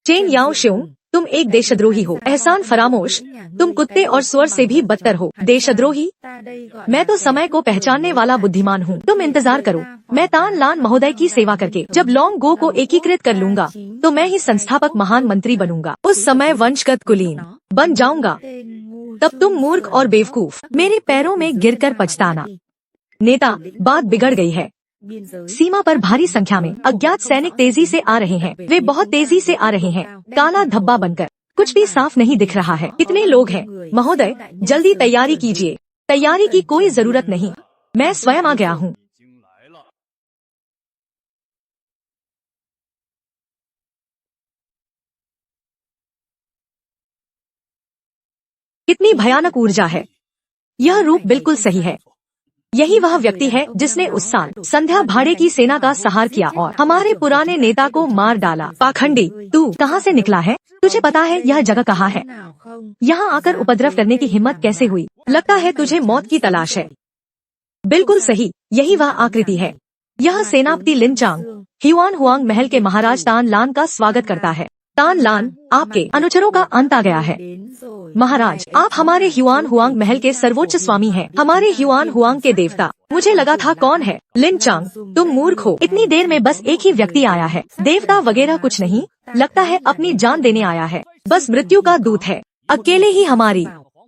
चेन याओ श्योंग, तुम एक देशद्रोही हो। एहसान फरामोश, तुम कुत्ते और स्वर से भी बदतर हो। देशद्रोही? मैं तो समय को पहचानने वाला बुद्धिमान हूँ। तुम इंतजार करो, मैं तान लान महोदय की सेवा करके जब लोंग गो को एकीकृत कर लूंगा तो मैं ही संस्थापक महान मंत्री बनूंगा। उस समय वंशगत कुलीन बन जाऊंगा। तब तुम मूर्ख और बेवकूफ मेरे पैरों में गिरकर पछताना। नेता, बात बिगड़ गई है। सीमा पर भारी संख्या में अज्ञात सैनिक तेजी से आ रहे हैं। वे बहुत तेजी से आ रहे हैं, काला धब्बा बनकर। कुछ भी साफ नहीं दिख रहा है। कितने लोग हैं? महोदय, जल्दी तैयारी कीजिए। तैयारी की कोई जरूरत नहीं, मैं स्वयं आ गया हूँ। कितनी भयानक ऊर्जा है। यह रूप बिल्कुल सही है। यही वह व्यक्ति है जिसने उस साल संध्या भाड़े की सेना का संहार किया और हमारे पुराने नेता को मार डाला। पाखंडी, तू कहाँ से निकला है? तुझे पता है यह जगह कहाँ है? यहाँ आकर उपद्रव करने की हिम्मत कैसे हुई? लगता है तुझे मौत की तलाश है। बिल्कुल सही, यही वह आकृति है। यह सेनापति लिन चांग ह्युआन हुआंग महल के महाराज तान लान का स्वागत करता है। तान लान, आपके अनुचरों का अंत आ गया है। महाराज, आप हमारे ह्युआन हुआंग महल के सर्वोच्च स्वामी हैं, हमारे ह्युआन हुआंग के देवता। मुझे लगा था कौन है? लिन चांग, तुम मूर्ख हो। इतनी देर में बस एक ही व्यक्ति आया है। देवता वगैरह कुछ नहीं, लगता है अपनी जान देने आया है। बस मृत्यु का दूत है। अकेले ही हमारी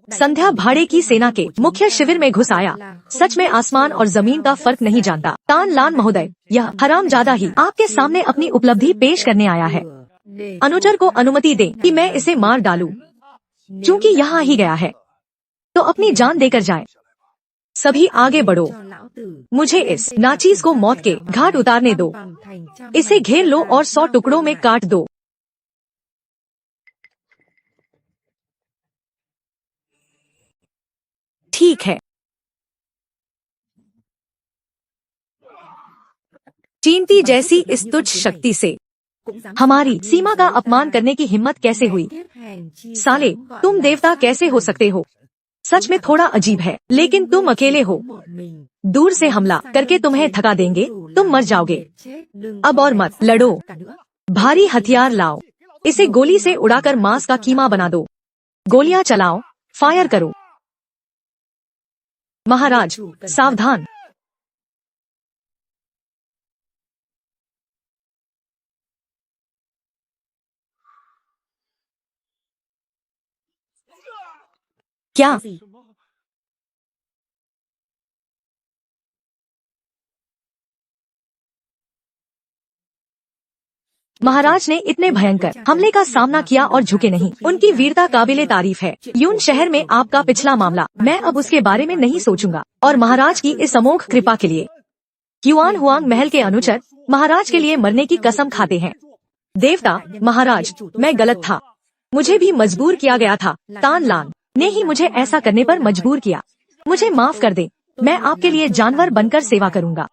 संध्या भाड़े की सेना के मुख्य शिविर में घुस आया। सच में आसमान और जमीन का फर्क नहीं जानता। तान लान महोदय, यह हरामजादा ही आपके सामने अपनी उपलब्धि पेश करने आया है। अनुचर को अनुमति दें कि मैं इसे मार डालूं। चूंकि यहाँ ही गया है तो अपनी जान देकर जाए। सभी आगे बढ़ो, मुझे इस नाचीज को मौत के घाट उतारने दो। इसे घेर लो और 100 टुकड़ों में काट दो। ठीक है। चींटी जैसी इस तुच्छ शक्ति से हमारी सीमा का अपमान करने की हिम्मत कैसे हुई? साले, तुम देवता कैसे हो सकते हो? सच में थोड़ा अजीब है, लेकिन तुम अकेले हो। दूर से हमला करके तुम्हें थका देंगे, तुम मर जाओगे। अब और मत लड़ो, भारी हथियार लाओ, इसे गोली से उड़ाकर मांस का कीमा बना दो। गोलियां चलाओ, फायर करो। महाराज, सावधान। क्या? महाराज ने इतने भयंकर हमले का सामना किया और झुके नहीं। उनकी वीरता काबिले तारीफ है। यून शहर में आपका पिछला मामला, मैं अब उसके बारे में नहीं सोचूंगा। और महाराज की इस अमोघ कृपा के लिए ह्युआन हुआंग महल के अनुचर महाराज के लिए मरने की कसम खाते हैं। देवता, महाराज, मैं गलत था, मुझे भी मजबूर किया गया था। तान लान ने ही मुझे ऐसा करने पर मजबूर किया। मुझे माफ कर दे, मैं आपके लिए जानवर बनकर सेवा करूंगा।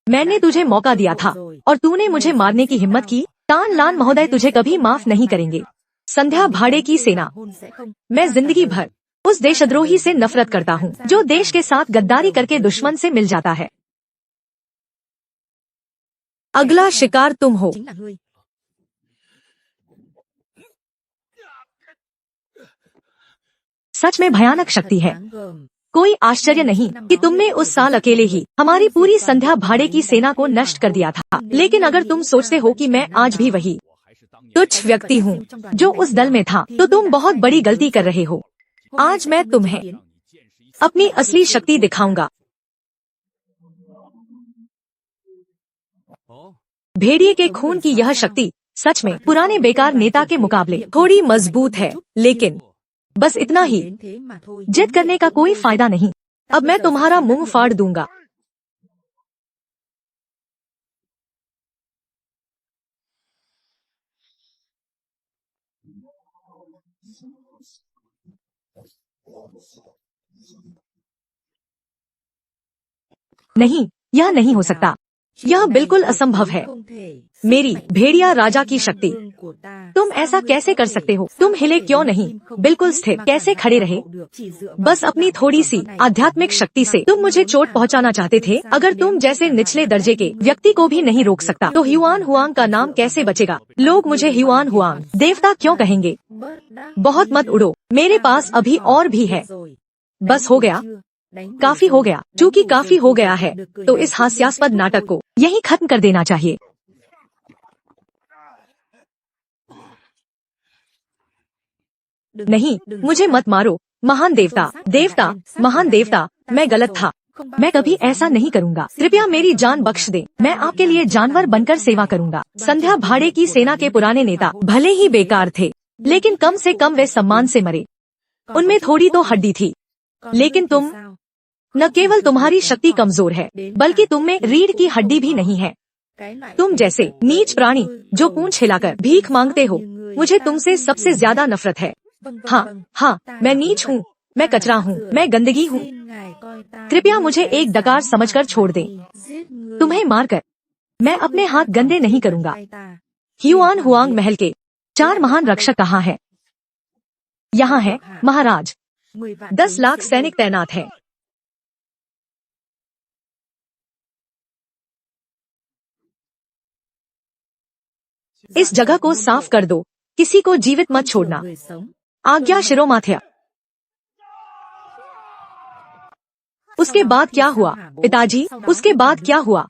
मैंने तुझे मौका दिया था और तूने मुझे मारने की हिम्मत की। तान लान महोदय तुझे कभी माफ नहीं करेंगे। संध्या भाड़े की सेना, मैं जिंदगी भर उस देशद्रोही से नफरत करता हूँ जो देश के साथ गद्दारी करके दुश्मन से मिल जाता है। अगला शिकार तुम हो। सच में भयानक शक्ति है। कोई आश्चर्य नहीं कि तुमने उस साल अकेले ही हमारी पूरी संध्या भाड़े की सेना को नष्ट कर दिया था। लेकिन अगर तुम सोचते हो कि मैं आज भी वही तुच्छ व्यक्ति हूँ जो उस दल में था, तो तुम बहुत बड़ी गलती कर रहे हो। आज मैं तुम्हें अपनी असली शक्ति दिखाऊंगा। भेड़िए के खून की यह शक्ति सच में पुराने बेकार नेता के मुकाबले थोड़ी मजबूत है, लेकिन बस इतना ही। जिद करने का कोई फायदा नहीं। अब मैं तुम्हारा मुंह फाड़ दूंगा। नहीं, यह नहीं हो सकता। यह बिल्कुल असंभव है। मेरी भेड़िया राजा की शक्ति। तुम ऐसा कैसे कर सकते हो? तुम हिले क्यों नहीं? बिल्कुल स्थिर कैसे खड़े रहे? बस अपनी थोड़ी सी आध्यात्मिक शक्ति से तुम मुझे चोट पहुंचाना चाहते थे। अगर तुम जैसे निचले दर्जे के व्यक्ति को भी नहीं रोक सकता, तो ह्युआन हुआंग का नाम कैसे बचेगा? लोग मुझे ह्युआन हुआंग देवता क्यों कहेंगे? बहुत मत उड़ो, मेरे पास अभी और भी है। बस हो गया, काफी हो गया। चूंकि काफी हो गया है, तो इस हास्यास्पद नाटक को यहीं खत्म कर देना चाहिए। नहीं, मुझे मत मारो। महान देवता, देवता, महान देवता, मैं गलत था। मैं कभी ऐसा नहीं करूंगा। कृपया मेरी जान बख्श दे। मैं आपके लिए जानवर बनकर सेवा करूंगा। संध्या भाड़े की सेना के पुराने नेता भले ही बेकार थे, लेकिन कम से कम वे सम्मान से मरे। उनमें थोड़ी तो हड्डी थी। लेकिन तुम, न केवल तुम्हारी शक्ति कमजोर है, बल्कि तुम में रीढ़ की हड्डी भी नहीं है। तुम जैसे नीच प्राणी जो पूंछ हिलाकर भीख मांगते हो, मुझे तुमसे सबसे ज्यादा नफरत है। हाँ हाँ, मैं नीच हूँ, मैं कचरा हूँ, मैं गंदगी हूँ। कृपया मुझे एक डकार समझकर छोड़ दें। तुम्हें मारकर मैं अपने हाथ गंदे नहीं करूँगा। ह्युआन हुआंग महल के 4 महान रक्षक कहाँ हैं? यहाँ है महाराज। 10 लाख सैनिक तैनात हैं। इस जगह को साफ कर दो, किसी को जीवित मत छोड़ना। आज्ञा शिरोमाथ्या। उसके बाद क्या हुआ पिताजी? उसके बाद क्या हुआ?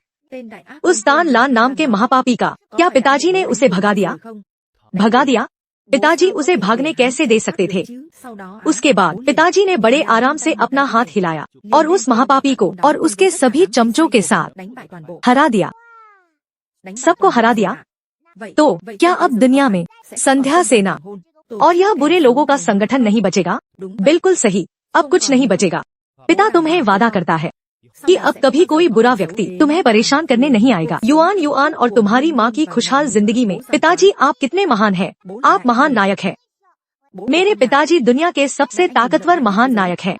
उस तान लान नाम के महापापी का क्या पिताजी ने उसे भगा दिया? भगा दिया? पिताजी उसे भागने कैसे दे सकते थे? उसके बाद पिताजी ने बड़े आराम से अपना हाथ हिलाया और उस महापापी को और उसके सभी चमचों के साथ हरा दिया। सबको हरा दिया। तो क्या अब दुनिया में संध्या सेना और यह बुरे लोगों का संगठन नहीं बचेगा? बिल्कुल सही। अब कुछ नहीं बचेगा। पिता तुम्हें वादा करता है कि अब कभी कोई बुरा व्यक्ति तुम्हें परेशान करने नहीं आएगा। युआन युआन और तुम्हारी माँ की खुशहाल जिंदगी में। पिताजी आप कितने महान हैं। आप महान नायक हैं। मेरे पिताजी दुनिया के सबसे ताकतवर महान नायक हैं।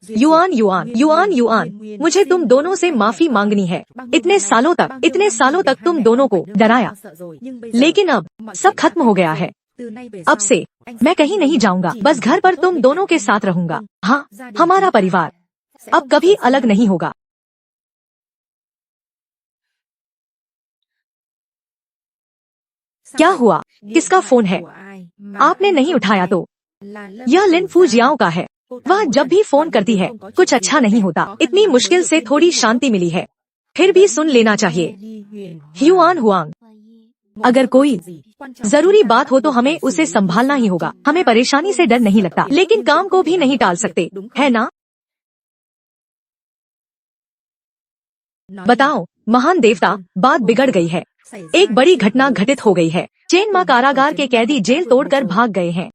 युआन युआन युआन युआन मुझे तुम दोनों से माफी मांगनी है। इतने सालों तक तुम दोनों को डराया, लेकिन अब सब खत्म हो गया है। अब से मैं कहीं नहीं जाऊंगा, बस घर पर तुम दोनों के साथ रहूंगा। हाँ, हमारा परिवार अब कभी अलग नहीं होगा। क्या हुआ? किसका फोन है? आपने नहीं उठाया तो? यह लिन फूजियाओ का है। वह जब भी फोन करती है कुछ अच्छा नहीं होता। इतनी मुश्किल से थोड़ी शांति मिली है, फिर भी सुन लेना चाहिए। युआन हुआंग, अगर कोई जरूरी बात हो तो हमें उसे संभालना ही होगा। हमें परेशानी से डर नहीं लगता, लेकिन काम को भी नहीं टाल सकते, है ना? बताओ महान देवता, बात बिगड़ गई है। एक बड़ी घटना घटित हो गई है। चेन मा कारागार के कैदी जेल तोड़कर भाग गए हैं।